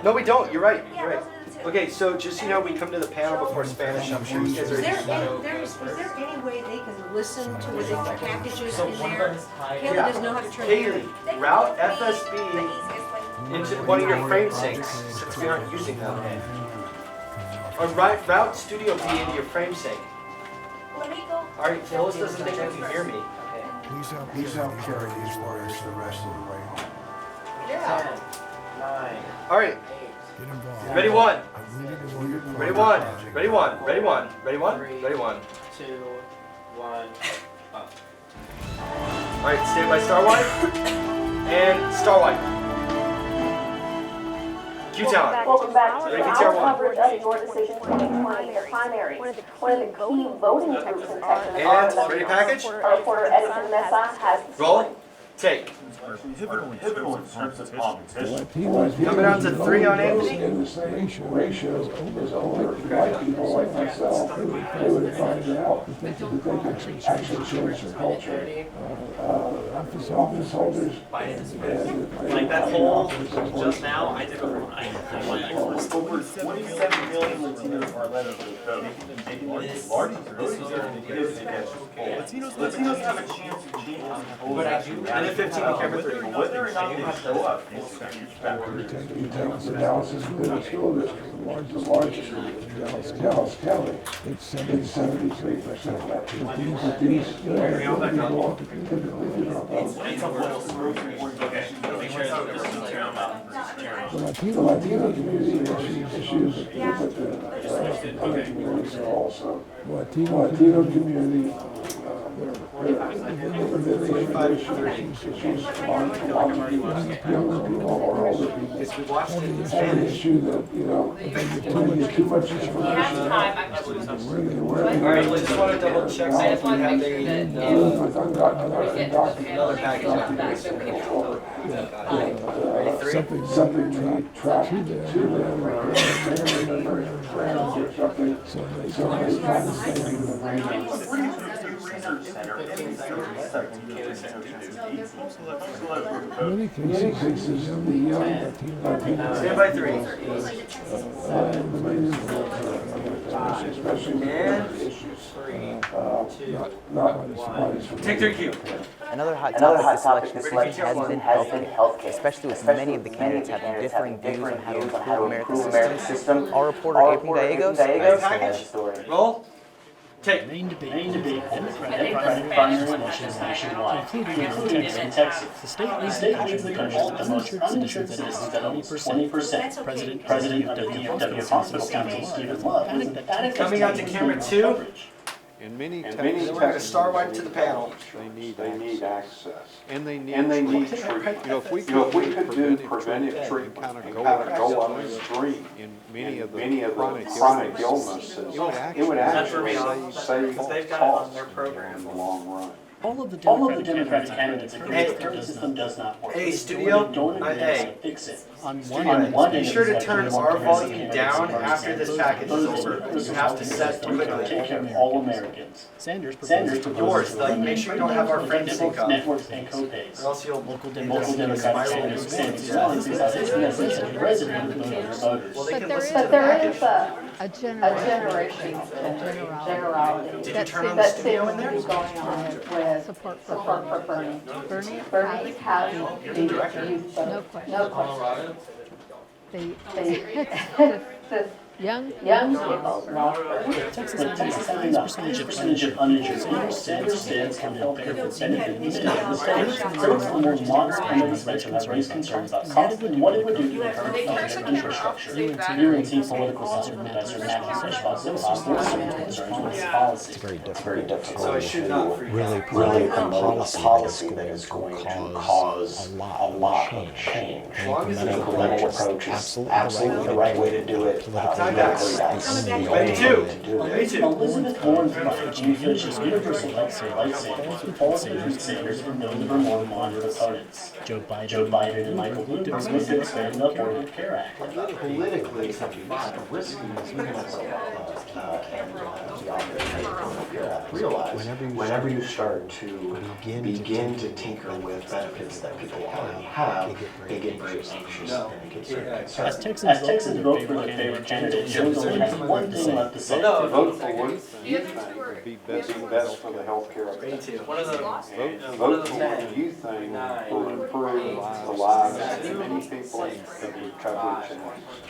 No, we don't. You're right. You're right. Okay, so just you know, we come to the panel before Spanish. I'm sure you guys Is are. there any way they can listen to the packages in there? Kelly doesn't know how to turn it Haley, on. route FSB into one of your frame syncs since we aren't using them. Or route Studio B into your frame sync. let me go. All right, Phyllis doesn't think you can hear me. Please help carry these wires the rest of the way home. Yeah. All right. Ready one. Ready one. Ready one. Ready one. Ready one. Ready one. 2, 1, up. All right, stand by Star White and Star White. Q-Town. Welcome back to Ready, our VTR1. coverage of your decision 2020, the primaries. One of the key voting groups in Texas And ready package? Our reporter Edison Mesa has the Roll. Take. Pivotal in terms of competition. Coming out to 3 on Anthony. In the same ratio as older white people like myself, they would find out that they could actually change their culture. Office holders. Like that whole just now, I did it for mine. Over 27 million Latinos are eligible to vote, making them the largest voting indicators against polls. Latinos have a chance to change the polls. to 15 and camera 3. Whether or not they show up is a huge factor. Utah's analysis within a school district, the largest Dallas County, it's 73% left. But these people typically do not vote. The Latino community issues that the other communities are also. Latino community, issues a lot of younger people or older people. It's an issue that, too much information. Alright, I just want to double check so if we have another package. Something to track to them or something. So it's trying to stay in the brain. Many cases of the young Stand by 3. Especially issues. 3, 2. Take 3Q. Another hot topic this election has been healthcare, especially with many of the candidates having differing views on how to improve America's system. Our reporter, April Gallegos, has the story. Roll. Take. Main debate, Democratic primary elections nationwide, including in Texas. The state leads the country uninsured citizens at almost 20%. President of DFW Hospital County, Stephen Love, Coming out to camera 2. In many We're going to star wipe to the panel. They need access. And they need treatment. If we could do preventive treatment and kind of go upstream in many of the chronic illnesses, it would actually save costs their program in the long run. All of the Democratic candidates agree that the system does not work. Hey, studio, Hey, fix it. On one be sure to turn our volume down after this package is over. You have to set quickly. Take care of all Americans. Sanders proposes yours, like make sure you don't have our friends sync up. networks and co-pays. Or else you'll Local Democratic Sanders resident of voters. But there is a generation generality that seems to be going on with support for Bernie. Bernie has the youth vote. No question. The young people love Bernie. Texas has a percentage of uninsured Sanders stands can help benefit the state. Critics of the more modest penalties have raised concerns about cost and what it would do to the current healthcare infrastructure. UNC political professor Matthew Seshbaz concerns with this policy. It's very difficult So I should not really promote a policy that is going to cause a lot of change. An incremental approach is absolutely the right way to do it. Elizabeth Warren's message envisions universal health care like Sanders for no more moderate opponents. Joe Biden and Michael Bloomberg look to expand the Affordable Care Act. Politically, it's risky. Realize whenever you start to begin to tinker with benefits that people already have, they get very anxious and they get very concerned. As Texans vote for their favorite candidate, Jones only has one thing left to say. Vote for what you think would be best for the healthcare. Vote for what you think will improve the lives of many people that we coverage.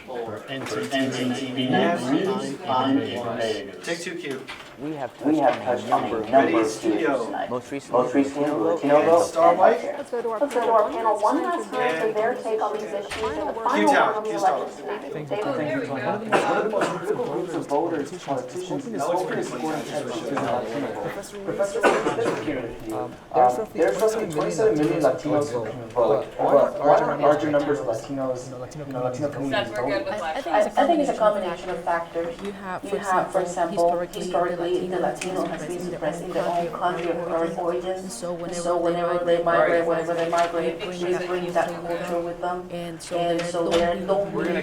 For NTTV News, I'm April Gallegos. Take 2Q. We have touched on a number of studios tonight. Most recently, Latino vote. Star wipe. Let's go to our panel one last time for their take on these issues and the final one on the election tonight. One of the most critical groups of voters, politicians, is hoping supporting Texas as a Latino vote. Professor, there's roughly 27 million Latinos who vote. What are larger numbers of Latinos, Latino communities voting? I think it's a combination of factors. You have, for example, historically, the Latino has been suppressed in their own country of origin. So whenever they migrate, they bring that culture with them. And so they don't really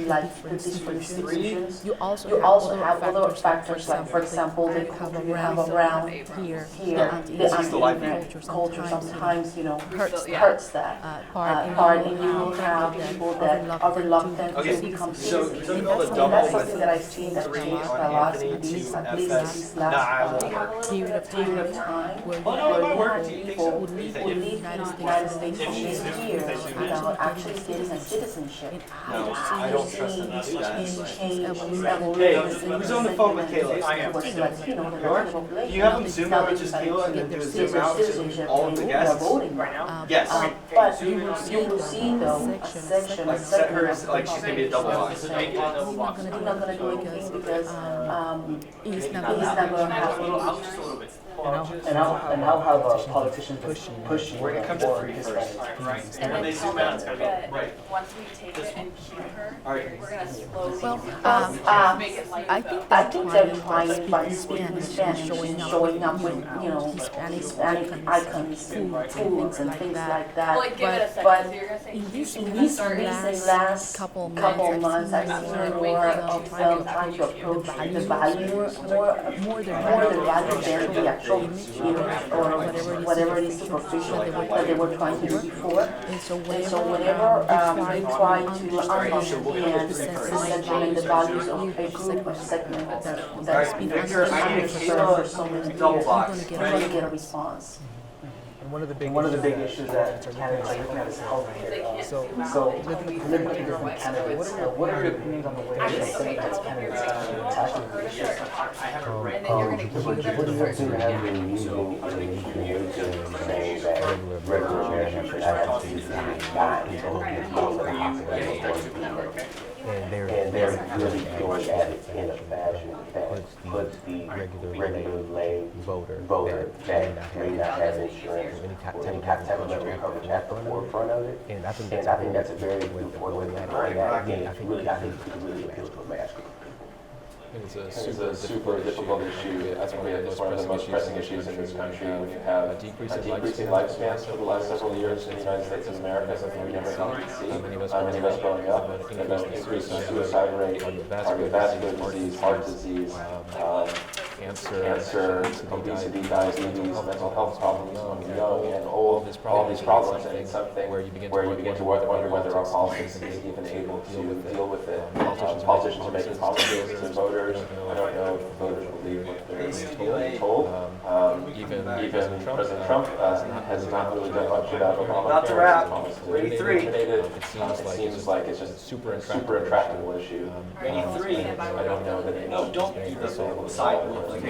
like the different institutions. You also have other factors like they could have around here, the anti-immigrant culture sometimes, hurts that part, and you will have people that are reluctant to become citizens. And that's something that I've seen that changed a lot in these, at least these last period of time, where you had people who leave the United States for many years without actually getting a citizenship. And how to see this change, evolution. Who's on the phone with Kayla? I am. Do you have them Zoom out with just Kayla and then do a Zoom out to all of the guests? Right now? Yes. But you will see though a section, Like set her as like she's gonna be a double box. He's not gonna do anything because he's not gonna have. And I'll have politicians pushing for his candidate. Right. And when they zoom out, it's gonna be right. Once we take it and keep her, Alright. we're gonna slowly make it like I think they're trying by speaking Spanish, showing up with, Hispanic icons, foods and things like that. Like, give it a second. But So you're gonna say in these last couple months, I've seen more of them trying to approach the value, more the value than the actual image or whatever it is superficial that they were trying to do before. And so whenever they try to understand essentially the values of a group or segment that's been underserved for so many years, you're going to get a response. One of the big issues that candidates are looking at is healthcare. So living in different candidates, what are your opinions on the way that candidates tackle the issue? and then you're gonna keep them What do you have been using to say that regular Americans have to be not and they're really going at it in a fashion that puts the regular lay voter that may not have insurance or any type of medical coverage at the forefront of it. And I think that's a very important way to bring that in. I think it could really appeal to a mass group. It's a super difficult issue. I think it's one of the most pressing issues in this country when you have decreasing lifespans over the last several years in the United States of America, something we never thought we'd see. Many of us growing up, an increase in suicide rate, cardiovascular disease, heart disease, cancer, obesity, diabetes, mental health problems among young and old, all these problems, and it's something where you begin to wonder whether our politics is even able to deal with it. Politicians are making policies and voters. I don't know if voters believe what they're being told. Even President Trump has not really done much about Obama. Not to wrap. 83. It seems like it's just a super intractable issue. 83. I don't know that No, don't do the side like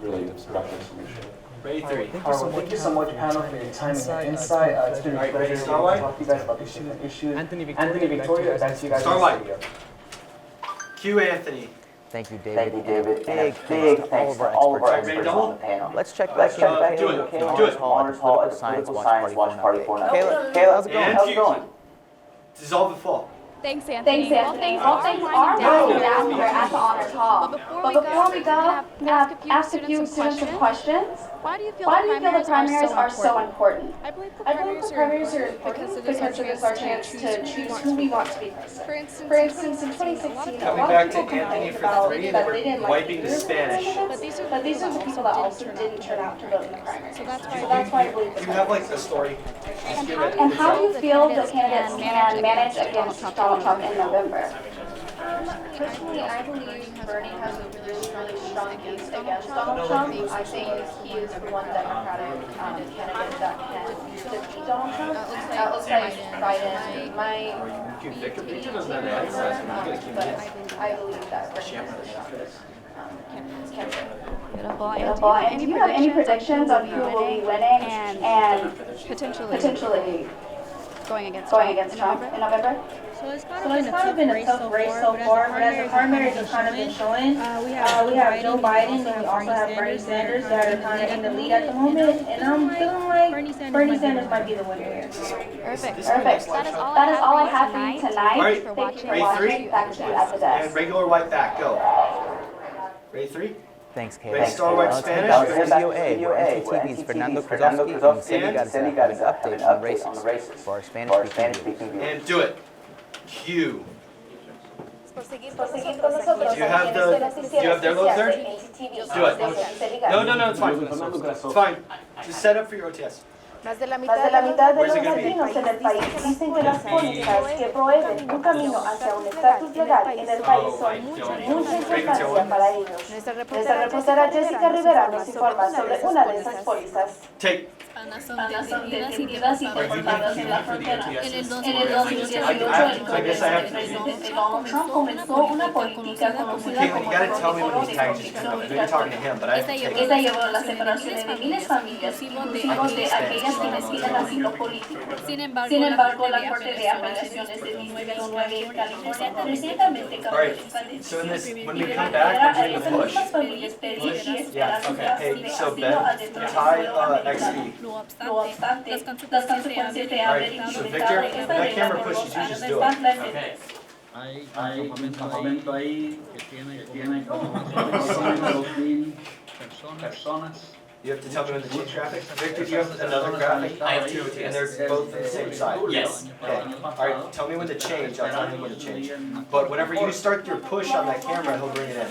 really productive solution. 83. Thank you so much, panel, for your time and insight. It's been a pleasure to talk to you guys about these different issues. Anthony Victoria, back to you guys. Starlight. Q Anthony. Thank you, David. Big Thanks to all of our experts on the panel. Let's check back in with Kayla Honors Hall at the Political Science Watch Party for an update. Kayla, how's it going? How's it going? Dissolve the fall. Thanks, Anthony. Well, things are winding down here at the Honors Hall. But before we go, we have asked a few students some questions. Why do you feel the primaries are so important? I believe the primaries are because important because it is our chance to choose who we want to be president. For instance, in 2016, a Coming lot back of to people Anthony complained for about three, that they didn't like wiping the leaders in Spanish. candidates, but these are the people that also didn't turn out to vote in the primaries. So that's why I believe You have like the story. And how do you feel the candidates can manage against Donald Trump in November? Personally, I believe Bernie has a really strong case against Donald Trump. I think he is the one Democratic candidate that can defeat Donald Trump. That looks like Biden might be but I believe that Bernie is the strongest candidate. Beautiful. And do you have any predictions on who will be winning and potentially going against Trump in November? So it's kind of been a tough race so far, but as the primaries have kind of been showing, we have Joe Biden and we also have Bernie Sanders that are kind of in the lead at the moment, and I'm feeling like Bernie Sanders might be the winner here. Perfect. That is all I have for you tonight. All right, Thank you for ready watching. three? Back to you at the desk. And regular white back, go. Ready three? Thanks, Kayla. Ready Starlight Spanish? Video A, where NTTV's Fernando Krasovsky and Cindy got an update on races for our Spanish-speaking viewers. And do it. Q. por seguir con nosotros. Do you have their load third? Do it. No, it's fine. It's fine. Just set up for your OTS. Más de la Where's it mitad de gonna los be? latinos en el país dicen que las pólizas que prohíben un camino hacia un estatus legal en el país son mucha importancia para ellos. Nuestra reportera Jessica Rivera nos informa sobre una de esas pólizas. Take. Hispanas son detenidas y deportadas en la frontera. En el 2018, el presidente Donald Trump comenzó una política conocida Okay, como you gotta tell me when protocolo these de tags just come up. I know you're talking to him, but I have to take Esta it. llevó a la separación de miles de familias, inclusive de aquellas que reciben asilo político. Sin embargo, la Corte de Apelaciones de Distrito 9 en California recientemente cambió el expediente. So in this, when we come back, we're doing the push. Las familias pedir y esperar Yeah, un okay. caso Hey, de so asilo Ben, adentro tie XD. No obstante, las consecuencias de haber Alright, so implementado Victor, esta that regla camera por pushes, los you años just do están it. presentes. Hay un campamento ahí que tiene como 2,000 personas. You have to tell me when to change traffic. Victor, do you have another graphic? I have two, And they're both on the same side? Yes. Okay. Alright, tell me when to change, I'll tell him when to change. But whenever you start your push on that camera, he'll bring it in.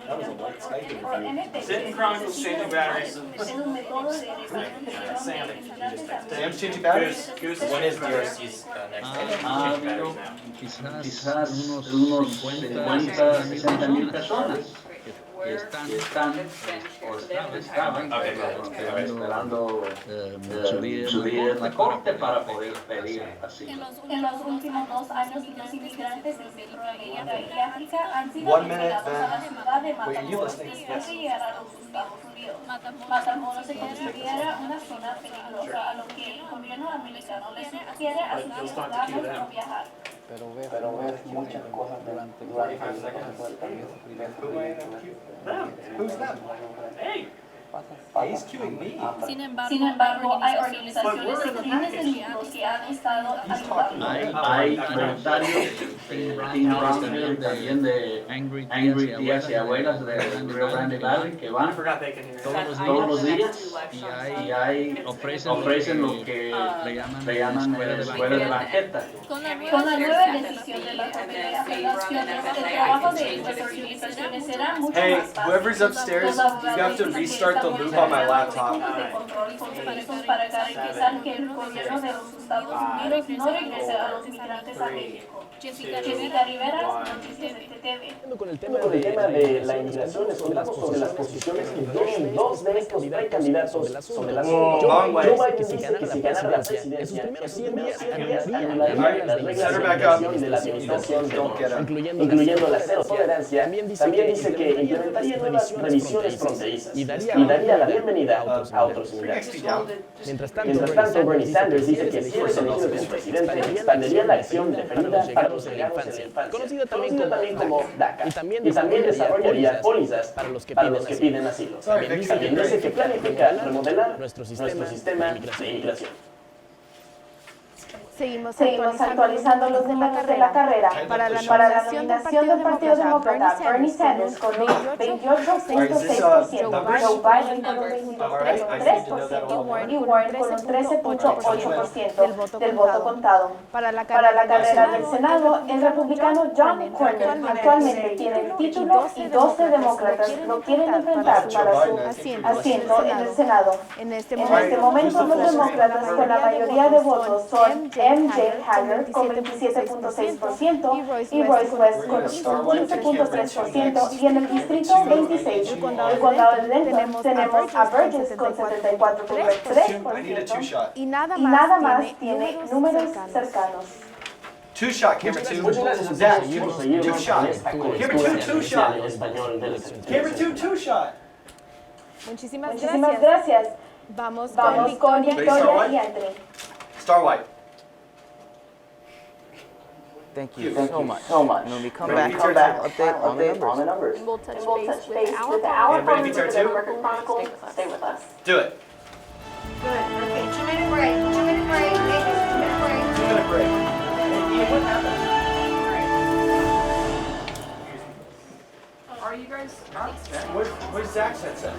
That was a white Skype. Sitting Chronicles changing batteries. Sam. Sam's changing batteries? Goose, when is DRC's next day? Change batteries now. Quizás unos 50, 60 mil personas que están o estaban esperando subir la corte para poder pedir asilo. En los últimos 2 años, los inmigrantes de Centroamérica y África han sido 1 minute, enviados a la ciudad de Wait, are you Matamoros listening? después de llegar a los Estados Unidos. Matamoros se considera una zona peligrosa, a lo que el gobierno americano le sugiere a sus ciudadanos no viajar. Pero ves muchas cosas durante el camino. Who's that? Hey! He's queuing me. Sin embargo, hay organizaciones y fines étnicos que han estado ayudando. Hay voluntarios en Brownsville, también de Angry Tías y Abuelas de Rio Grande Valley que van todos los días y ofrecen lo que le llaman escuela de banqueta. Con la nueva decisión de la Corte de Apelaciones, el trabajo de estas organizaciones será mucho Hey, más fácil. whoever's upstairs, you have to restart the loop on my laptop. Para garantizar que el gobierno de los Estados Unidos no regrese a los migrantes a México. Jessica Rivera, Noticias de TTV. Con el tema de la inmigración, les contamos sobre las posiciones que tienen dos de estos precandidatos sobre el asunto. Joe Biden dice que si ganara la presidencia, en sus primeros 100 días anularía las reglas de migración de la administración de Trump, incluyendo la cero tolerancia. También dice que implementaría nuevas revisiones fronterizas y daría la bienvenida a otros inmigrantes. Mientras tanto, Bernie Sanders dice que si es elegido como presidente, expandiría la acción referida para los regalos en la infancia, conocido también como DACA, y también desarrollaría pólizas para los que piden asilo. También dice que planifica remodelar nuestro sistema de inmigración. Seguimos actualizando los números de la carrera. Para la nominación del Partido Demócrata, Bernie Sanders con un 28.6%, Joe Biden con un 22.3% y Warren con un 13.8% del voto contado. Para la carrera del Senado, el republicano John Cornyn actualmente tiene el título y 12 demócratas lo quieren enfrentar para su asiento en el Senado. En este momento, los demócratas con la mayoría de votos son MJ Haggard con 27.6% y Royce West con 15.3%, y en el distrito 26, el condado de Denver, tenemos a Burgess con 74.3% y nada más tiene números cercanos. Two shot, camera two. Muchas gracias Zach, por two shot. Camera two shot. Camera two shot. Muchísimas gracias. Vamos con Victoria y Andre. Star White. Thank you so much. When we come back, update on the numbers. And we'll touch base with our Ready, Victor, two? Record Chronicles. Stay with us. Do it. Good, okay, 2-minute break, ladies, 2-minute break. 2-minute break. Ian, what happened? Are you guys up? Where's Zach's headset?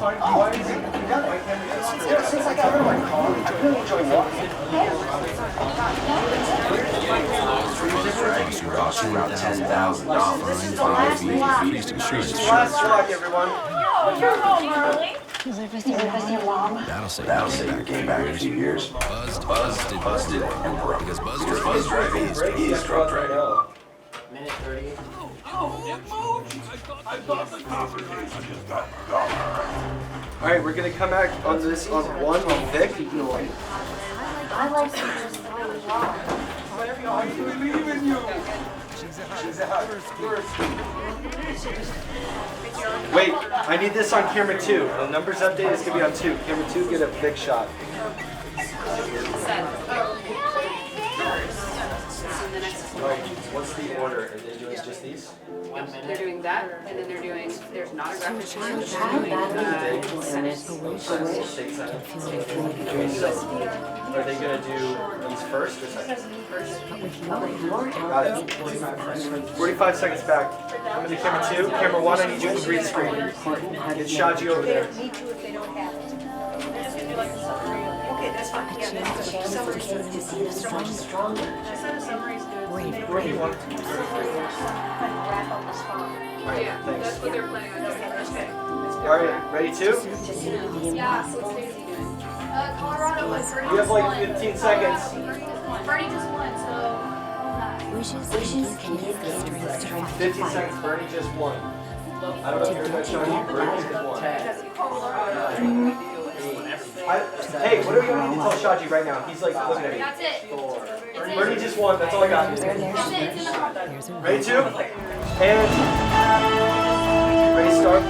fine. Why is it? You got it. Since I got rid of my car, I really enjoy walking. Costs around $10,000. This is the last block. This is the last block, everyone. Oh, you're home early. That'll say you came back in 2 years. Buzzed it, and broke. Because buzz driving is drug driving. Minute 30. All right, we're gonna come back on this on one on Vic. I like to just I believe in you. Wait, I need this on camera 2. The numbers update is gonna be on 2. Camera 2, get a Vic shot. Right, what's the order? Are they doing just these? 1 minute. They're doing that, and then they're doing, there's not a graphic design, they're doing Senate. Are they gonna do these first or second? Got it. 45 seconds back. I'm gonna camera 2. Camera 1, I need you to green screen. Get Shaji over there. Okay, that's fine. Yeah, that's fine. Summary to see them so much stronger. Just send a summary to Wherever you want. yeah, that's what they're planning on doing. Okay. Alright, ready 2? Yeah, what's Daisy doing? Colorado was Bernie You have like 15 seconds. Bernie just won, so. Wishes can give the strength to fight. 15 seconds, Bernie just won. I don't know if you're going to show you, Bernie just won. Hey, what are we going to need to tell Shaji right now? He's like looking at me. That's it. Bernie just won, that's all I got. Ready 2? And ready start.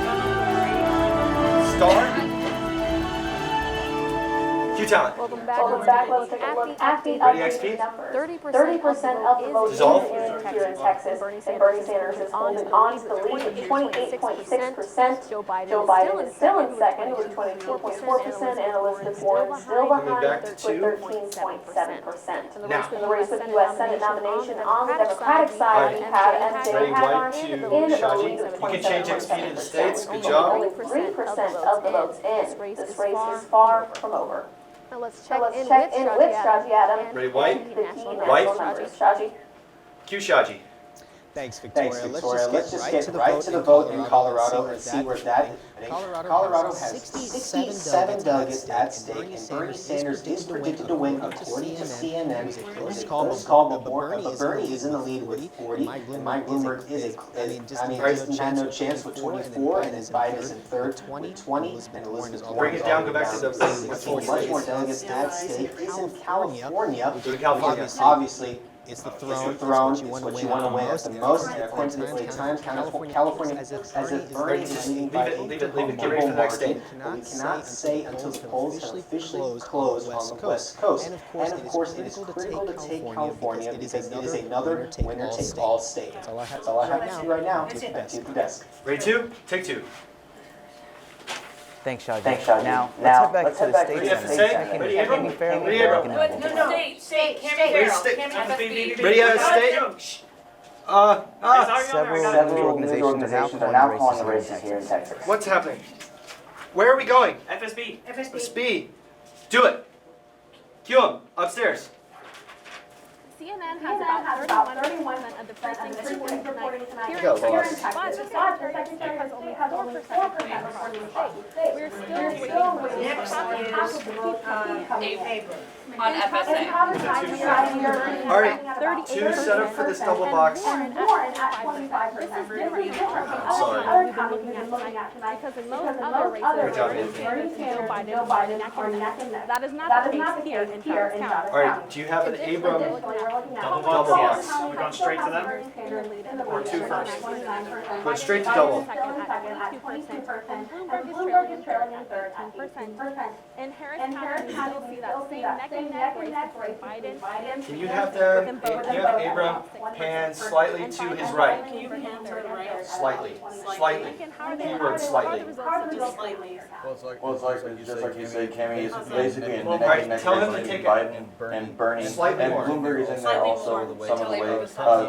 Start. Q talent. Welcome back. Let's take a look at the Ready XP? numbers. 30% of the vote Dissolve. here in Texas, and Bernie Sanders is holding on to the lead at 28.6%. Joe Biden is still in second with 22.4%, and Elizabeth Warren still behind with 13.7%. Now. In the race with U.S. Senate nomination on the Democratic side, we have MJ Ready, Haggard white in to the lead Shaji. with You can change XP to the 27.7%. states. Good Only job. 3% of the votes in. This race is far from over. Now let's So check let's in check with in with Shaji Shaji Adam. Ready, white? The key national White. numbers. Shaji. Q Shaji. Thanks, Victoria. Let's just get right to the vote in Colorado and see where that is. Colorado has 67 delegates at stake, and Bernie Sanders is predicted to win according to CNN. It's a close call, but Bernie is in the lead with 40, and Mike Bloomberg is had no chance with 24, and then Biden is in third with 20, and Elizabeth Warren Bring it down, go back to the much more delegates at stake is in California. Go to California. Obviously, it's the throne. It's what you want to win at the most. And according to the Times, California as if Bernie is leading by a Leave it. Get ready for the next state. but we cannot say until the polls have officially closed on the West Coast. And of course, it is critical to take California because it is another winner-take-all state. That's all I have to see right now. Back to the desk. Ready 2? Take 2. Thanks, Shaji. Now, let's head back to the States. Ready, Abram? Ready, Abram? No, state, Cammy Farrell, Ready out of state? Several organizations are now calling the races here in Texas. What's happening? Where are we going? FSB. FSB. Do it. Cue him. Upstairs. CNN has about 31% of the precincts reporting tonight here Got in lost. Texas, but the Secretary has only 4% reporting across the state. We're still waiting Next is the vote On FSA. All right. 2 set up for this double box. And Warren at 25%. This is different from other counties we've been looking at tonight. because in most other races, Bernie Sanders and Joe Biden are neck and neck. That is not the case here in Travis County. All right. Do you have an Abram double box? We're going straight to them? Or 2 first? Going straight to double. Bloomberg is trailing in third at 18%. In Harris County, we still see that same neck and neck race between Biden. Can you have them? Can you have Abram pan slightly to his right? Slightly. Slightly. Keyword slightly. Well, it's like just like you said, Cammy, it's basically a All right, neck tell him race to between take Biden and Bernie, Slightly and more. Bloomberg is in in there also some of the way.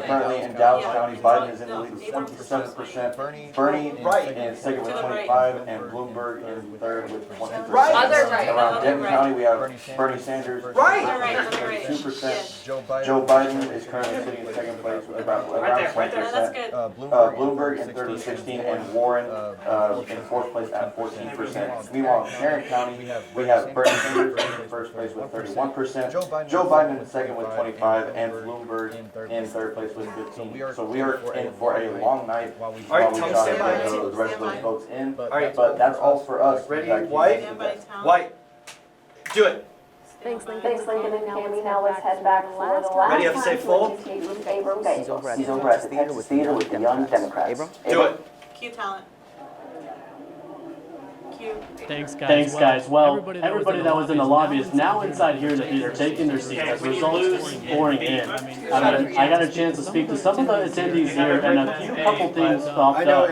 Currently in Dallas County, Biden is in the lead with 27%. Bernie in second with 25%, and Bloomberg in third with 20%. Around Denton County, we have Bernie Sanders with 2%. Joe Biden is currently sitting in second place with around 20%. Bloomberg in third with 16%, and Warren in fourth place at 14%. Meanwhile, in Tarrant County, we have Bernie Sanders in first place with 31%. Joe Biden in second with 25%, and Bloomberg in third place with 15%. So we are in for a long night while we try to get the rest of those votes in. But that's all for us. Ready, White? White. Do it. Thanks, Lincoln and Tammy. Now let's head back for the last Ready, have to say full? He's over at the theater with the Young Democrats. Do it. Cue talent. Thanks, guys. Well, everybody that was in the lobby is now inside here in the theater, taking their seats as results pouring in. I got a chance to speak to some of the attendees here, and a couple things popped up.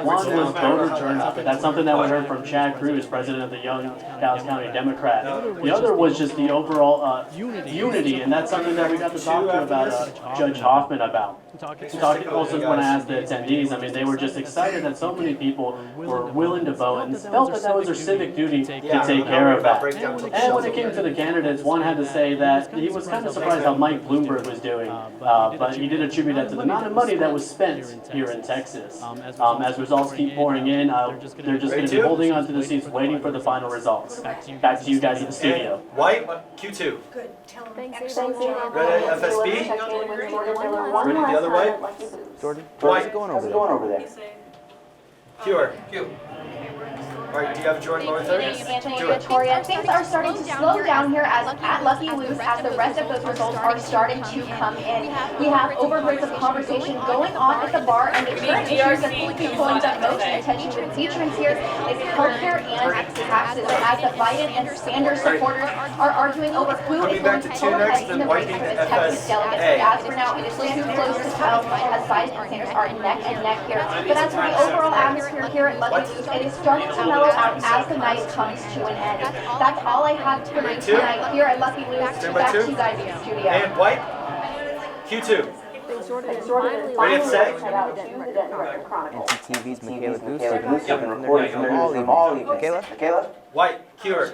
One was voter turnout. That's something that we heard from Chad Cruz, president of the Young Dallas County Democrat. The other was just the overall unity, and that's something that we got to talk to about Judge Hoffman about. Also, when I asked the attendees, I mean, they were just excited that so many people were willing to vote and felt that was their civic duty to take care of that. And when it came to the candidates, one had to say that he was kind of surprised how Mike Bloomberg was doing, but he did attribute that to the amount of money that was spent here in Texas. As results keep pouring in, they're just going to be holding on to the seats, waiting for the final results. Back to you guys in the studio. White, Q2. Good. Tell them. Thanks. Ready, FSB? Ready the other way? Jordan, White. how's it going over there? Q. Alright, do you have Jordan lower third? Anthony and Victoria, things are starting to slow down here at Lucky Lou's as the rest of those results are starting to come in. We have overgrowth of conversation going on at the bar, and the current issues that seem to be pulling the most attention with patrons here is healthcare and taxes, as the Biden and Sanders supporters are arguing over who is going to go ahead in the race for this Texas delegate. But as for now, it is too close to tell as Biden and Sanders are neck and neck here. But as for the overall atmosphere here at Lucky Lou's, it is starting to mellow out as the night comes to an end. That's all I have for you tonight here at Lucky Lou's. Back to you guys in the studio. And White, Q2. Ready to say? NCTV's Michaela Goose have been reporting from all evening. Michaela? White, Q.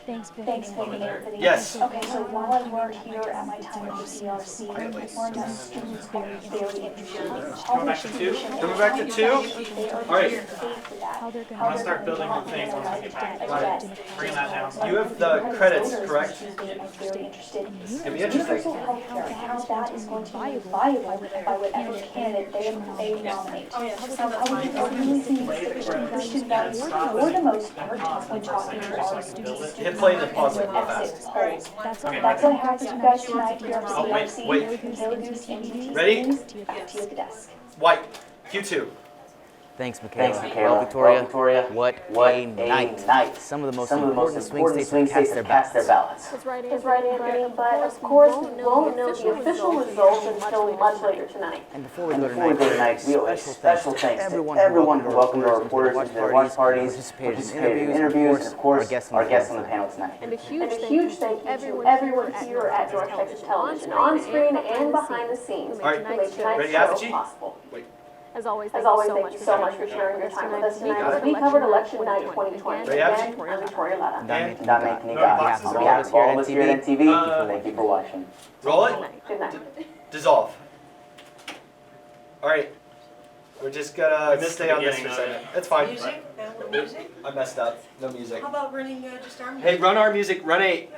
Thanks, Anthony. Yes. Okay, so while I work here at my time at the CRC, one of my students very interested. Coming back to 2. Coming back to 2. Alright. I'm going to start building the thing once I get back. Bring that down. You have the credits, correct? It's going to be interesting. How that is going to be viable by whatever candidate they nominate. Are we really seeing Christian values for the most part when talking to all students? Hit play and then pause it real fast. That's what I have for you guys tonight here at CRC. Wait. Ready? Back to you at the desk. White, Q2. Thanks, Michaela. Well, Victoria, what a night. Some of the most important swing states have cast their ballots. It's right, Anthony, but of course we won't know the official results until much later tonight. And before we go to night, we owe a special thanks to everyone who welcomed our reporters into their watch parties, participated in interviews, and of course, our guests on the panel tonight. And a huge thank you to everyone here at North Texas Television, on screen and behind the scenes, who made tonight's show possible. As always, thank you so much for sharing your time with us tonight as we covered Election Night 2020. Again, I'm Victoria Letta. On behalf of all of us here at NTV, thank you for watching. Roll it. Good night. Dissolve. Alright. We're just gonna stay on this for a second. That's fine. Music? No music? I messed up. No music. How about running just our music? Hey, run our music. Run 8.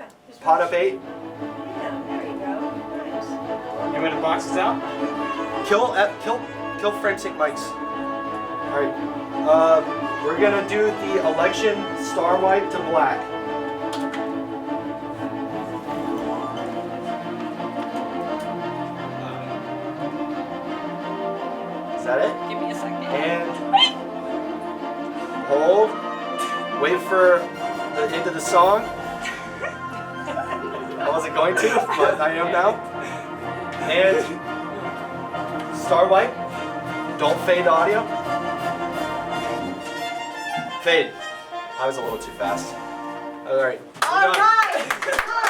Pot up 8. Yeah, there you go. Nice. You want the boxes out? Kill Frantic Mics. Alright. We're gonna do the election star white to black. Is that it? Give me a second. And hold. Wait for the end of the song. I wasn't going to, but I am now. And star white. Don't fade the audio. Fade. I was a little too fast. All right. All right.